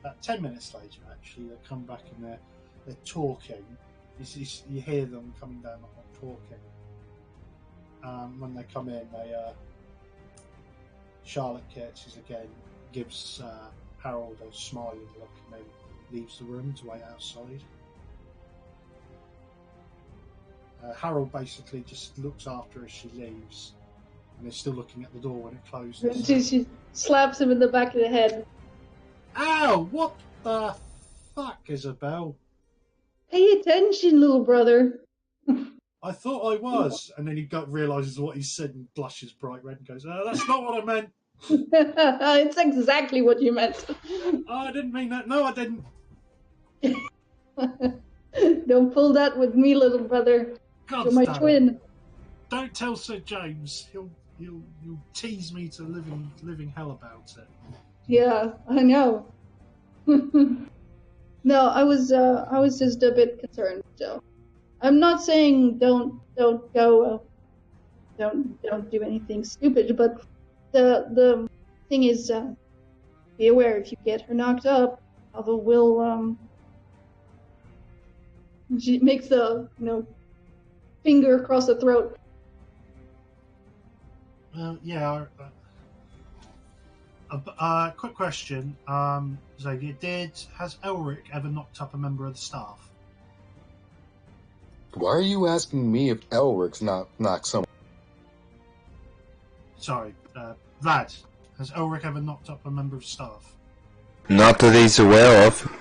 about 10 minutes later, actually, they come back and they're talking. You hear them coming down the hall talking. When they come in, Charlotte curtsies again, gives Harold a smiling look, and then leaves the room to wait outside. Harold basically just looks after her as she leaves, and is still looking at the door when it closes. She slaps him in the back of the head. Ow! What the fuck, Isabel? Pay attention, little brother. I thought I was, and then he realises what he said and blushes bright red and goes, "That's not what I meant." It's exactly what you meant. Oh, I didn't mean that. No, I didn't. Don't pull that with me, little brother. You're my twin. Don't tell Sir James. He'll tease me to living hell about it. Yeah, I know. No, I was just a bit concerned. So, I'm not saying don't go, don't do anything stupid. But the thing is, be aware if you get her knocked up, Alva will She makes the finger across the throat. Yeah. Quick question, Xavier. Has Elric ever knocked up a member of the staff? Why are you asking me if Elric's knocked someone? Sorry, Vlad. Has Elric ever knocked up a member of staff? Not that he's aware of.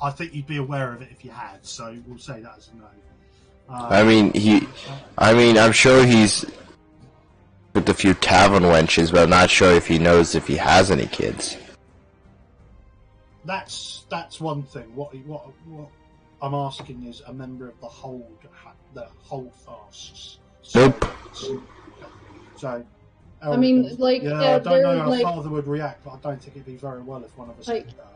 I think you'd be aware of it if you had, so we'll say that as a no. I mean, I'm sure he's with a few tavern wenches, but I'm not sure if he knows if he has any kids. That's one thing. What I'm asking is a member of the hold fasts. Nope. So, I mean, like, I don't know they're how like father would react, but I don't think it'd be very well if one of us Like- did that.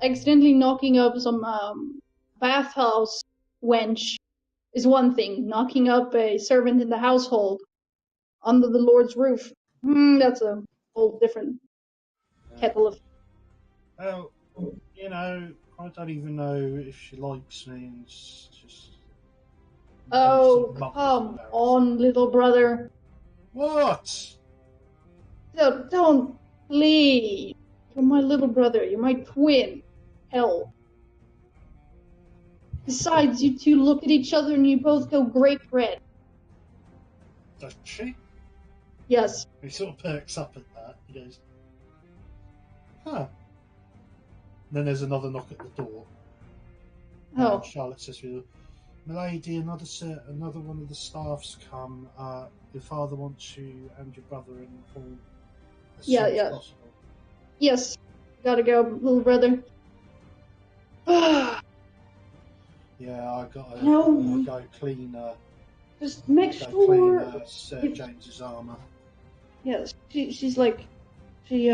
accidentally knocking up some bathhouse wench is one thing. Knocking up a servant in the household under the Lord's roof, that's a whole different kettle of. Well, I don't even know if she likes me, and it's just. Oh, come on, little brother. What? Don't, please. You're my little brother. You're my twin. Hell. Besides, you two look at each other and you both go grape red. Does she? Yes. He sort of perks up at that. He goes, huh. Then there's another knock at the door. Oh. And Charlotte says, "Milady, another one of the staff's come. Your father wants you and your brother in the hall as soon as possible." Yes. Gotta go, little brother. Yeah, I gotta No. go clean. Just make Clean sure. Sir James's armor. Yes. She's like, she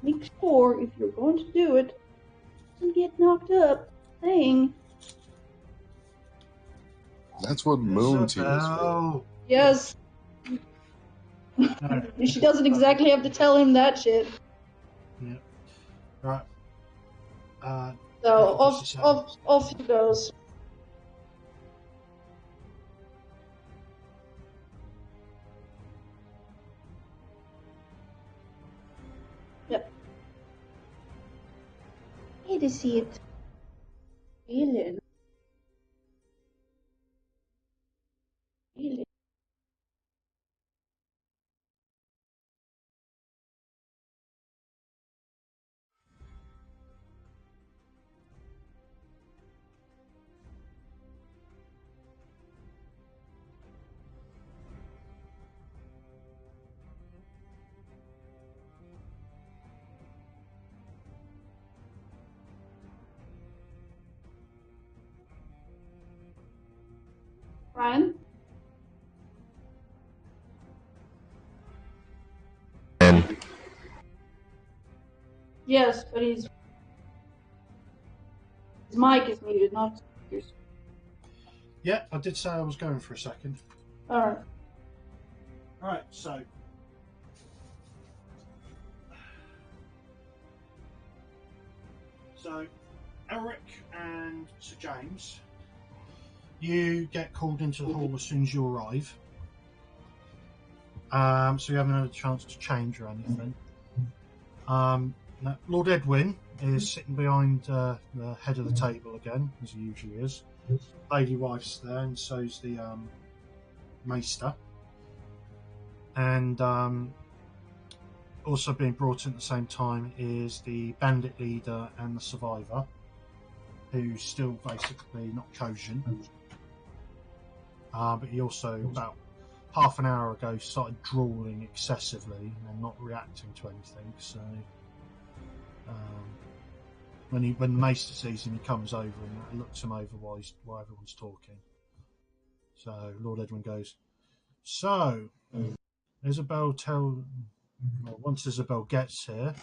make sure if you're going to do it, don't get knocked up. Thing. That's what moon tea is for. Isabel. Yes. No. She doesn't exactly have to tell him that shit. Yeah. Right. So Mrs. off he goes. Yep. Need to see it. Feeling. Ryan? And Yes, but his mic is muted, not yours. Yeah, I did say I was going for a second. Alright. Alright, so. So, Eric and Sir James, you get called into the hall as soon as you arrive. So you haven't had a chance to change or anything. Now, Lord Edwin is sitting behind the head of the table again, as he usually is. Lady Wife's there, and so's the Maester. And also being brought in at the same time is the bandit leader and the survivor, who's still basically not Kojin. But he also, about half an hour ago, started drooling excessively and not reacting to anything. So when the Maester sees him, he comes over and looks him over while everyone's talking. So Lord Edwin goes, "So, once Isabel gets here,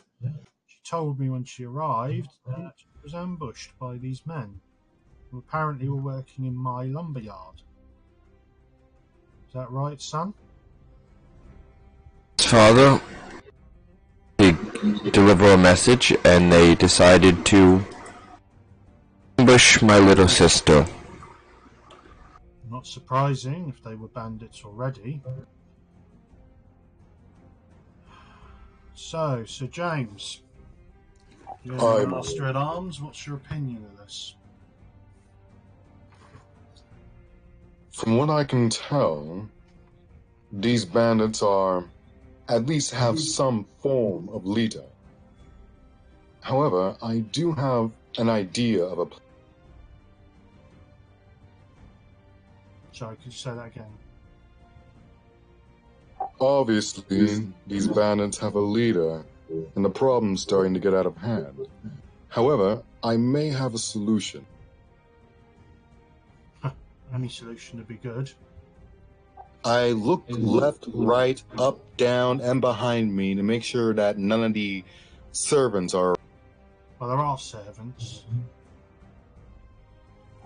she told me when she arrived that she was ambushed by these men, who apparently were working in my lumberyard. Is that right, son?" father, they deliver a message, and they decided to ambush my little sister. Not surprising if they were bandits already. So, Sir James, you're the Master at Arms. What's your opinion of this? From what I can tell, these bandits at least have some form of leader. However, I do have an idea of a Sorry, could you say that again? Obviously, these bandits have a leader, and the problem's starting to get out of hand. However, I may have a solution. Any solution would be good. I looked left, right, up, down, and behind me to make sure that none of the servants are. Well, there are servants.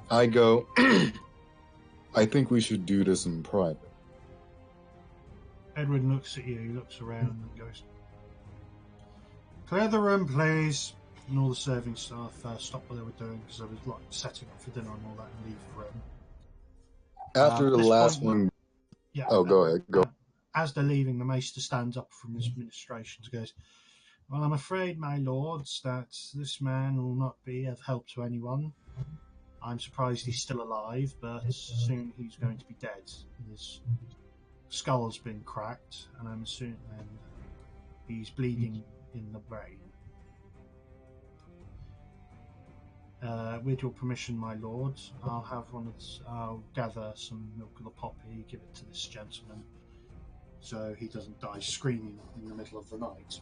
I go, I think we should do this in private. Edwin looks at you, he looks around and goes, "Clear the room, please." And all the serving staff stopped what they were doing because they was like setting up for dinner and all that and leave the room. After the last one. Yeah. Oh, go ahead. Go. As they're leaving, the maester stands up from his administration and goes, "Well, I'm afraid, my lords, that this man will not be of help to anyone. I'm surprised he's still alive, but soon he's going to be dead. His skull's been cracked, and I'm assuming he's bleeding in the brain. With your permission, my lord, I'll gather some milk of the poppy, give it to this gentleman, so he doesn't die screaming in the middle of the night."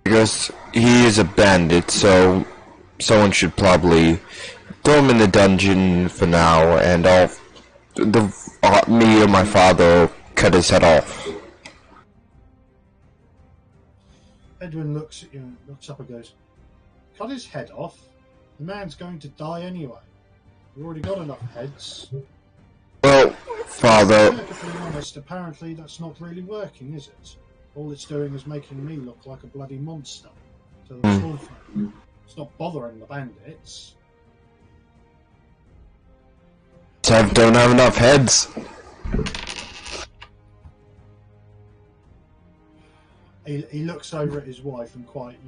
Because he is a bandit, so someone should probably throw him in the dungeon for now, and me or my father will cut his head off. Edwin looks at you, looks up and goes, "Cut his head off? The man's going to die anyway. We've already got enough heads." Well, father... To be honest, apparently that's not really working, is it? All it's doing is making me look like a bloody monster to the small folk. It's not bothering the bandits. Don't have enough heads. He looks over at his wife and quite,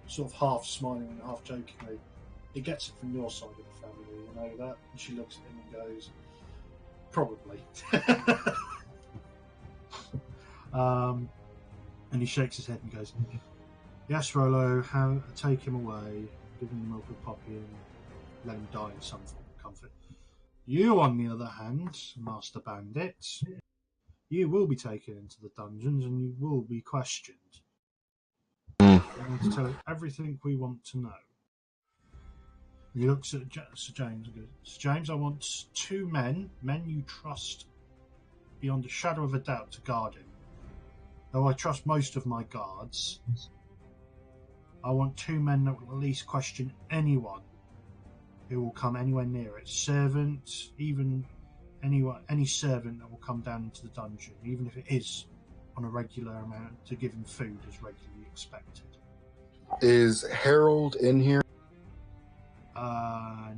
sort of half smiling and half jokingly, he gets it from your side of the family, you know that? And she looks at him and goes, "Probably." And he shakes his head and goes, "Yes, Rollo, take him away, give him the milk of poppy and let him die in some form of comfort. You, on the other hand, Master Bandit, you will be taken into the dungeons and you will be questioned. I'm going to tell you everything we want to know." And he looks at Sir James and goes, "Sir James, I want 2 men you trust beyond a shadow of a doubt to guard him. Though I trust most of my guards, I want 2 men that will at least question anyone who will come anywhere near it. Servant, even any servant that will come down into the dungeon, even if it is on a regular amount, to give him food as regularly expected." Is Harold in here?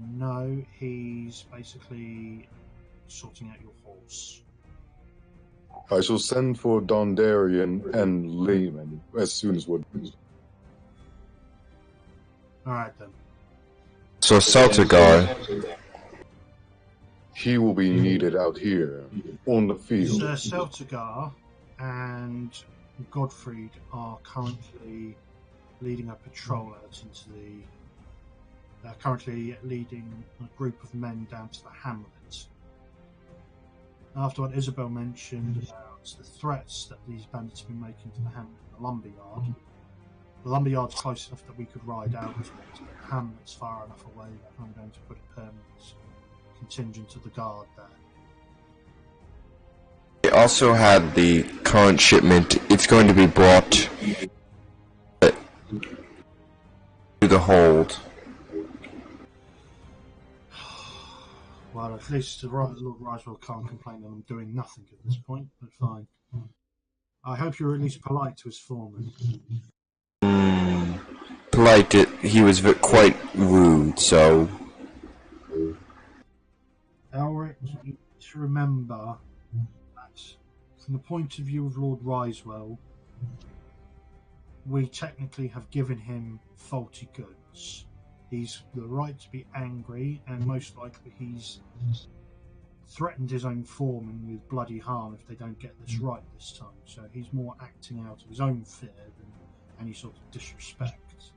No, he's basically sorting out your horse. I shall send for Dondarian and Lehman as soon as we're... Alright then. So Celtigar... He will be needed out here, on the field. Sir Celtigar and Godfried are currently leading a patrol out into the... currently leading a group of men down to the hamlet. After what Isabel mentioned about the threats that these bandits have been making to the hamlet and the lumberyard, the lumberyard's close enough that we could ride out to it, but the hamlet's far enough away that I'm going to put a permanent contingent of the guard there. They also had the current shipment. It's going to be brought to the hold. Well, at least Lord Risewell can't complain that I'm doing nothing at this point, but fine. I hope you're at least polite to his foreman. Polite, he was quite rude, so... Elric, you need to remember that from the point of view of Lord Risewell, we technically have given him faulty goods. He's the right to be angry, and most likely he's threatened his own foreman with bloody harm if they don't get this right this time. So he's more acting out of his own fear than any sort of disrespect.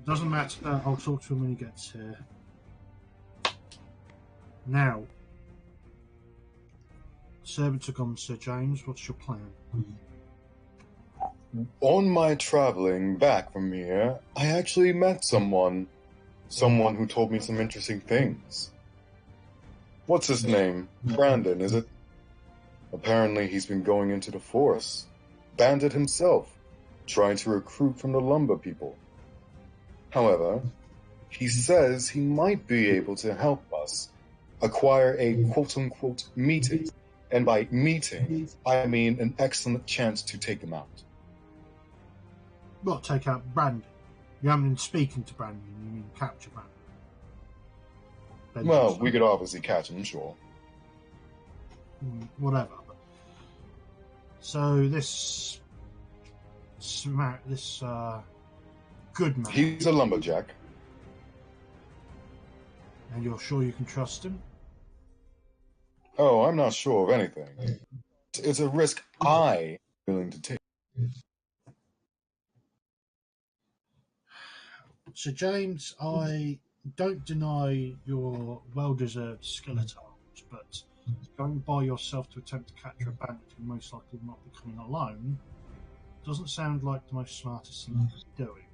Doesn't matter. I'll talk to him when he gets here. Now, servants are gone, Sir James. What's your plan? On my traveling back from here, I actually met someone who told me some interesting things. What's his name? Brandon, is it? Apparently he's been going into the forest, bandit himself, trying to recruit from the lumber people. However, he says he might be able to help us acquire a quote-unquote meeting, and by meeting, I mean an excellent chance to take him out. What, take out Brandon? You haven't been speaking to Brandon, you mean capture Brandon? Well, we could obviously catch him, sure. Whatever. So this good man. He's a lumberjack. And you're sure you can trust him? Oh, I'm not sure of anything. It's a risk I'm willing to take. Sir James, I don't deny your well-deserved skeletons, but going by yourself to attempt to capture a bandit who most likely will not be coming alone doesn't sound like the most smartest thing to be doing.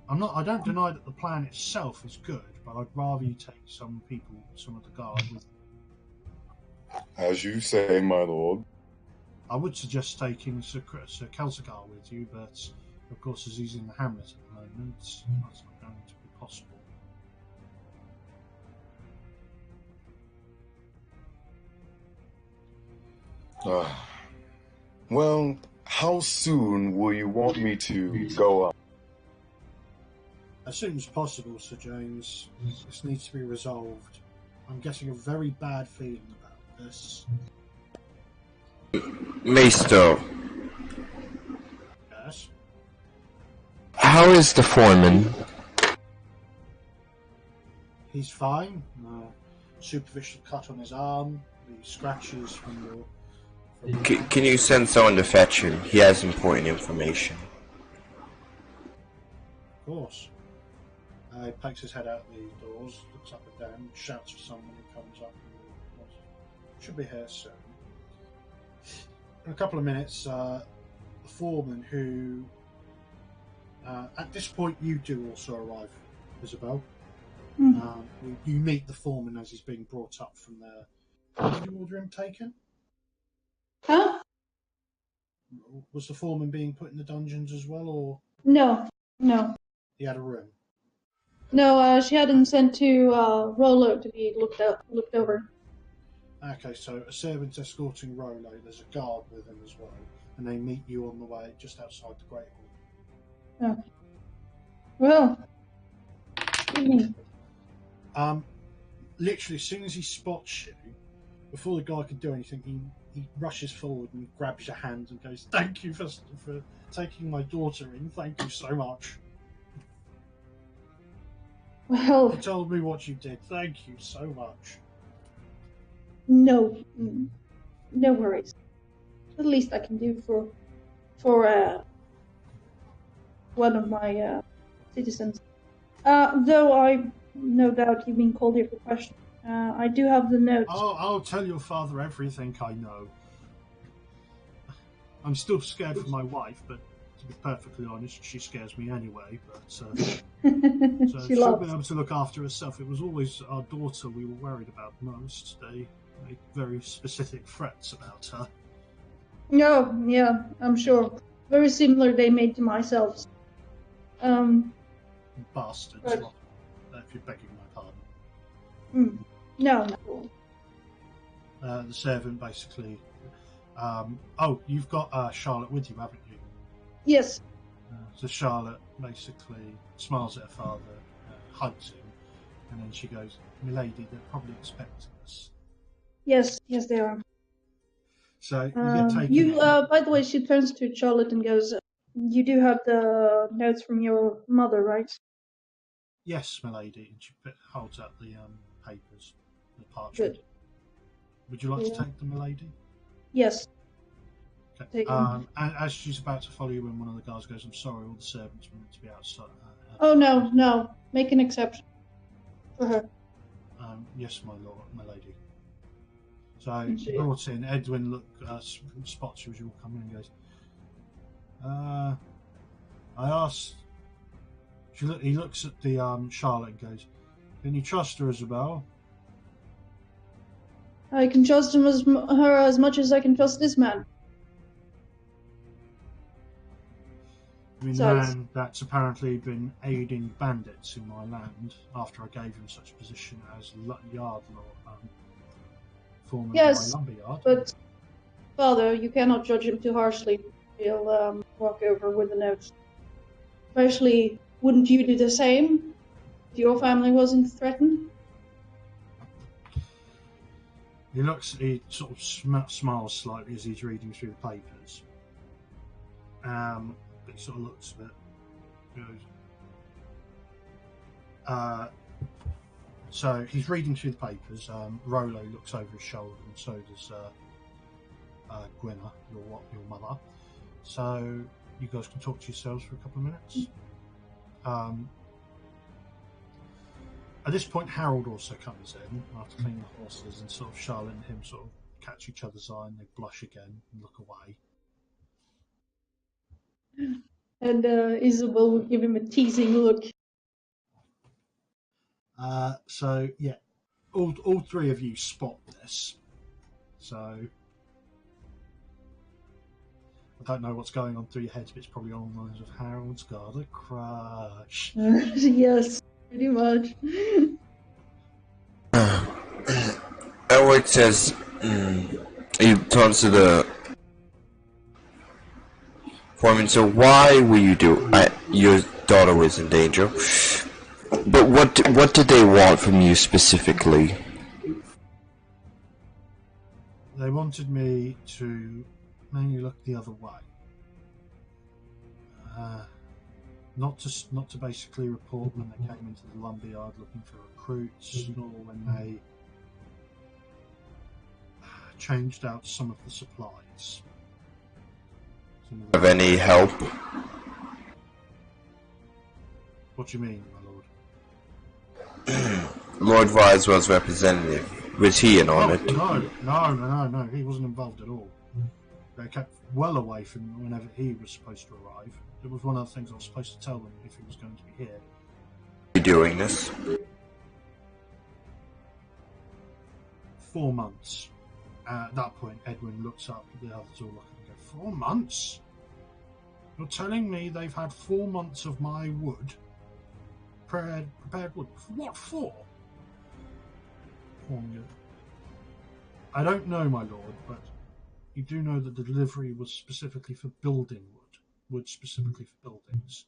I don't deny that the plan itself is good, but I'd rather you take some of the guard with you. As you say, my lord. I would suggest taking Sir Kelsigar with you, but of course, as he's in the hamlet at the moment, that's not going to be possible. Well, how soon will you want me to go up? As soon as possible, Sir James. This needs to be resolved. I'm getting a very bad feeling about this. Maester, Yes? how is the foreman? He's fine. Superficial cut on his arm. The scratches from your... Can you send someone to fetch him? He has important information. Of course. He pokes his head out the doors, looks up and down, shouts for someone who comes up. And should be here soon. In a couple of minutes, the foreman, who at this point you do also arrive, Isabel. You meet the foreman as he's being brought up from there. Did you order him taken? Huh? Was the foreman being put in the dungeons as well, or No. he had a room? No, she had him sent to Rollo to be looked over. Okay, so a servant escorting Rollo. There's a guard with him as well, and they meet you on the way just outside the Great Hall. Okay. Well, evening. Literally, as soon as he spots you, before the guy can do anything, he rushes forward and grabs your hand and goes, "Thank you for taking my daughter in. Thank you so much. Well, You told me what you did. Thank you so much." no worries. The least I can do for one of my citizens. Though I no doubt you've been called here for questions. I do have the notes. I'll tell your father everything I know. I'm still scared for my wife, but to be perfectly honest, she scares me anyway. But so she'll be able to look after herself. It was always our daughter we were worried about most. They make very specific threats about her. No, yeah, I'm sure. Very similar they made to myself. Bastards, But... if you're begging my pardon. No. The servant basically... you've got Charlotte with you, haven't you? Yes. So Charlotte basically smiles at her father, hugs him, and then she goes, "Milady, they're probably expecting us." Yes, they are. So you get taken. By the way, she turns to Charlotte and goes, "You do have the notes from your mother, right?" Yes, milady. And she holds up the papers, the parchment. Good. Would you like to take them, milady? Yes. Okay. And as she's about to follow you in, one of the guards goes, "I'm sorry, all the servants were meant to be outside." Oh no, make an exception for her. Yes, my lord, my lady. So brought in. Edwin spots you as you all come in and goes, I asked. He looks at the Charlotte and goes, "Can you trust her, Isabel?" I can trust her as much as I can trust this man. I mean, the man that's apparently been aiding bandits in my land after I gave him such a position as yard law, foreman of my lumberyard. But Father, you cannot judge him too harshly. He'll walk over with the notes. Especially, wouldn't you do the same if your family wasn't threatened? He sort of smiles slightly as he's reading through the papers. But he sort of looks a bit. Goes. So he's reading through the papers. Rolo looks over his shoulder, and so does Gwenna, your mother. So you guys can talk to yourselves for a couple of minutes. At this point, Harold also comes in after cleaning the horses, and sort of Charlotte and him sort of catch each other's eye, and they blush again and look away. And Isabel will give him a teasing look. So yeah, all three of you spot this. So I don't know what's going on through your heads, but it's probably along the lines of Harold's got a crush. Yes, pretty much. Elric says, he turns to the foreman, so why will you do your daughter was in danger, but what did they want from you specifically? They wanted me to mainly look the other way, not to basically report when they came into the lumberyard looking for recruits, nor when they changed out some of the supplies. Have any help? What do you mean, my lord? Lord Riswell's representative, was he in on it? No, he wasn't involved at all. They kept well away from whenever he was supposed to arrive. It was one of the things I was supposed to tell them if he was going to be here. Are you doing this? 4 months. At that point, Edwin looks up at the others all looking and go, 4 months? You're telling me they've had 4 months of my wood? Prepared wood? What for? I don't know, my lord, but you do know that the delivery was specifically for building wood specifically for buildings.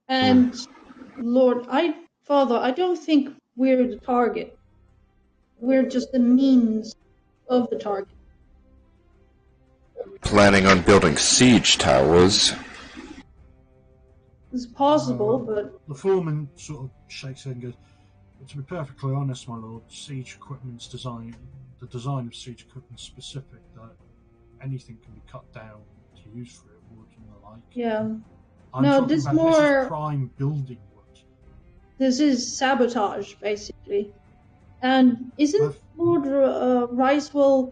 And Lord, Father, I don't think we're the target. We're just the means of the target. Planning on building siege towers? It's possible, but... The foreman sort of shakes his head and goes, but to be perfectly honest, my lord, the design of siege equipment is specific, that anything can be cut down to use for it, wood and the like. Yeah. This is prime building wood. This is sabotage, basically. And isn't Lord Ricewell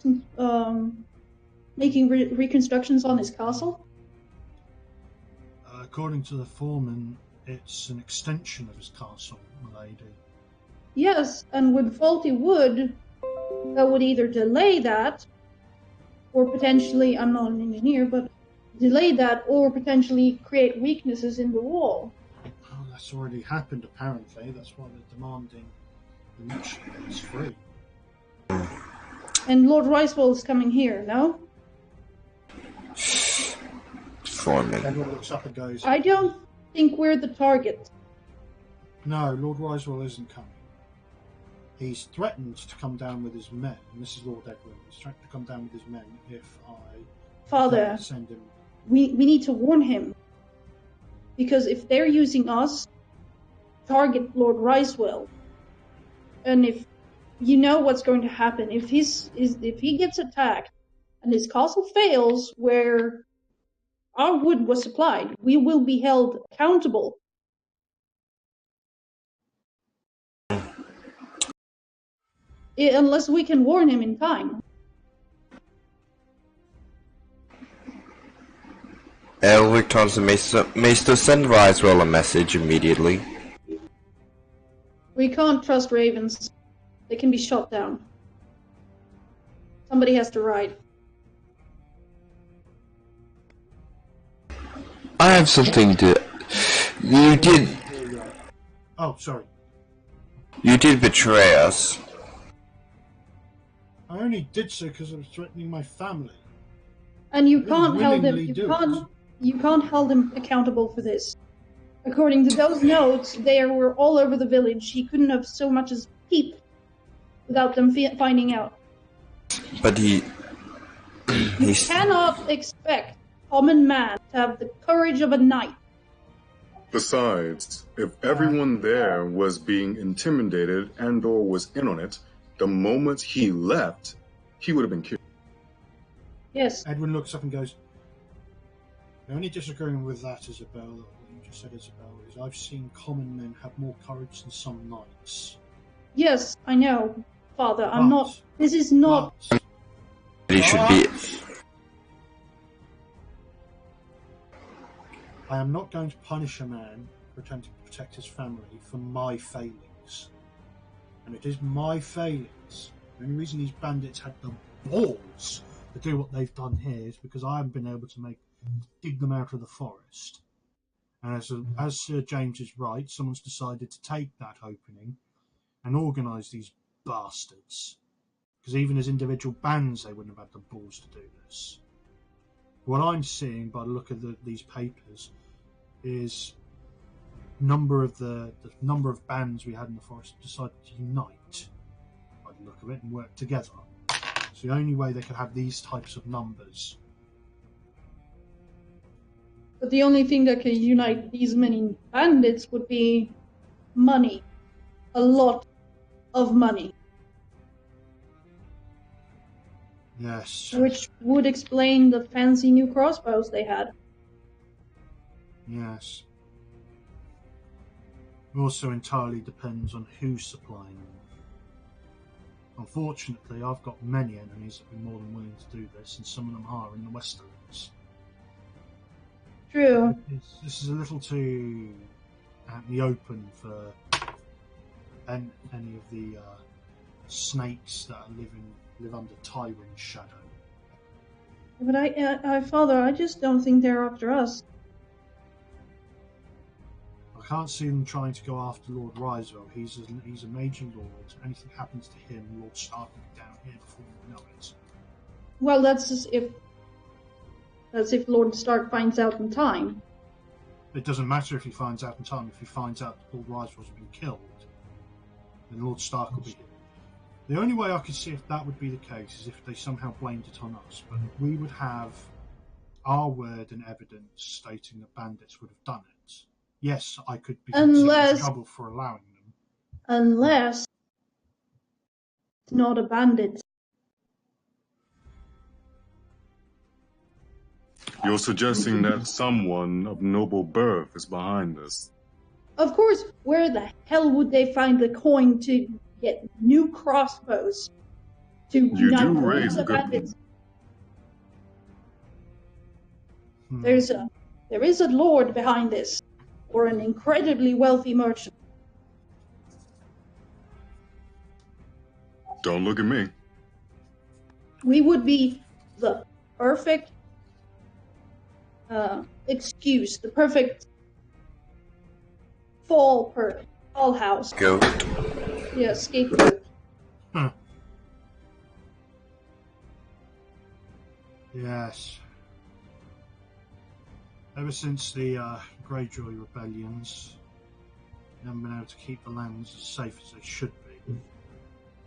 making reconstructions on his castle? According to the foreman, it's an extension of his castle, my lady. Yes, and with faulty wood, that would either delay that, or potentially, I'm not an engineer, but delay that, or potentially create weaknesses in the wall. Oh, that's already happened, apparently. That's why they're demanding the mission is free. And Lord Ricewell is coming here, no? Foreman. Everyone looks up and goes, I don't think we're the target. No, Lord Ricewell isn't coming. He's threatened to come down with his men, and this is Lord Edwin. He's threatened to come down with his men if I send him. We need to warn him. Because if they're using us, target Lord Ricewell. And if you know what's going to happen if he gets attacked and his castle fails where our wood was supplied. We will be held accountable. Unless we can warn him in time. Elric turns to Maester, send Risewell a message immediately. We can't trust ravens. They can be shot down. Somebody has to ride. I have something to... You did... Oh, sorry. You did betray us. I only did so because I was threatening my family. And you can't hold him. willingly You can't hold him accountable for this. According to those notes, they were all over the village. He couldn't have so much as peeped without them finding out. But You cannot expect a common man to have the courage of a knight. Besides, if everyone there was being intimidated and or was in on it, the moment he left, he would have been killed. Yes. Edwin looks up and goes, "The only disagreement with that, Isabel, what you just said, Isabel, is I've seen common men have more courage than some knights." Yes, I know, Father. I'm But- not. This is not. but- he should be... I am not going to punish a man for attempting to protect his family for my failings. And it is my failings. The only reason these bandits had the balls to do what they've done here is because I haven't been able to dig them out of the forest. And as Sir James is right, someone's decided to take that opening and organise these bastards. Because even as individual bands, they wouldn't have had the balls to do this. What I'm seeing by the look of these papers is the number of bands we had in the forest decided to unite by the look of it and work together. It's the only way they could have these types of numbers. But the only thing that can unite these many bandits would be money. A lot of money. Yes. Which would explain the fancy new crossbows they had. Yes. It also entirely depends on who's supplying them. Unfortunately, I've got many enemies that would be more than willing to do this, and some of them are in the Westerlands. True. This is a little too out in the open for any of the snakes that live under Tywin's shadow. But Father, I just don't think they're after us. I can't see them trying to go after Lord Risewell. He's a major lord. Anything happens to him, Lord Stark will be down here before we know it. Well, that's if Lord Stark finds out in time. It doesn't matter if he finds out in time. If he finds out that Lord Risewell's been killed, then Lord Stark will be here. The only way I could see if that would be the case is if they somehow blamed it on us. But we would have our word and evidence stating that bandits would have done it. Yes, I could be in trouble for allowing them. Unless it's not a bandit. You're suggesting that someone of noble birth is behind this. Of course, where the hell would they find the coin to get new crossbows to You unite do the raise a good bandits? Hmm. There is a lord behind this, or an incredibly wealthy merchant. Don't look at me. We would be the perfect excuse, the perfect fall house. Goat. Yeah, scapegoat. Huh. Yes. Ever since the Greyjoy rebellions, they haven't been able to keep the lands as safe as they should be.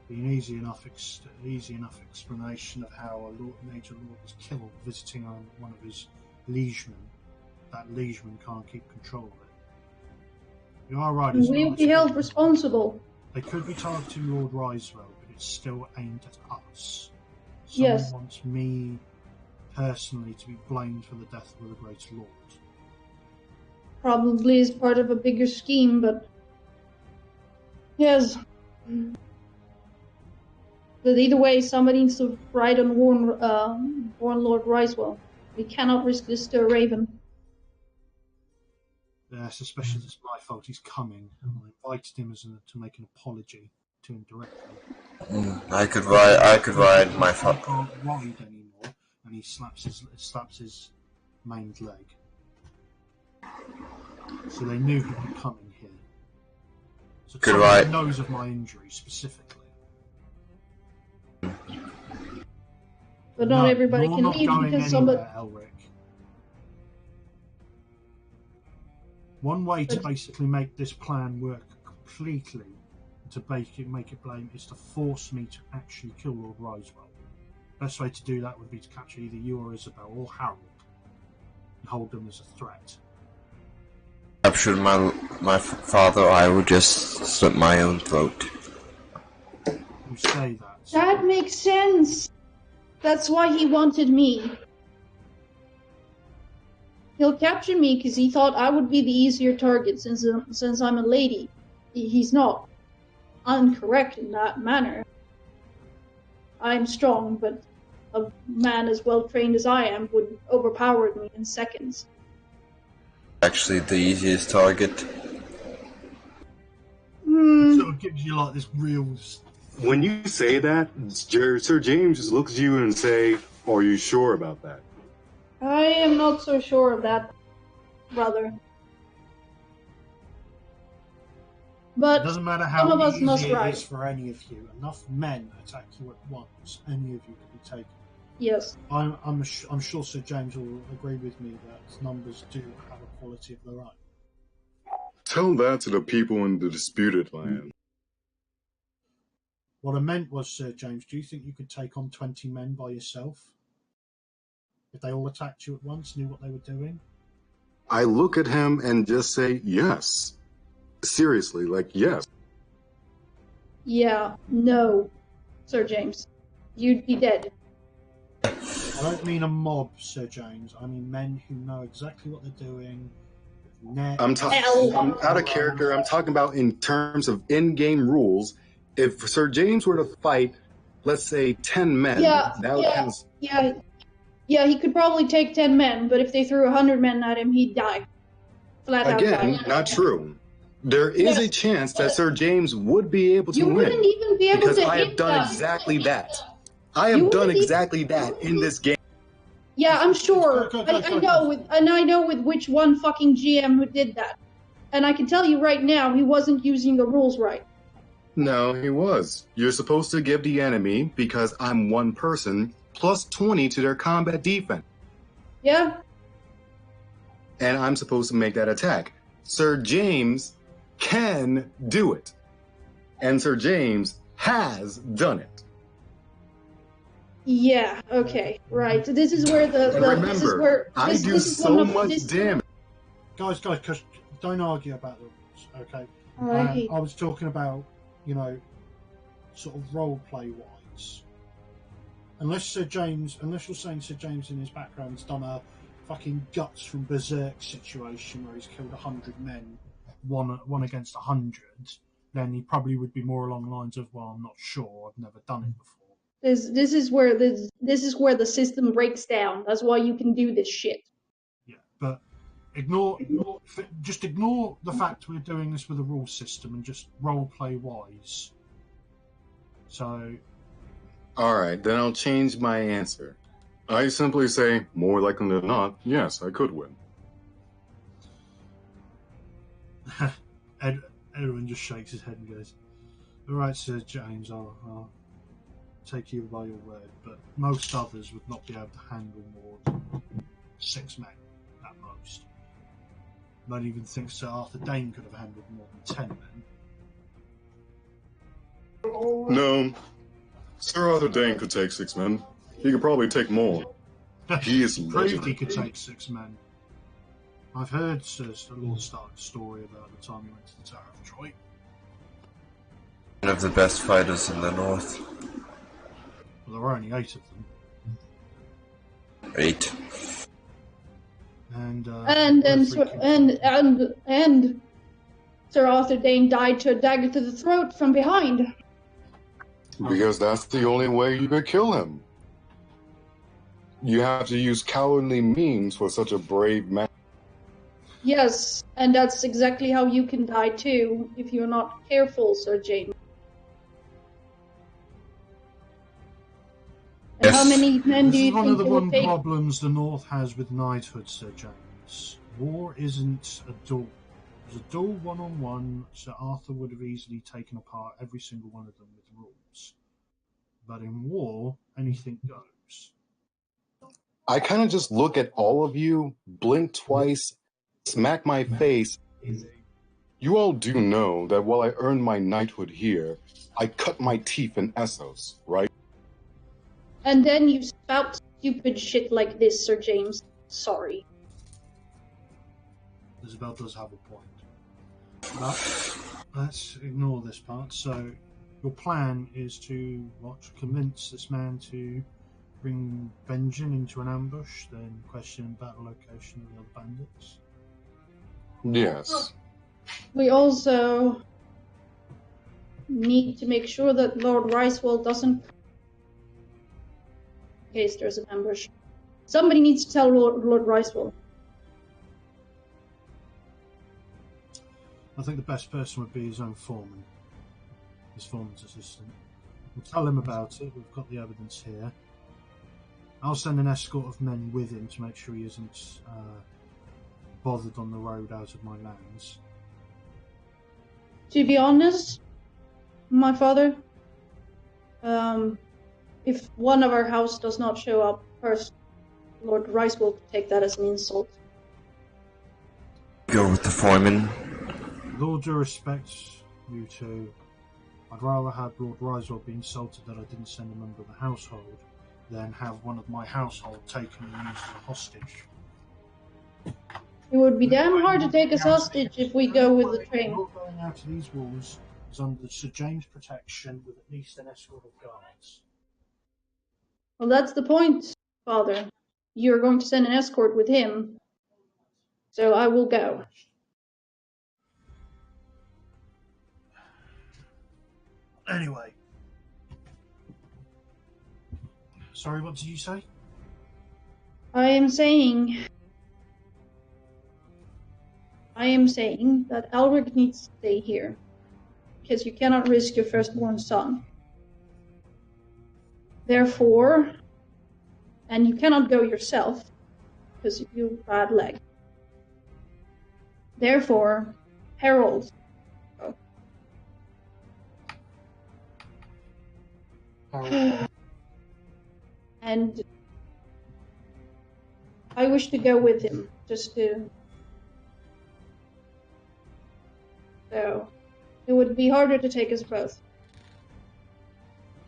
Be an easy enough explanation of how a major lord was killed visiting on one of his liegemen. That liegeman can't keep control of it. You are right. We'll be held responsible. They could be targeting Lord Risewell, it's still aimed at us. Yes. Someone wants me personally to be blamed for the death of the Great Lord. Probably is part of a bigger scheme, but yes. But either way, somebody needs to ride on warn Lord Risewell. We cannot risk this to a Raven. Yes, especially it's my fault he's coming. I invited him to make an apology to him directly. I could ride my He can't ride anymore, and he slaps his maimed leg. So they knew he'd be coming here. So someone knows of my injury specifically. But not everybody can leave because somebody. Elric. One way to basically make this plan work completely, to make it blame, is to force me to actually kill Lord Risewell. Best way to do that would be to capture either you or Isabel or Harold and hold them as a threat. Capture my father, I would just slit my own throat. You say that. That makes sense. That's why he wanted me. He'll capture me because he thought I would be the easier target since I'm a lady. He's not incorrect in that manner. I'm strong, but a man as well trained as I am would overpower me in seconds. Actually, the easiest target. So it gives you like this real. When you say that, Sir James just looks at you and say, "Are you sure about that?" I am not so sure of that, brother. But it doesn't matter how some of us easy must it ride. is for any of you. Enough men attack you at once. Any of you can be taken. Yes. I'm sure Sir James will agree with me that numbers do have a quality of their own. Tell that to the people in the disputed land. What I meant was, Sir James, do you think you could take on 20 men by yourself? If they all attacked you at once, knew what they were doing? I look at him and just say, yes. Seriously, like, yes. Yeah, no, Sir James. You'd be dead. I don't mean a mob, Sir James. I mean men who know exactly what they're doing. I'm out of character. I'm talking about in terms of in-game rules. If Sir James were to fight, let's say, 10 men, Yeah, he could probably take 10 men, but if they threw 100 men at him, he'd die. Flat out Again, die. not true. There is a chance that Sir James would be able to win. You wouldn't even be able because to I have hit done them. exactly that. I have done exactly that in this game. Yeah, I'm sure. I know with which one fucking GM who did that. And I can tell you right now, he wasn't using the rules right. No, he was. You're supposed to give the enemy, because I'm one person, plus 20 to their combat defense. Yeah. And I'm supposed to make that attack. Sir James can do it. And Sir James has done it. Yeah, okay, right. So this is where I do so much damage. Guys, don't argue about the rules, okay? I was talking about, sort of role-play wise. Unless you're saying Sir James in his background's done a fucking guts from Berserk situation where he's killed 100 men, one against 100, then he probably would be more along the lines of, well, I'm not sure, I've never done it before. This is where the system breaks down. That's why you can do this shit. Yeah, but ignore the fact we're doing this with a rule system and just role-play wise. So, all right, then I'll change my answer. I simply say, more likely than not, yes, I could win. Edwin just shakes his head and goes, all right, Sir James, I'll take you by your word, but most others would not be able to handle more than 6 men at most. I don't even think Sir Arthur Dane could have handled more than 10 men. No, Sir Arthur Dane could take 6 men. He could probably take more. He is proved he could take 6 men. I've heard Sir Lord Stark's story about the time he went to the Tower of Troy. One of the best fighters in the north. Well, there were only 8 of them. 8. And Sir Arthur Dane died to a dagger to the throat from behind. Because that's the only way you could kill him. You have to use cowardly means for such a brave man. Yes, and that's exactly how you can die too, if you're not careful, Sir James. And Yes. how many men do This you is one think of the it will one take? problems the North has with knighthood, Sir James. War isn't a duel. If it was a duel one-on-one, Sir Arthur would have easily taken apart every single one of them with rules. But in war, anything goes. I kind of just look at all of you, blink twice, smack my face. You all do know that while I earned my knighthood here, I cut my teeth in Essos, right? And then you spout stupid shit like this, Sir James. Sorry. Isabel does have a point. But let's ignore this part. So, your plan is to, convince this man to bring Benjamin into an ambush, then question battle location of the other bandits? Yes. We also need to make sure that Lord Ricewell doesn't, in case there's an ambush. Somebody needs to tell Lord Ricewell. I think the best person would be his own foreman, his foreman's assistant. We'll tell him about it. We've got the evidence here. I'll send an escort of men with him to make sure he isn't bothered on the road out of my lands. To be honest, my father, if one of our house does not show up first, Lord Rice will take that as an insult. Go with the foreman. With all due respect, you two, I'd rather have Lord Risewell be insulted that I didn't send a member of the household than have one of my household taken and used as a hostage. It would be damn hard to take us hostage if we go with the train. Not going out of these walls is under Sir James' protection with at least an escort of guards. Well, that's the point, Father. You're going to send an escort with him, so I will go. Anyway. Sorry, what did you say? I am saying that Alric needs to stay here, because you cannot risk your firstborn son. Therefore, and you cannot go yourself, because you have a bad leg. Therefore, Harold. And I wish to go with him, just to... So, it would be harder to take us both.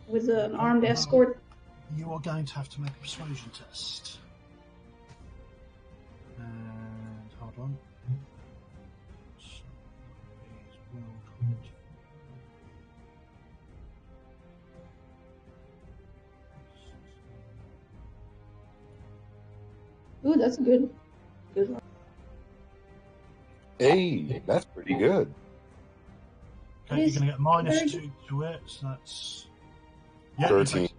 With an armed escort. You are going to have to make a persuasion test. And hold on. Ooh, that's good. Good one. Hey, that's pretty good. Okay, you're going to get -2 to it, so that's... Yeah, 13.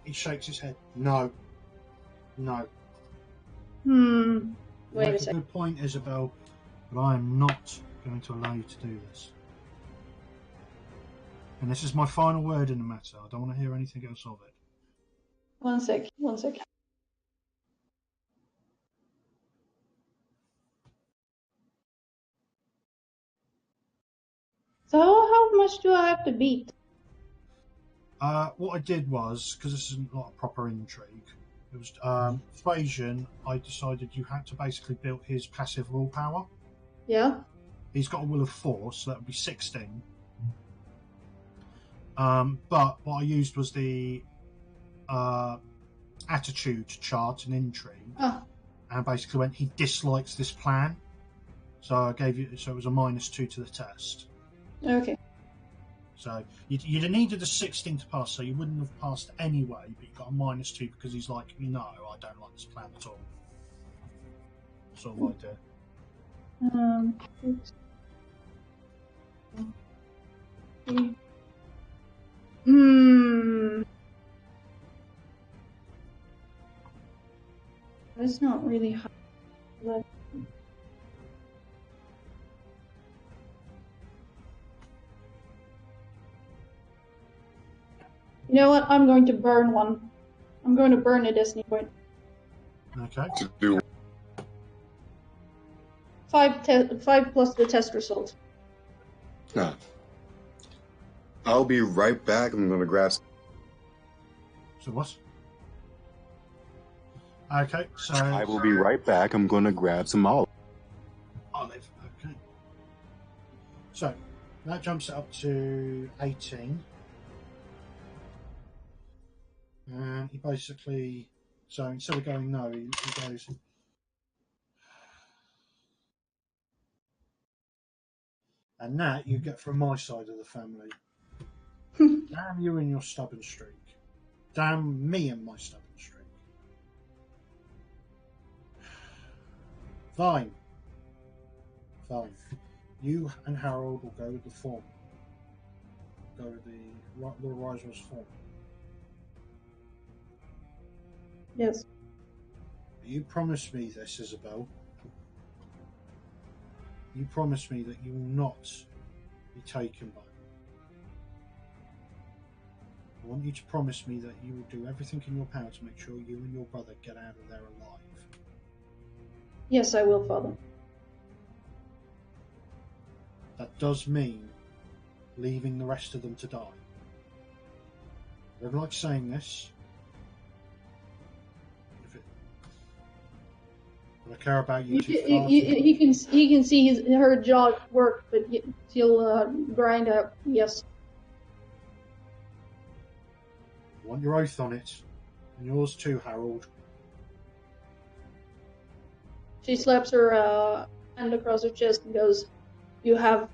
He shakes his head. No. No. Wait a second. Good point, Isabel, but I am not going to allow you to do this. And this is my final word in the matter. I don't want to hear anything else of it. One sec. So how much do I have to beat? What I did was, because this is not a proper intrigue, it was persuasion. I decided you had to basically build his passive willpower. Yeah. He's got a will of 4, so that would be 16. But what I used was the attitude chart and intrigue, and basically went, he dislikes this plan. So I gave you, so it was a -2 to the test. Okay. So you'd have needed a 16 to pass, so you wouldn't have passed anyway, but you got a -2 because he's like, no, I don't like this plan at all. Sort of idea. Oops. Hmm. That's not really high. You know what? I'm going to burn one. I'm going to burn a destiny point. Okay. To do 5 plus the test result. nah. I'll be right back. I'm gonna grab. So what? Okay, so I will be right back. I'm gonna grab some olive. Olive. Okay. So that jumps it up to 18. And he basically, so instead of going no, he goes, and that you get from my side of the family. Damn you and your stubborn streak. Damn me and my stubborn streak. Fine. Fine. You and Harold will go with the form. Go with the Riser's form. Yes. You promised me this, Isabel. You promised me that you will not be taken by me. I want you to promise me that you will do everything in your power to make sure you and your brother get out of there alive. Yes, I will, Father. That does mean leaving the rest of them to die. I don't like saying this. But I care about you too far. He can see her jaw work, but he'll grind out. Yes. I want your oath on it. And yours too, Harold. She slaps her hand across her chest and goes, "You have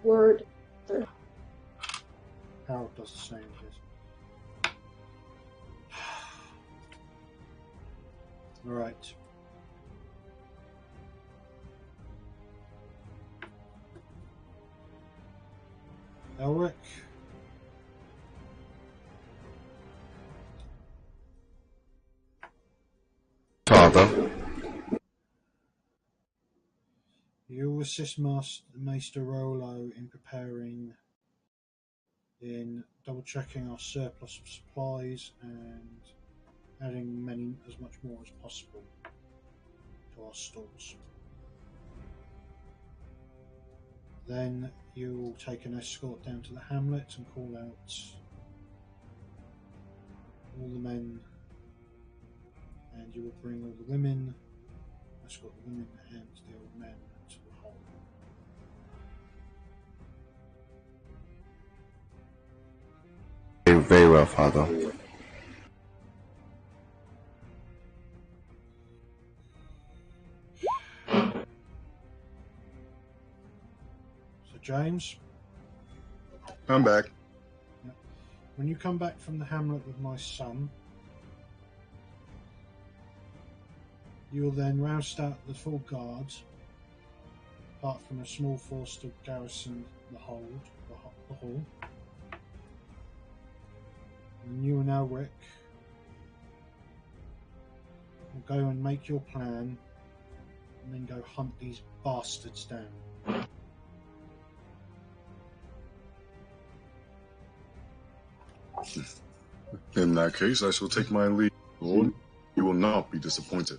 word." Harold does the same. Alright. Elric. Father. You assist Maester Rolo in preparing, in double checking our surplus of supplies and adding as much more as possible to our stores. Then you will take an escort down to the hamlet and call out all the men, and you will bring all the women, escort the women and the old men to the hall. Very well, Father. So James, I'm back. when you come back from the hamlet with my son, you will then roust out the full guard, apart from a small force to garrison the hall. And you and Elric will go and make your plan, and then go hunt these bastards down. In that case, I shall take my leave, Lord. You will not be disappointed.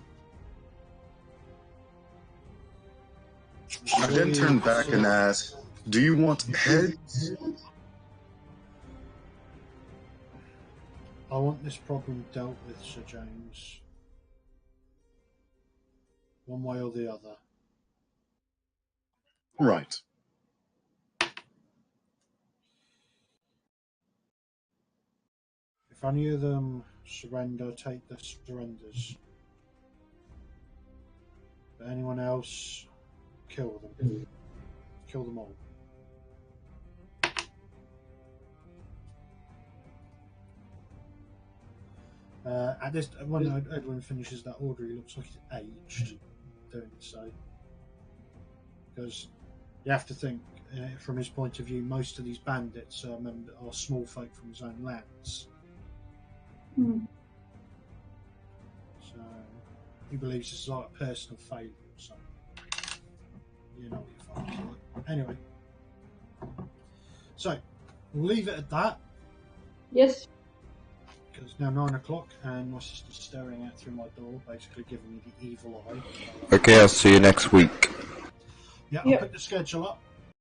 I then turned back and asked, "Do you want heads?" I want this problem dealt with, Sir James. One way or the other. Right. If any of them surrender, take the surrenders. But anyone else, kill them. Kill them all. At this, when Edwin finishes that order, he looks like he's aged doing so. Because you have to think, from his point of view, most of these bandits are small folk from his own lands. Hmm. So he believes this is like a personal failure or something. You know what you fucking like. Anyway. So, we'll leave it at that. Yes. Because it's now 9 o'clock and my sister's staring out through my door, basically giving me the evil eye. Okay, I'll see you next week. Yeah, Yep. I'll pick the schedule up